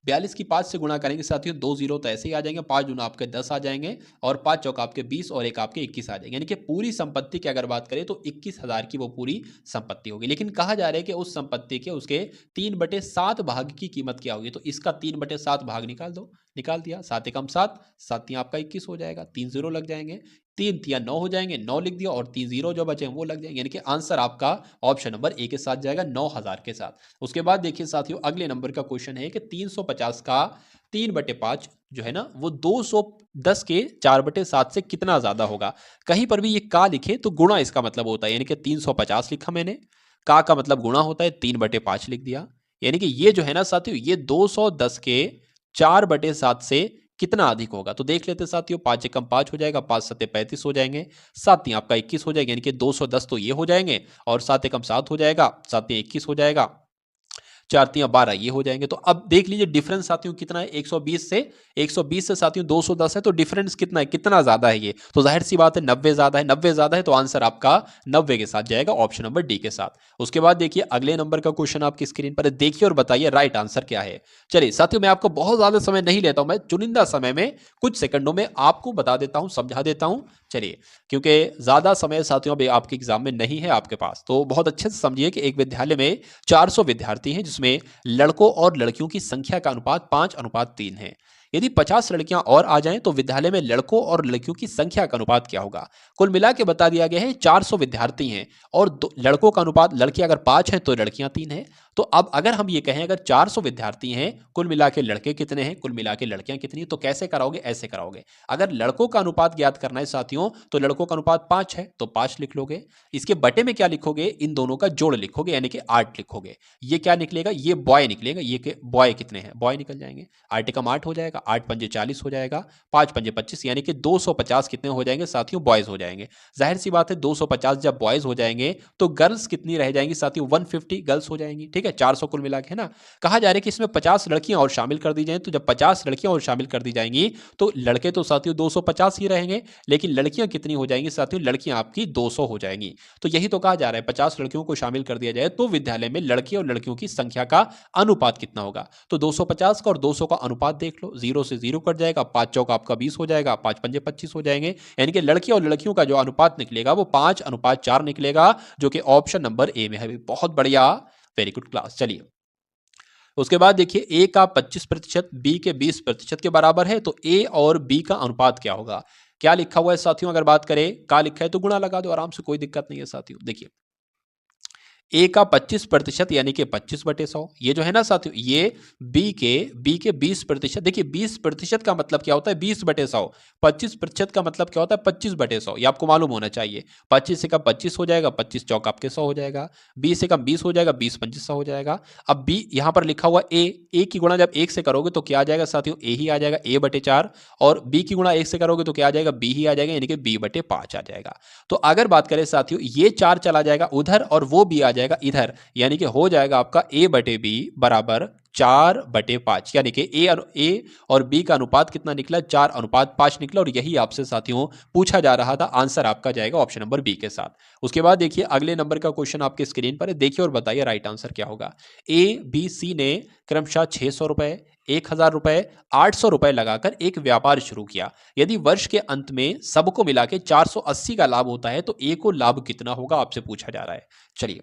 42 की 5 से गुणा करेंगे साथियों, 2 जीरो तो ऐसे ही आ जाएंगे, 5 दूना आपके 10 आ जाएंगे, और 5 चौक आपके 20 और एक आपके 21 आ जाएंगे, यानी कि पूरी संपत्ति की अगर बात करें तो 21,000 की वो पूरी संपत्ति होगी। लेकिन कहा जा रहा है कि उस संपत्ति के उसके 3/7 भाग की कीमत क्या होगी, तो इसका 3/7 भाग निकाल दो, निकाल दिया, 7 एकम 7, 7 तियां आपका 21 हो जाएगा, 3 जीरो लग जाएंगे, 3 तियां 9 हो जाएंगे, 9 लिख दिया, और 3 जीरो जो बचे हैं वो लग जाएंगे, यानी कि आंसर आपका ऑप्शन नंबर ए के साथ जाएगा, 9,000 के साथ। उसके बाद देखिए साथियों अगले नंबर का क्वेश्चन है कि 350 का 3/5 जो है ना वो 210 के 4/7 से कितना ज्यादा होगा। कहीं पर भी ये का लिखे तो गुणा इसका मतलब होता है, यानी कि 350 लिखा मैंने, का मतलब गुणा होता है, 3/5 लिख दिया, यानी कि ये जो है ना साथियों ये 210 के 4/7 से कितना अधिक होगा। तो देख लेते साथियों, 5 एकम 5 हो जाएगा, 5 सत्ते 35 हो जाएंगे, 7 तियां आपका 21 हो जाएगा, यानी कि 210 तो ये हो जाएंगे, और 7 एकम 7 हो जाएगा, 7 तियां 21 हो जाएगा, 4 तियां 12 ये हो जाएंगे। तो अब देख लीजिए डिफरेंस साथियों कितना है, 120 से साथियों 210 है, तो डिफरेंस कितना है, कितना ज्यादा है ये, तो जाहिर सी बात है 90 ज्यादा है, 90 ज्यादा है, तो आंसर आपका 90 के साथ जाएगा, ऑप्शन नंबर डी के साथ। उसके बाद देखिए अगले नंबर का क्वेश्चन आपकी स्क्रीन पर है, देखिए और बताइए राइट आंसर क्या है। चलिए साथियों मैं आपको बहुत ज्यादा समय नहीं लेता हूं, मैं चुनिंदा समय में कुछ सेकंडों में आपको बता देता हूं, समझा देता हूं। चलिए क्योंकि ज्यादा समय साथियों अभी आपके एग्जाम में नहीं है आपके पास, तो बहुत अच्छे से समझिए कि एक विद्यालय में 400 विद्यार्थी हैं, जिसमें लड़कों और लड़कियों की संख्या का अनुपात 5:3 है। यदि 50 लड़कियां और आ जाएं तो विद्यालय में लड़कों और लड़कियों की संख्या का अनुपात क्या होगा। कुल मिला के बता दिया गया है 400 विद्यार्थी हैं, और लड़कों का अनुपात, लड़कियां अगर 5 हैं तो लड़कियां 3 हैं। तो अब अगर हम ये कहें अगर 400 विद्यार्थी हैं, कुल मिला के लड़के कितने हैं, कुल मिला के लड़कियां कितनी, तो कैसे कराओगे, ऐसे कराओगे। अगर लड़कों का अनुपात ज्ञात करना है साथियों, तो लड़कों का अनुपात 5 है तो 5 लिख लोगे, इसके बटे में क्या लिखोगे, इन दोनों का जोड़ लिखोगे, यानी कि 8 लिखोगे। ये क्या निकलेगा, ये बॉय निकलेगा, ये के बॉय कितने हैं, बॉय निकल जाएंगे, 8 एकम 8 हो जाएगा, 8 पंजे 40 हो जाएगा, 5 पंजे 25, यानी कि 250 कितने हो जाएंगे साथियों, बॉयज हो जाएंगे। जाहिर सी बात है 250 जब बॉयज हो जाएंगे तो गर्ल्स कितनी रह जाएंगी साथियों, 150 गर्ल्स हो जाएंगी, ठीक है, 400 कुल मिला के, है ना। कहा जा रहा है कि इसमें 50 लड़कियां और शामिल कर दी जाएं, तो जब 50 लड़कियां और शामिल कर दी जाएंगी तो लड़के तो साथियों 250 ही रहेंगे, लेकिन लड़कियां कितनी हो जाएंगी साथियों, लड़कियां आपकी 200 हो जाएंगी। तो यही तो कहा जा रहा है 50 लड़कियों को शामिल कर दिया जाए तो विद्यालय में लड़के और लड़कियों की संख्या का अनुपात कितना होगा। तो 250 का और 200 का अनुपात देख लो, 0 से 0 कट जाएगा, 5 चौक आपका 20 हो जाएगा, 5 पंजे 25 हो जाएंगे, यानी कि लड़के और लड़कियों का जो अनुपात निकलेगा वो 5:4 निकलेगा, जो कि ऑप्शन नंबर ए में है। बहुत बढ़िया, वेरी गुड क्लास। चलिए उसके बाद देखिए ए का 25% बी के 20% के बराबर है, तो ए और बी का अनुपात क्या होगा। क्या लिखा हुआ है साथियों, अगर बात करें का लिखा है तो गुणा लगा दो आराम से, कोई दिक्कत नहीं है साथियों। देखिए ए का 25% यानी कि 25/100, ये जो है ना साथियों ये बी के 20%, देखिए 20% का मतलब क्या होता है 20/100, 25% का मतलब क्या होता है 25/100, ये आपको मालूम होना चाहिए। 25 से कम 25 हो जाएगा, 25 चौक आपके 100 हो जाएगा, 20 से कम 20 हो जाएगा, 20 25 100 हो जाएगा। अब बी यहां पर लिखा हुआ ए की गुणा जब 1 से करोगे तो क्या आ जाएगा साथियों, ए ही आ जाएगा, a/4, और बी की गुणा 1 से करोगे तो क्या आ जाएगा, बी ही आ जाएगा, यानी कि b/5 आ जाएगा। तो अगर बात करें साथियों ये 4 चला जाएगा उधर और वो बी आ जाएगा इधर, यानी कि हो जाएगा आपका a/b बराबर 4/5, यानी कि ए और बी का अनुपात कितना निकला, 4:5 निकला, और यही आपसे साथियों पूछा जा रहा था। आंसर आपका जाएगा ऑप्शन नंबर बी के साथ। उसके बाद देखिए अगले नंबर का क्वेश्चन आपके स्क्रीन पर है, देखिए और बताइए राइट आंसर क्या होगा। ए बी सी ने क्रमशः 600 रुपए, 1000 रुपए, 800 रुपए लगाकर एक व्यापार शुरू किया। यदि वर्ष के अंत में सबको मिला के 480 का लाभ होता है तो ए को लाभ कितना होगा, आपसे पूछा जा रहा है। चलिए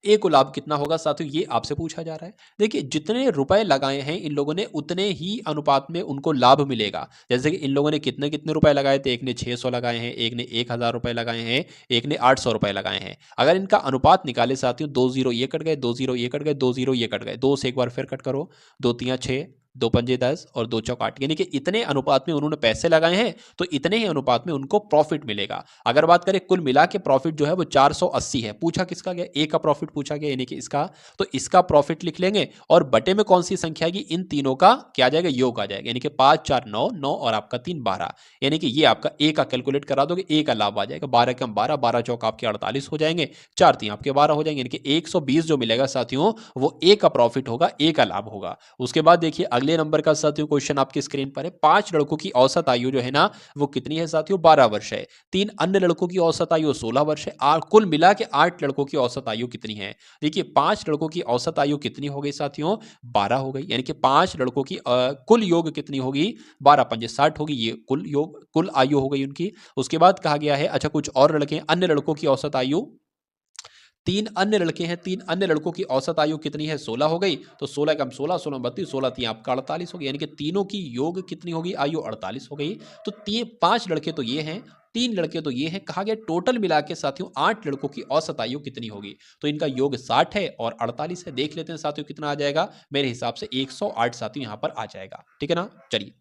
ए को लाभ कितना होगा साथियों, ये आपसे पूछा जा रहा है। देखिए जितने रुपए लगाए हैं इन लोगों ने उतने ही अनुपात में उनको लाभ मिलेगा। जैसे कि इन लोगों ने कितने कितने रुपए लगाए थे, एक ने 600 लगाए हैं, एक ने 1000 रुपए लगाए हैं, एक ने 800 रुपए लगाए हैं। अगर इनका अनुपात निकाले साथियों, 2 जीरो ये कट गए, 2 जीरो ये कट गए, 2 जीरो ये कट गए, 2 से एक बार फिर कट करो, 2 तियां 6, 2 पंजे 10 और 2 चौक 8, यानी कि इतने अनुपात में उन्होंने पैसे लगाए हैं तो इतने ही अनुपात में उनको प्रॉफिट मिलेगा। अगर बात करें कुल मिला के प्रॉफिट जो है वो 480 है। पूछा किसका गया, ए का प्रॉफिट पूछा गया, यानी कि इसका, तो इसका प्रॉफिट लिख लेंगे और बटे में कौन सी संख्या आएगी, इन तीनों का क्या आ जाएगा, योग आ जाएगा, यानी कि 5 4 9 9 और आपका 3 12, यानी कि ये आपका ए का कैलकुलेट करा दोगे, ए का लाभ आ जाएगा 12 कम 12, 12 चौक आपके 48 हो जाएंगे, 4 3 आपके 12 हो जाएंगे, यानी कि 120 जो मिलेगा साथियों वो ए का प्रॉफिट होगा, ए का लाभ होगा। उसके बाद देखिए अगले नंबर का साथियों क्वेश्चन आपकी स्क्रीन पर है। 5 लड़कों की औसत आयु जो है ना वो कितनी है साथियों, 12 वर्ष है। 3 अन्य लड़कों की औसत आयु 16 वर्ष है। कुल मिला के 8 लड़कों की औसत आयु कितनी है। देखिए 5 लड़कों की औसत आयु कितनी हो गई साथियों, 12 हो गई, यानी कि 5 लड़कों की कुल योग कितनी होगी, 12 पंजे 60 होगी, ये कुल योग कुल आयु हो गई उनकी। उसके बाद कहा गया है अच्छा कुछ और लड़के, अन्य लड़कों की औसत आयु, 3 अन्य लड़के हैं, 3 अन्य लड़कों की औसत आयु कितनी है, 16 हो गई, तो 16 कम 16, 16 32, 16 3 आपका 48 हो गई, यानी कि तीनों की योग कितनी होगी, आयु 48 हो गई। तो 5 लड़के तो ये हैं, 3 लड़के तो ये हैं, कहा गया टोटल मिला के साथियों 8 लड़कों की औसत आयु कितनी होगी, तो इनका योग 60 है और 48 है। देख लेते हैं साथियों कितना आ जाएगा, मेरे हिसाब से 108 साथियों यहां पर आ जाएगा, ठीक है ना। चलिए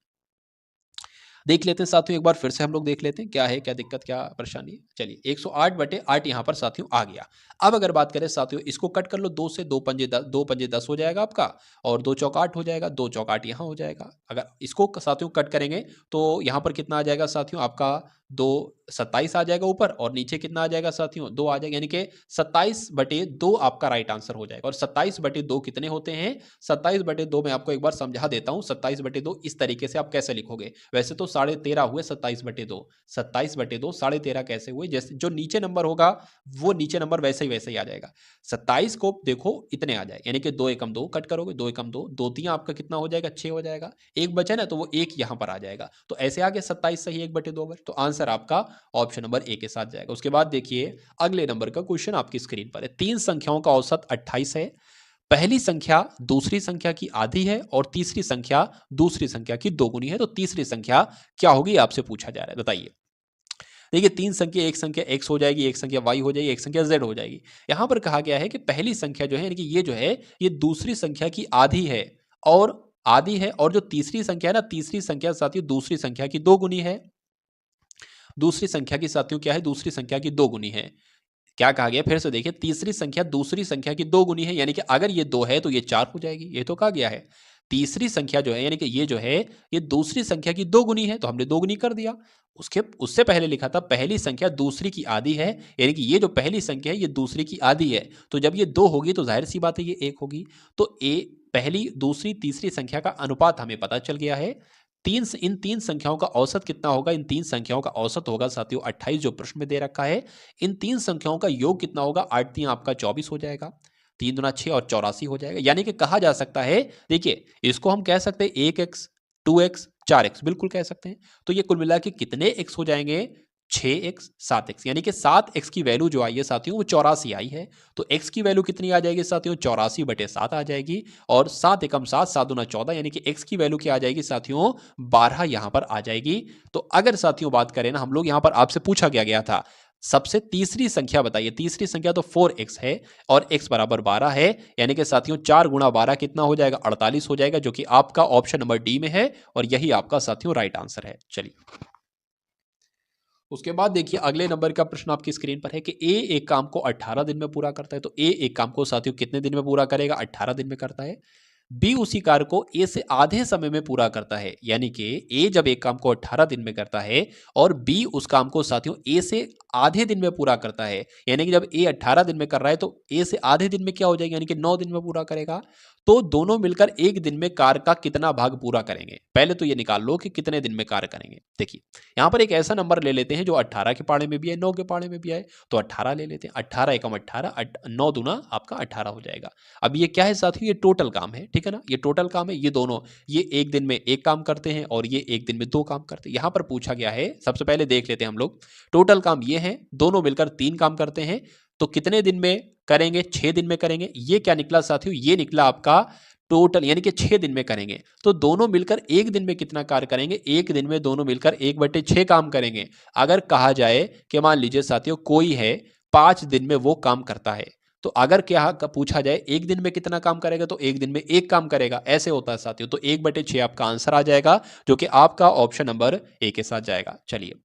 देख लेते हैं साथियों, एक बार फिर से हम लोग देख लेते हैं क्या है, क्या दिक्कत, क्या परेशानी है। चलिए 108/8 यहाँ पर साथियों आ गया। अब अगर बात करें साथियों, इसको कट कर लो, 2 से 2 पंजे 10, 2 पंजे 10 हो जाएगा आपका, और 2 चौक 8 हो जाएगा, 2 चौक 8 यहाँ हो जाएगा। अगर इसको साथियों कट करेंगे तो यहाँ पर कितना आ जाएगा साथियों, आपका 2 27 आ जाएगा ऊपर, और नीचे कितना आ जाएगा साथियों, 2 आ जाएगा, यानी कि 27/2 आपका राइट आंसर हो जाएगा। और 27/2 कितने होते हैं, 27/2 मैं आपको एक बार समझा देता हूँ। 27/2 इस तरीके से आप कैसे लिखोगे, वैसे तो 13.5 हुए, 27/2, 27/2 13.5 कैसे हुए, जैसे जो नीचे नंबर होगा वो नीचे नंबर वैसे ही आ जाएगा। 27 को देखो इतने आ जाए, यानी कि 2 एकम 2 कट करोगे, 2 एकम 2, 2 3 आपका कितना हो जाएगा, 6 हो जाएगा, एक बचा ना तो वो एक यहां पर आ जाएगा, तो ऐसे आ गया 27 सही 1/2 तो आंसर आपका ऑप्शन नंबर ए के साथ जाएगा। उसके बाद देखिए अगले नंबर का क्वेश्चन आपकी स्क्रीन पर है। 3 संख्याओं का औसत 28 है। पहली संख्या दूसरी संख्या की आधी है और तीसरी संख्या दूसरी संख्या की दोगुनी है, तो तीसरी संख्या क्या होगी आपसे पूछा जा रहा है, बताइए। देखिए 3 संख्या, एक संख्या x हो जाएगी, एक संख्या y हो जाएगी, एक संख्या z हो जाएगी। यहां पर कहा गया है कि पहली संख्या जो है, यानी कि ये जो है ये दूसरी संख्या की आधी है, और जो तीसरी संख्या है ना, तीसरी संख्या साथियों दूसरी संख्या की दोगुनी है। दूसरी संख्या की साथियों क्या है, दूसरी संख्या की दोगुनी है। क्या कहा गया फिर से देखिए, तीसरी संख्या दूसरी संख्या की दोगुनी है, यानी कि अगर ये 2 है तो ये 4 हो जाएगी, ये तो कहा गया है। तीसरी संख्या जो है, यानी कि ये जो है ये दूसरी संख्या की दोगुनी है, तो हमने दोगुनी कर दिया। उसके उससे पहले लिखा था पहली संख्या दूसरी की आधी है, यानी कि ये जो पहली संख्या है ये दूसरी की आधी है, तो जब ये 2 होगी तो जाहिर सी बात है ये 1 होगी। तो ए पहली दूसरी तीसरी संख्या का अनुपात हमें पता चल गया है। इन 3 संख्याओं का औसत कितना होगा, इन 3 संख्याओं का औसत होगा साथियों 28 जो प्रश्न में दे रखा है। इन 3 संख्याओं का योग कितना होगा, 8 3 आपका 24 हो जाएगा, 3 दूना 6 और 84 हो जाएगा। यानी कि कहा जा सकता है, देखिए इसको हम कह सकते हैं 1x 2x 4x, बिल्कुल कह सकते हैं। तो ये कुल मिला के कितने x हो जाएंगे, 6x 7x, यानी कि 7x की वैल्यू जो आई है साथियों वो 84 आई है। तो x की वैल्यू कितनी आ जाएगी साथियों, 84/7 आ जाएगी, और 7 एकम 7, 7 दूना 14, यानी कि x की वैल्यू क्या आ जाएगी साथियों, 12 यहां पर आ जाएगी। तो अगर साथियों बात करें ना, हम लोग यहां पर आपसे पूछा गया था सबसे तीसरी संख्या बताइए, तीसरी संख्या तो 4x है और x बराबर 12 है, यानी कि साथियों 4 गुणा 12 कितना हो जाएगा, 48 हो जाएगा, जो कि आपका ऑप्शन नंबर डी में है, और यही आपका साथियों राइट आंसर है। चलिए उसके बाद देखिए अगले नंबर का प्रश्न आपकी स्क्रीन पर है कि ए एक काम को 18 दिन में पूरा करता है, तो ए एक काम को साथियों कितने दिन में पूरा करेगा, 18 दिन में करता है। बी उसी कार्य को ए से आधे समय में पूरा करता है, यानी कि ए जब एक काम को 18 दिन में करता है और बी उस काम को साथियों ए से आधे दिन में पूरा करता है, यानी कि जब ए 18 दिन में कर रहा है तो ए से आधे दिन में क्या हो जाएगा, यानी कि 9 दिन में पूरा करेगा। तो दोनों मिलकर एक दिन में कार्य का कितना भाग पूरा करेंगे, पहले तो ये निकाल लो कि कितने दिन में कार्य करेंगे। देखिए यहां पर एक ऐसा नंबर ले लेते हैं जो 18 के पाड़े में भी है, 9 के पाड़े में भी है, तो 18 ले लेते हैं। 18 एकम 18, 9 दूना आपका 18 हो जाएगा। अब ये क्या है साथियों, ये टोटल काम है, ठीक है ना, ये टोटल काम है। ये दोनों ये एक दिन में एक काम करते हैं और ये एक दिन में 2 काम करते हैं। यहां पर पूछा गया है, सबसे पहले देख लेते हैं हम लोग, टोटल काम ये है, दोनों मिलकर 3 काम करते हैं, तो कितने दिन में करेंगे 6 दिन में करेंगे। ये क्या निकला साथियों, ये निकला आपका टोटल, यानी कि 6 दिन में करेंगे। तो दोनों मिलकर एक दिन में कितना कार्य करेंगे, एक दिन में दोनों मिलकर 1/6 काम करेंगे। अगर कहा जाए कि मान लीजिए साथियों कोई है 5 दिन में वो काम करता है, तो अगर क्या पूछा जाए एक दिन में कितना काम करेगा, तो एक दिन में एक काम करेगा, ऐसे होता है साथियों। तो 1/6 आपका आंसर आ जाएगा, जो कि आपका ऑप्शन नंबर ए के साथ जाएगा। चलिए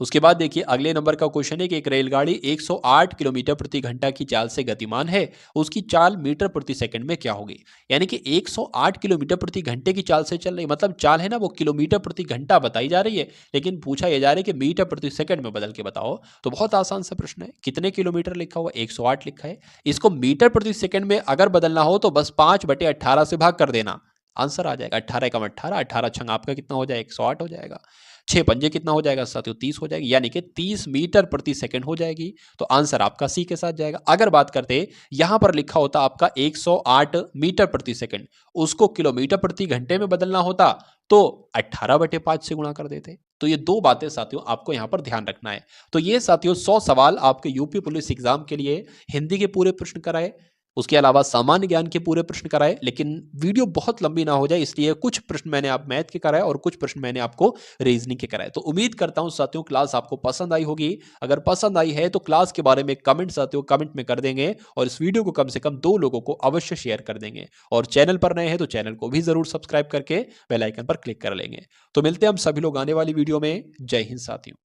उसके बाद देखिए अगले नंबर का क्वेश्चन है कि एक रेलगाड़ी 108 किलोमीटर प्रति घंटा की चाल से गतिमान है, उसकी चाल मीटर प्रति सेकंड में क्या होगी। यानी कि 108 किलोमीटर प्रति घंटे की चाल से चल रही, मतलब चाल है ना वो किलोमीटर प्रति घंटा बताई जा रही है, लेकिन पूछा यह जा रहा है कि मीटर प्रति सेकंड में बदल के बताओ। तो बहुत आसान सा प्रश्न है, कितने किलोमीटर लिखा हुआ, 108 लिखा है, इसको मीटर प्रति सेकंड में अगर बदलना हो तो बस 5/18 से भाग कर देना, आंसर आ जाएगा। 18 एकम 18, 18 छंग आपका कितना हो जाएगा, 108 हो जाएगा। 6 पंजे कितना हो जाएगा साथियों, 30 हो जाएगी, यानी कि 30 मीटर प्रति सेकंड हो जाएगी। तो आंसर आपका सी के साथ जाएगा। अगर बात करते यहां पर लिखा होता आपका 108 मीटर प्रति सेकंड, उसको किलोमीटर प्रति घंटे में बदलना होता तो 18/5 से गुणा कर देते। तो ये दो बातें साथियों आपको यहां पर ध्यान रखना है। तो ये साथियों 100 सवाल आपके यूपी पुलिस एग्जाम के लिए हिंदी के पूरे प्रश्न कराए, उसके अलावा सामान्य ज्ञान के पूरे प्रश्न कराए, लेकिन वीडियो बहुत लंबी ना हो जाए इसलिए कुछ प्रश्न मैंने आप मैथ के कराए और कुछ प्रश्न मैंने आपको रीजनिंग के कराए। तो उम्मीद करता हूं साथियों क्लास आपको पसंद आई होगी। अगर पसंद आई है तो क्लास के बारे में कमेंट साथियों कमेंट में कर देंगे, और इस वीडियो को कम से कम 2 लोगों को अवश्य शेयर कर देंगे। और चैनल पर नए हैं तो चैनल को भी जरूर सब्सक्राइब करके बेल आइकन पर क्लिक कर लेंगे। तो मिलते हैं हम सभी लोग आने वाली वीडियो में। जय हिंद साथियों।